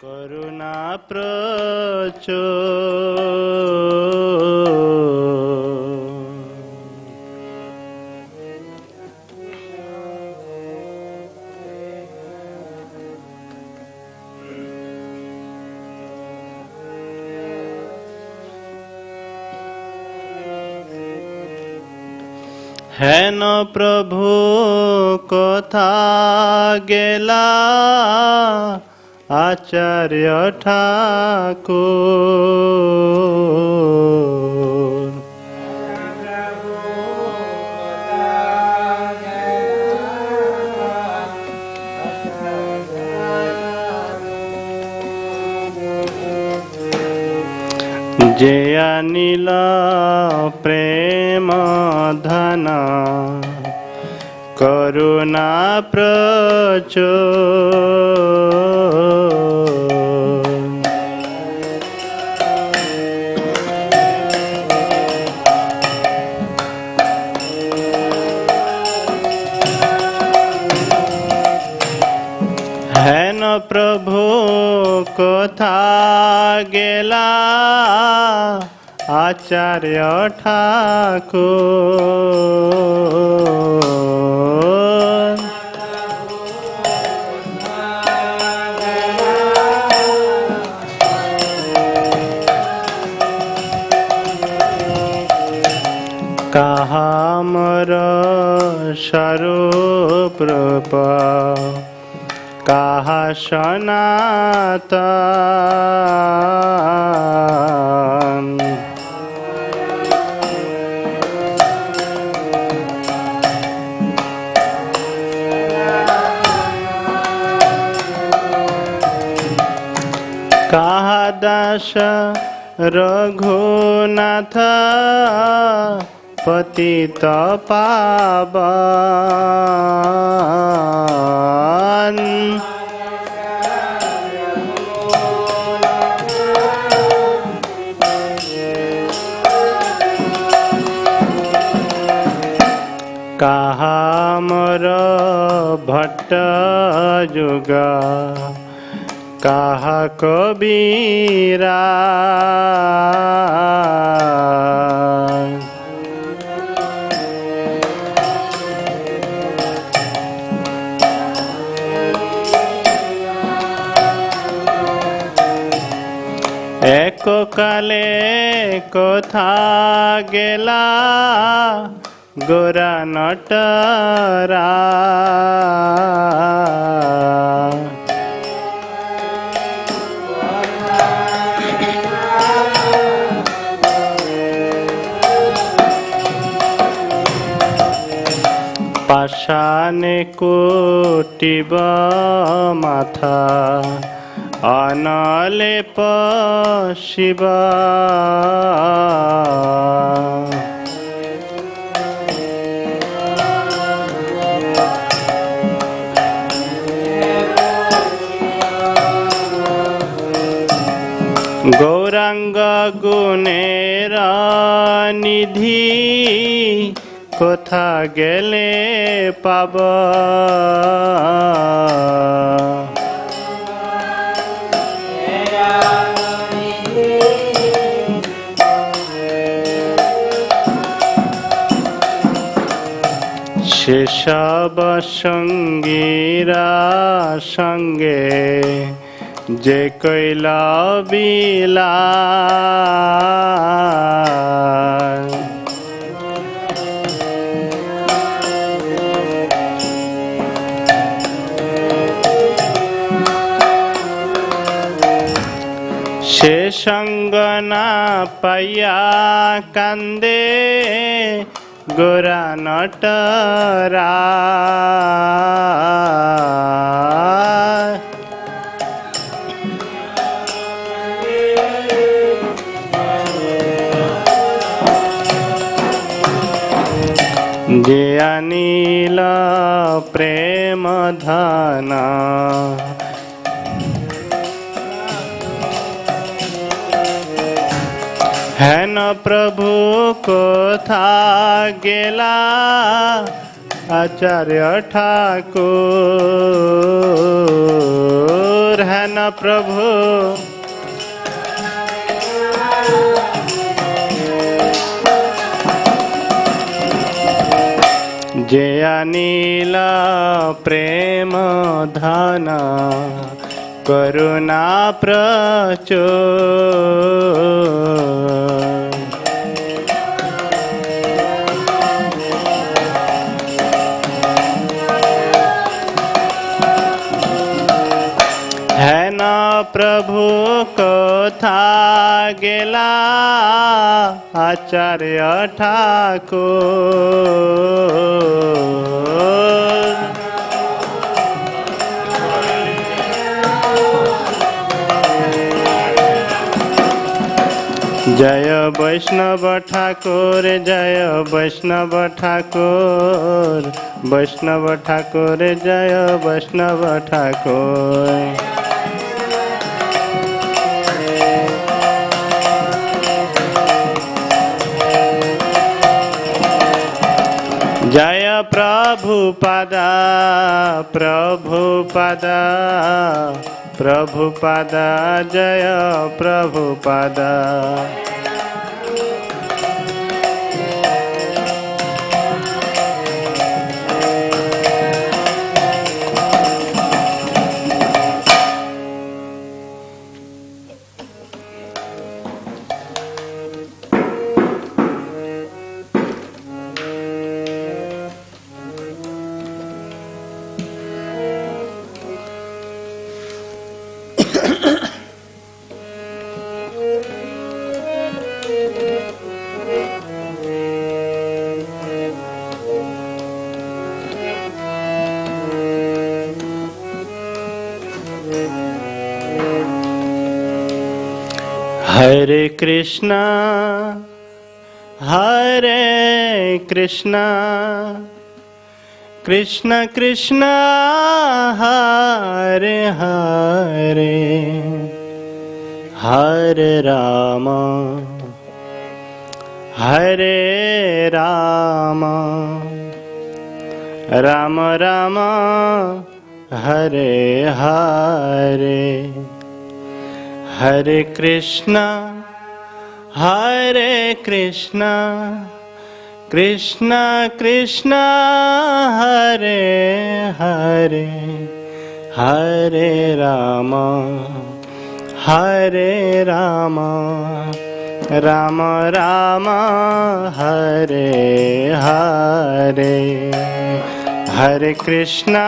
करुणा प्रचुर हेन प्रभु कथा गेला आचार्य ठाकुर जय नील प्रेम धन करुणा प्रचुर हेन प्रभु कथा गेला आचार्य ठाकुर कहा मोर स्वरूप रूप कहा सनातन कहा दास रघुनाथ पतित पावन कहा मोर भट्ट जुग कहा कबीरा एक काले कथा गेला गोरा नटरा पाषाणे कोटिब माथा अनलेप शिव गौरांग गुणेर निधि कोथा गेले पाब शेषब संगीरा संगे जे कैला बिला से संगना पाया कांदे गोरा नटरा जे अनिल प्रेम धना हेन प्रभु कोथा गेला आचार्य ठाकुर हेन प्रभु जया नीला प्रेम धन करुणा प्रचुर है न प्रभु कथा गेला आचार्य ठाकुर जय वैष्णव ठाकुर जय वैष्णव ठाकुर वैष्णव ठाकुर जय वैष्णव ठाकुर जय प्रभुपादा प्रभुपादा प्रभुपादा जय प्रभुपादा हरे Krishna Krishna Krishna Hare Hare Hare Ram Ram Ram Hare Hare Hare Krishna Krishna Krishna Hare Hare Hare Ram Ram Ram Hare Hare Hare Krishna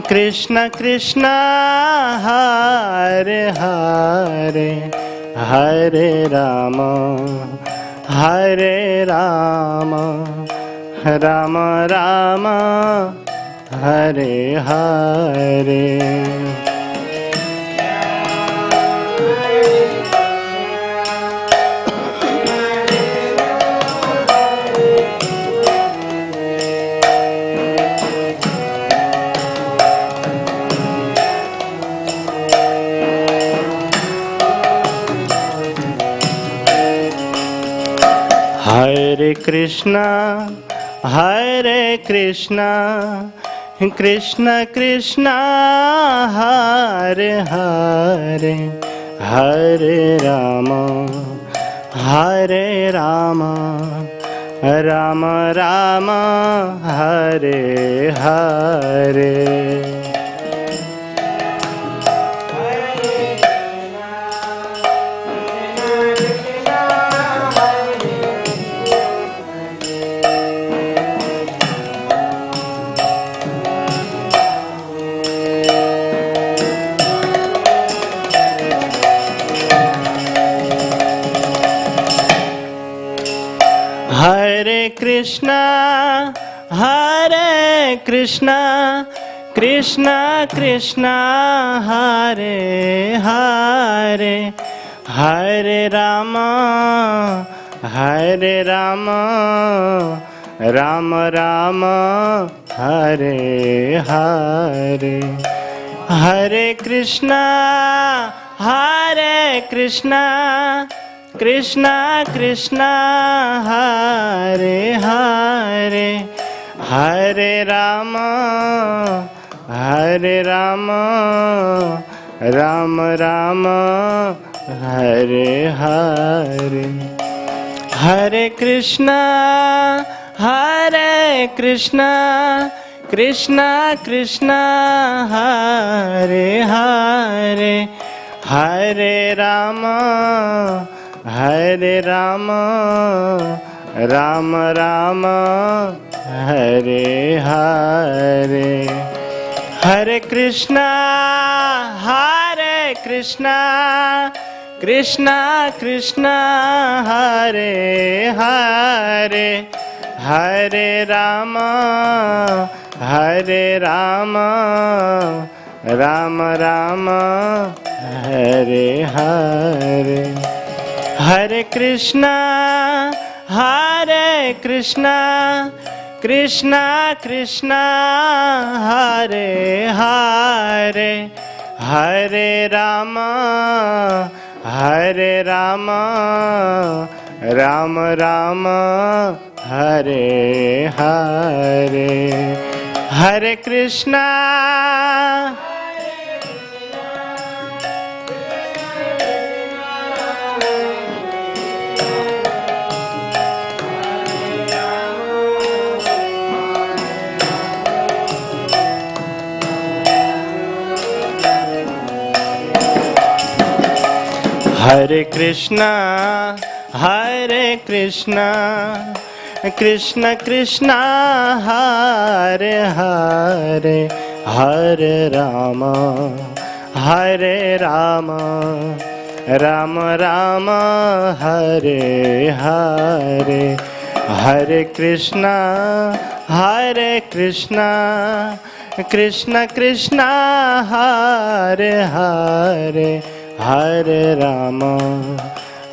Krishna Krishna Hare Hare Hare Ram Ram Ram Hare Hare Hare Krishna Krishna Krishna Hare Hare Hare Ram Ram Ram Hare Hare Hare Krishna Krishna Krishna Hare Hare Hare Ram Ram Ram Hare Hare Hare Krishna Krishna Krishna Hare Hare Hare Ram Hare Rama, Rama Rama, Hare Hare. Hare Krishna, Krishna Krishna, Hare Hare. Hare Rama, Rama Rama, Hare Hare. Hare Krishna, Krishna Krishna, Hare Hare. Hare Rama, Rama Rama, Hare Hare. Hare Krishna, Krishna Krishna, Hare Hare. Hare Rama, Rama Rama, Hare Hare. Hare Krishna, Hare Krishna, Krishna Krishna, Hare Hare. Hare Rama, Rama Rama, Hare Hare. Hare Krishna, Krishna Krishna, Hare Hare.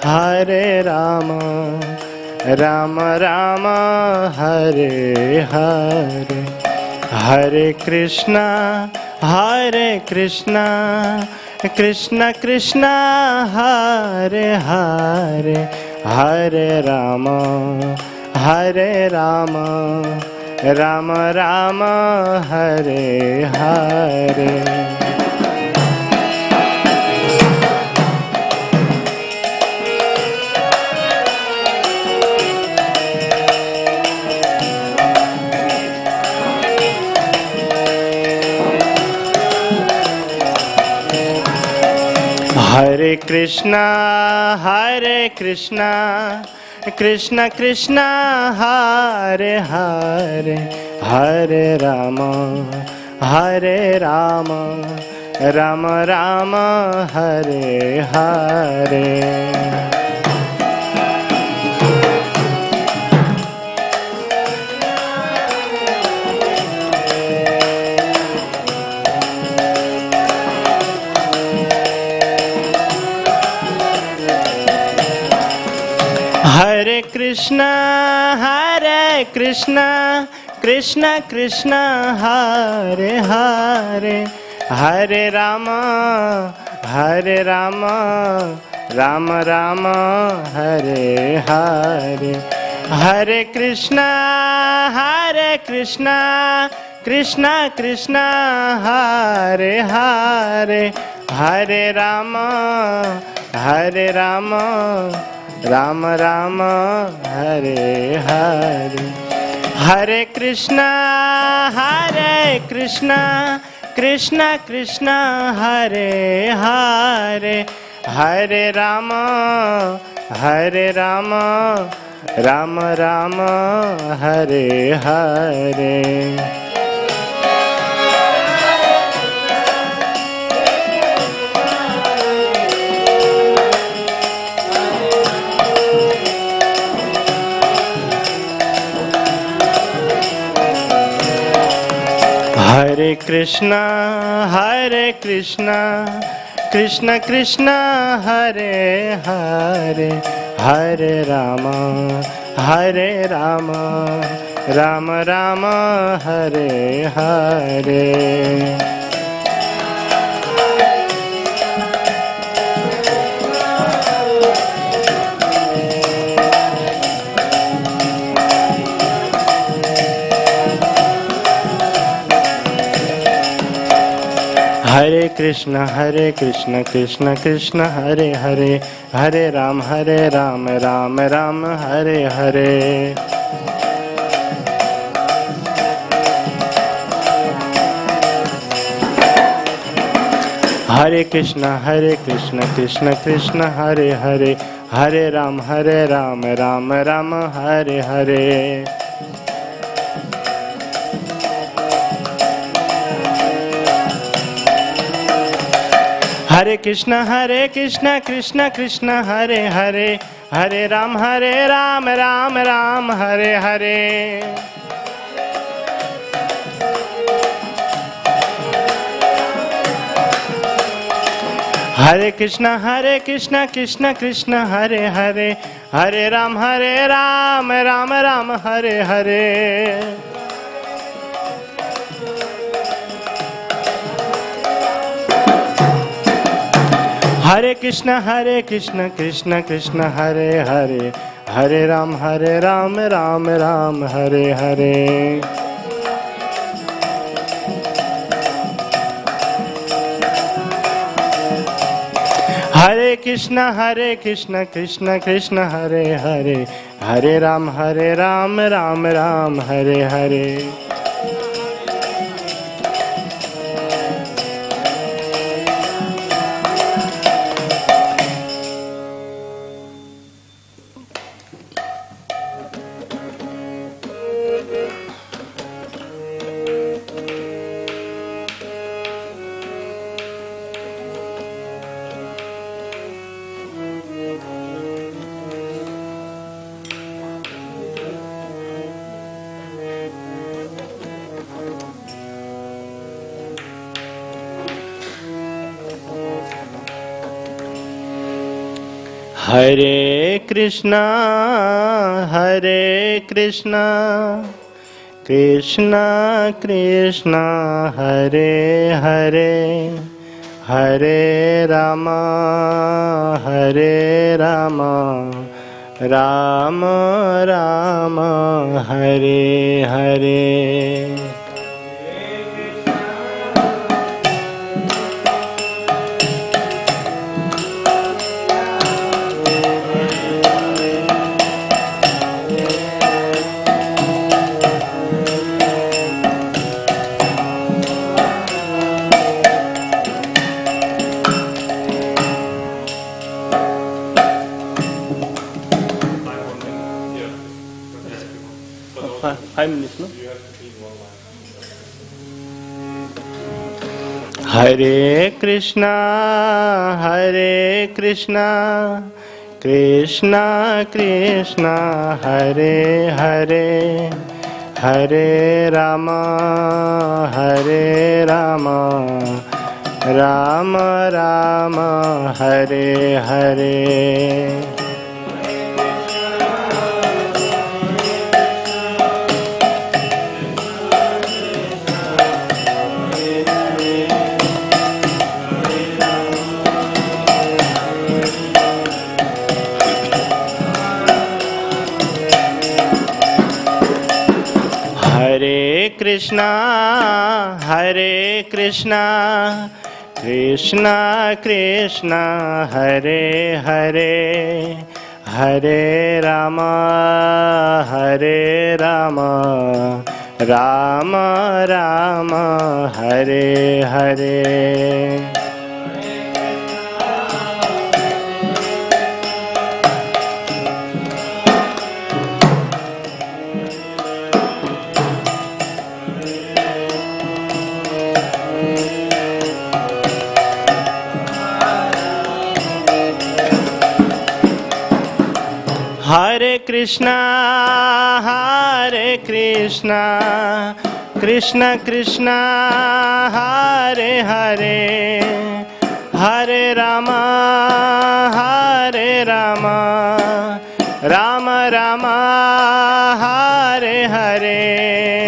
Hare Rama, Rama Rama, Hare Hare. Hare Krishna, Krishna Krishna, Hare Hare. Hare Rama, Rama Rama, Hare Hare. Hare Krishna, Krishna Krishna, Hare Hare. Hare Rama, Rama Rama, Hare Hare. Hare Krishna, Krishna Krishna, Hare Hare. Hare Rama, Rama Rama, Hare Hare. Hare Krishna, Krishna Krishna, Hare Hare. Hare Rama, Rama Rama, Hare Hare. Hare Krishna, Krishna Krishna, Hare Hare. Hare Rama, Rama Rama, Hare Hare. Hare Krishna, Krishna Krishna, Hare Hare. Hare Rama, Rama Rama, Hare Hare. Hare Krishna Krishna Krishna Hare Hare, Hare Ram Ram Ram Hare Hare. Hare Krishna Krishna Krishna Hare Hare, Hare Ram Ram Ram Hare Hare. Hare Krishna Krishna Krishna Hare Hare, Hare Ram Ram Ram Hare Hare. Hare Krishna Krishna Krishna Hare Hare, Hare Ram Ram Ram Hare Hare. Hare Krishna Krishna Krishna Hare Hare, Hare Ram Ram Ram Hare Hare. Hare Krishna Krishna Krishna Hare Hare, Hare Ram Ram Ram Hare Hare. Hare Krishna Krishna Krishna Hare Hare, Hare Rama Rama Rama Hare Hare. Hare Krishna Krishna Krishna Hare Hare, Hare Rama Rama Rama Hare Hare. Hare Krishna Krishna Krishna Hare Hare, Hare Rama Rama Rama Hare Hare. Hare Krishna Krishna Krishna Hare Hare, Hare Rama Rama Rama Hare Hare.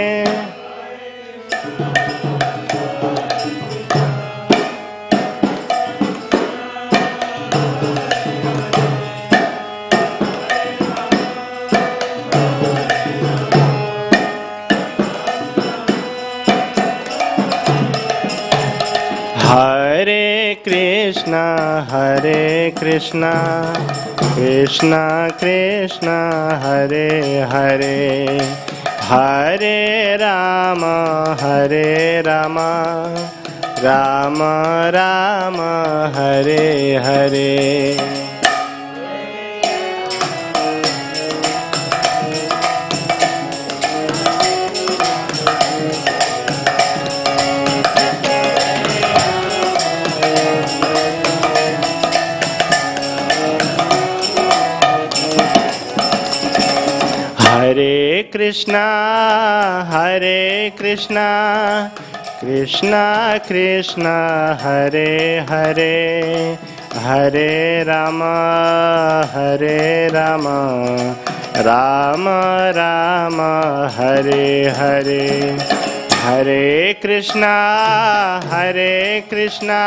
Hare Krishna, Krishna Krishna, Hare Hare, Hare Rama, Rama Rama, Hare Hare. Hare Krishna, Krishna Krishna, Hare Hare, Hare Rama, Rama Rama, Hare Hare. Hare Krishna, Hare Krishna.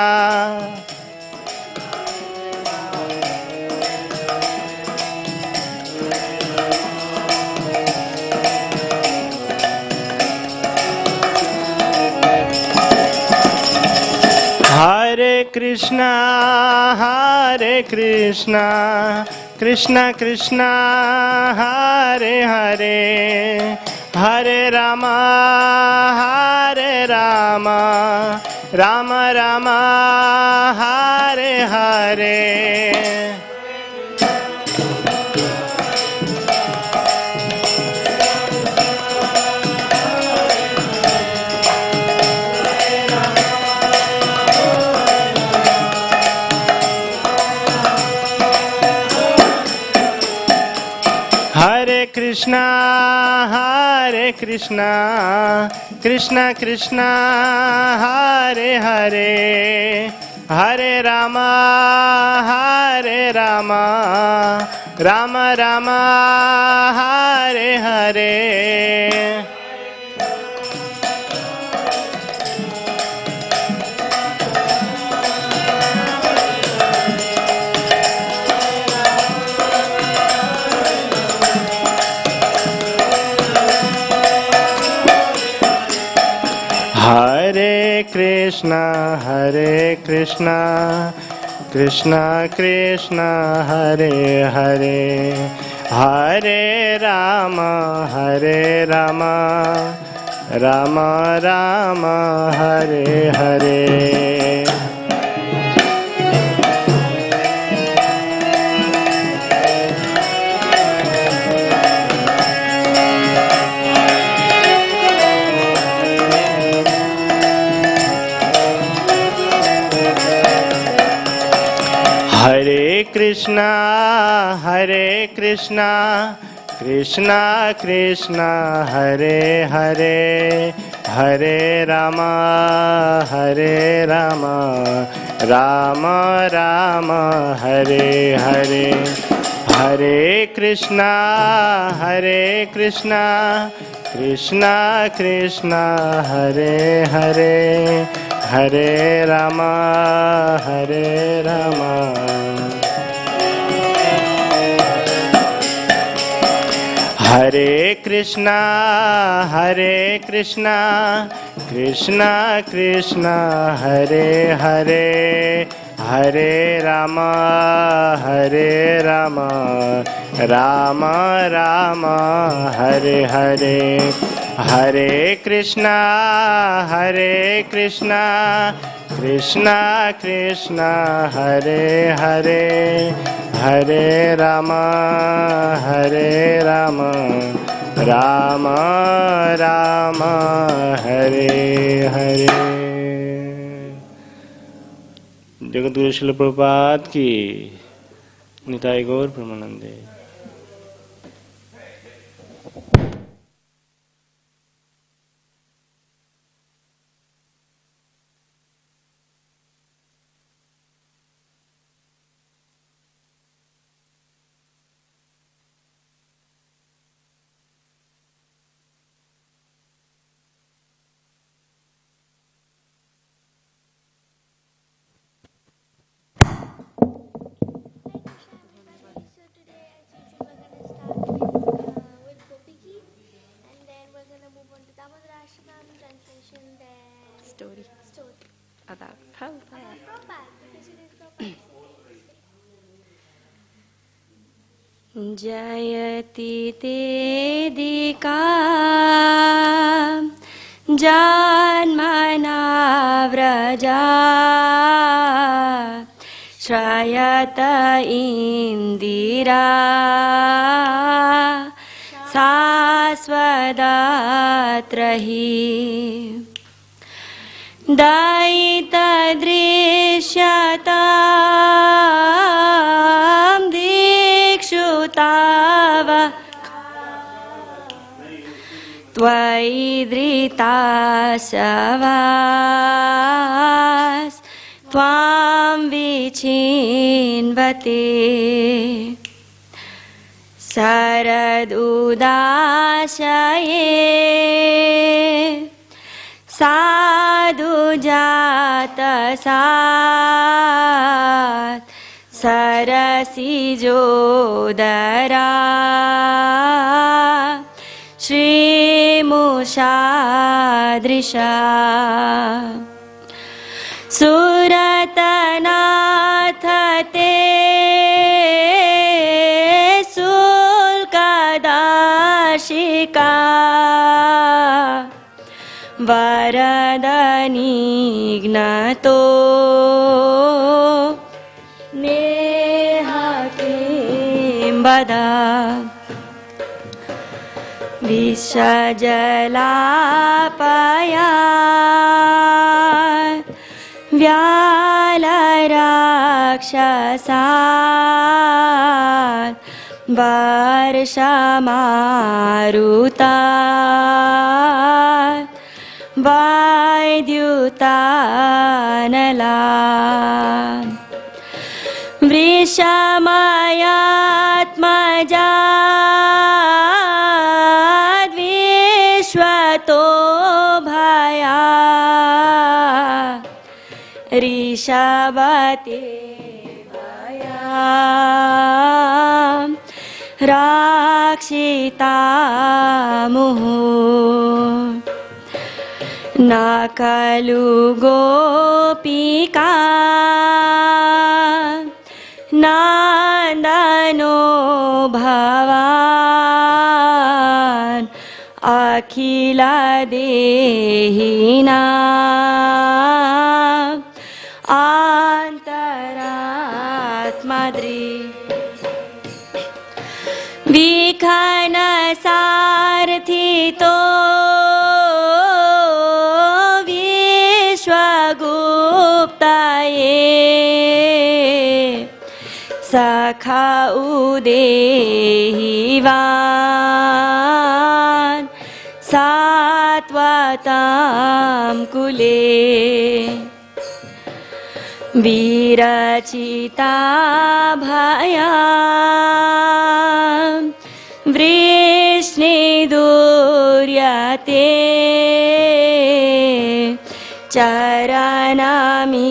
Hare Krishna, Krishna Krishna, Hare Hare, Hare Rama, Rama Rama, Hare Hare. Hare Krishna, Krishna Krishna, Hare Hare, Hare Rama, Rama Rama, Hare Hare. Hare Krishna, Krishna Krishna, Hare Hare, Hare Rama, Rama Rama, Hare Hare. Hare Krishna, Krishna Krishna, Hare Hare, Hare Rama, Rama Rama, Hare Hare. Hare Krishna, Krishna Krishna, Hare Hare, Hare Rama, Hare Krishna, Krishna Krishna, Hare Hare, Hare Rama, Rama Rama, Hare Hare. Hare Krishna, Krishna Krishna, Hare Hare, Hare Rama, Rama Rama, Hare Hare. जगद्गुरु श्रील प्रभुपाद की निताई गौर प्रेमानंदे। Translation, then story. about Prabhupada. Prabhupada, because it is Prabhupada. Jayati Tedika Janmana Vraja Shrayata Indira Sasvadatrahi Daita Drishyatam Dikshutava Tvaidrita Savas Tvam Vichinvate Saradudashaye Sadhu Jatasat Sarasi Jodara Shri Mushadrisha Suratanathate Sulkadashika Varadhanignato Nehakimbada Vishajalapaya Vyalarакшасat Varshamarutat Vaidyutanala Vrishamayatmajad Vishwato bhaya Rishabate bhaya Rakshita muhu Nakalu gopika Nandano bhavan Akhila dehina Antaratmadri Vikhana sarthito Vishwaguptaye Sakha udehivan Satvatam kule Virachita bhayam Vrishni duryate Charanami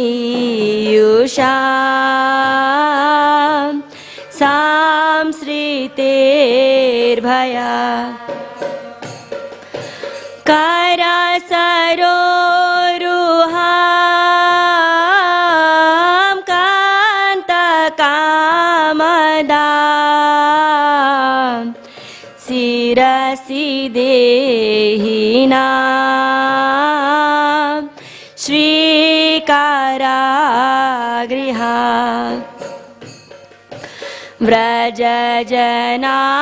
yusham Samsriter bhaya Karasaroruham Kantakamada Sirasi dehinam Shrikara Vraja janartihan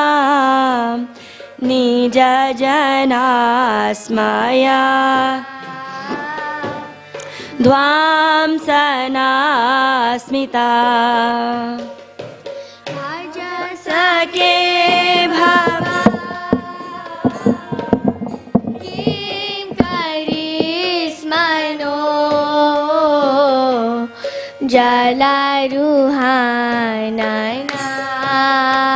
Virayoshitam Nija janasmaya Dvamsanasmita Rajasake bhava Kim karismano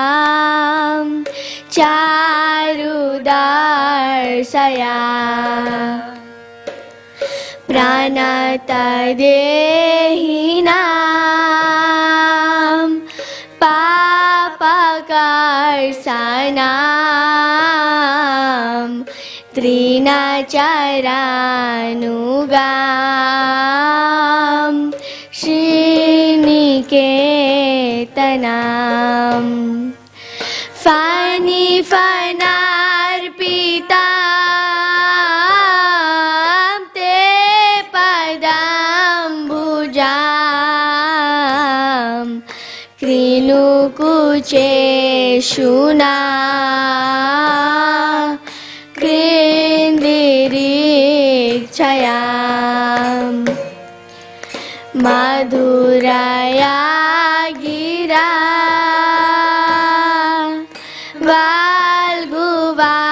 Jalaruhananam Charudarshaya Pranatadehinam Papaka दर्शनम् त्रिनचरानुगाम् श्रीनिकेतनम् फनिफनार्पिता ते पदाम्बुजाम् कृणुकुचेषुना कृन्दिरीक्षयाम् मधुरया गिरा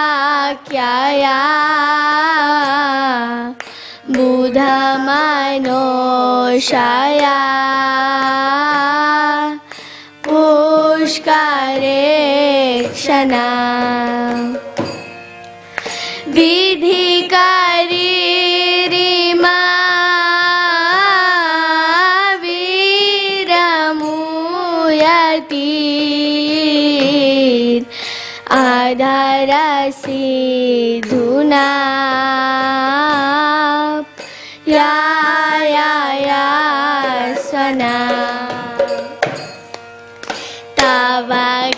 वाल्गुवाक्यया बुधमनोषया पुष्करेक्षणा विधिकरीरिमा वीरमुयति अधरसिधुना या सना तव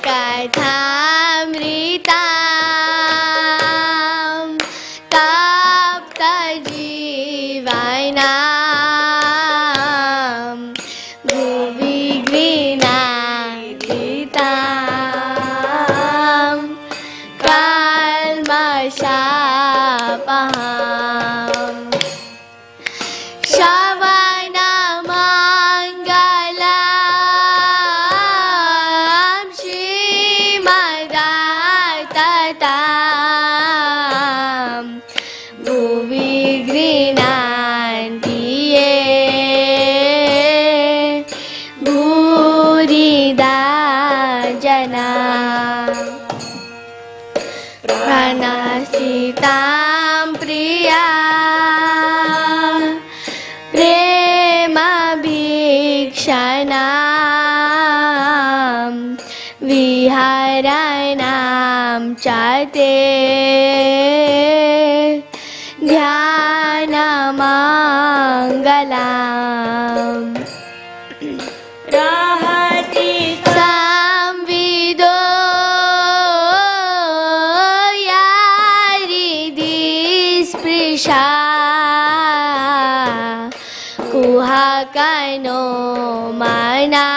कथामृता तप्तजीवना भुवि गृह्णादिता कल्मषापहाम् श्रवणमङ्गलम् श्रीमदातताम् भुवि गृह्णान्ति ये भूरिदा जना प्रणसितां प्रिया प्रेमभीक्षणां विहरणां च ते ध्यानमङ्गलाम् रहति संविदो यारिदि स्पृशा कुहकनो मना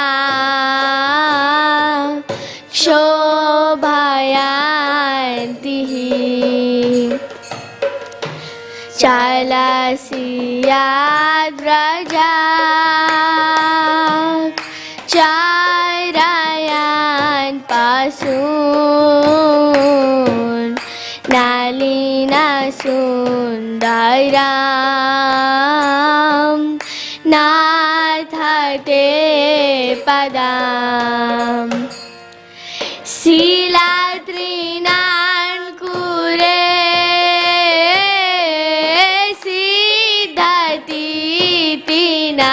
क्षोभयान्तिः चलसि याद्व्रजा चारयान् पशून् नलिनसुन्दरां नाथ ते पदाम् शीलात्रिणान् कुरे सिद्धतीतिना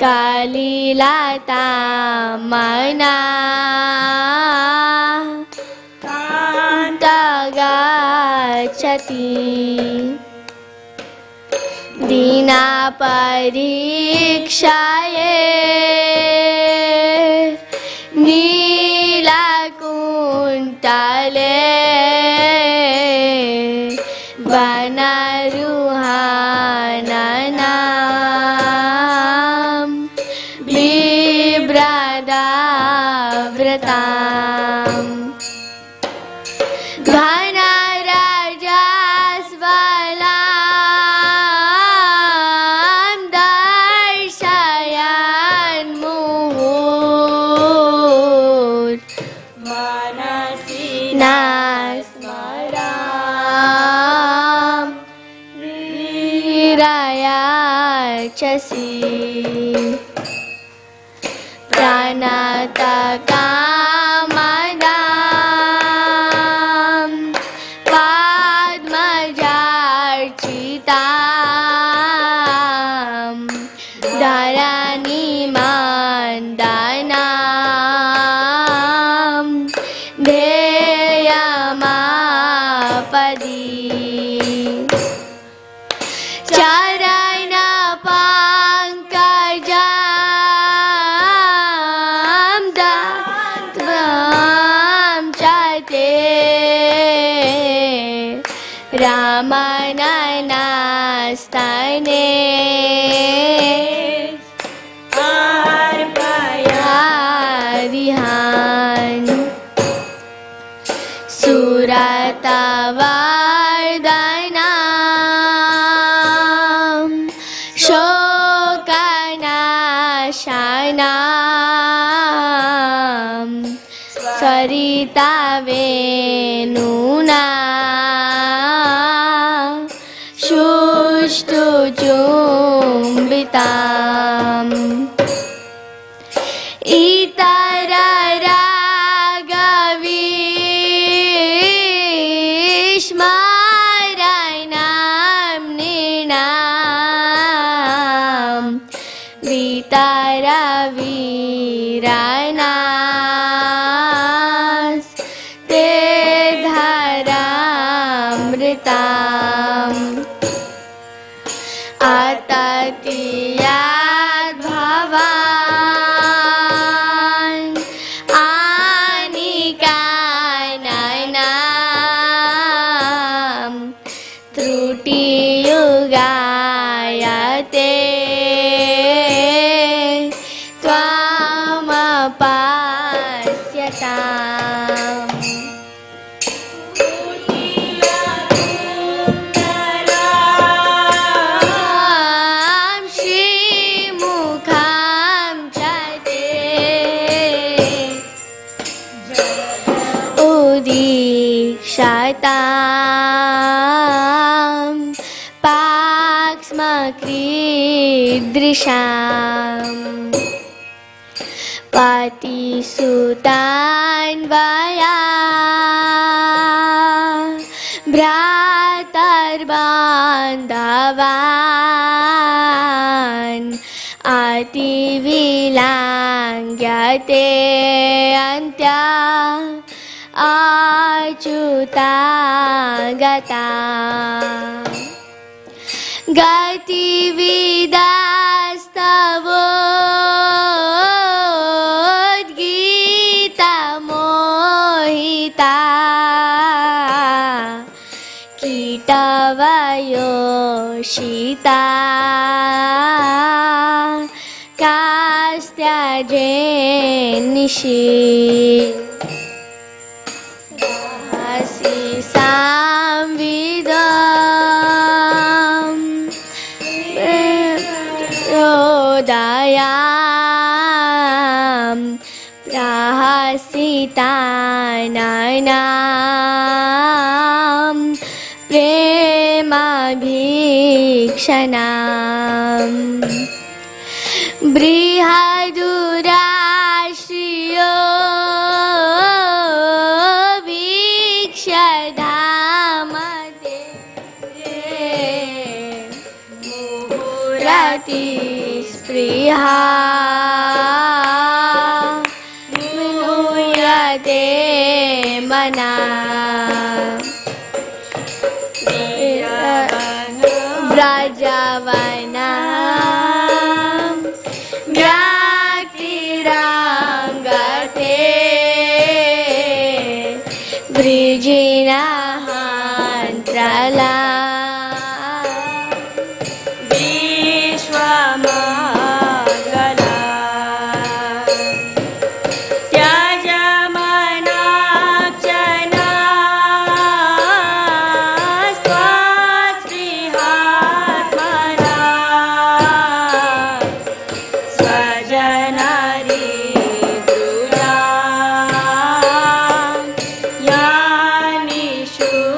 कलिलता मना कान्तगच्छति दीनापरीक्षये नीलकुन्तले वनरुहाननां बिभ्रदाव्रताम् घनराजास्वलां दर्शयन् मुहुर् मनसि नास्मरां वीरयाचसि प्रणतकामदां पद्मजार्चितां धरणीमण्डनां मननस्तने अर्पयादिहान् सुरतवर्धनां शोकनाशनां सरितावेणुना शुष्टुचुम्बिताम् इतररागविस्मरणं नृणां वितरवीरणास्ते धरामृताम् अततियाद् भवान् आनिकाननां त्रुटियुगायते त्वामपास्यताम् श्रीमुखां च ते उदीक्षतां पाक्ष्मकीदृशाम् पतिसुतान्वया भ्रातर्बान्धवान् अतिविलाङ्ग्यते अन्त्या अच्युता गता गतिविदास्तवोद्गीतमोहिता कीटवयोषिता कास्त्यजेन्निशि रहसि संविदम् हृदयां प्रहसितानां प्रेमाभीक्षणाम् बृहदुराश्रियो वीक्षधामते मुहुरतिस्पृहा विमुह्यते मना व्रजवना व्याक्तिराङ्गते वृजिनहान्त्रला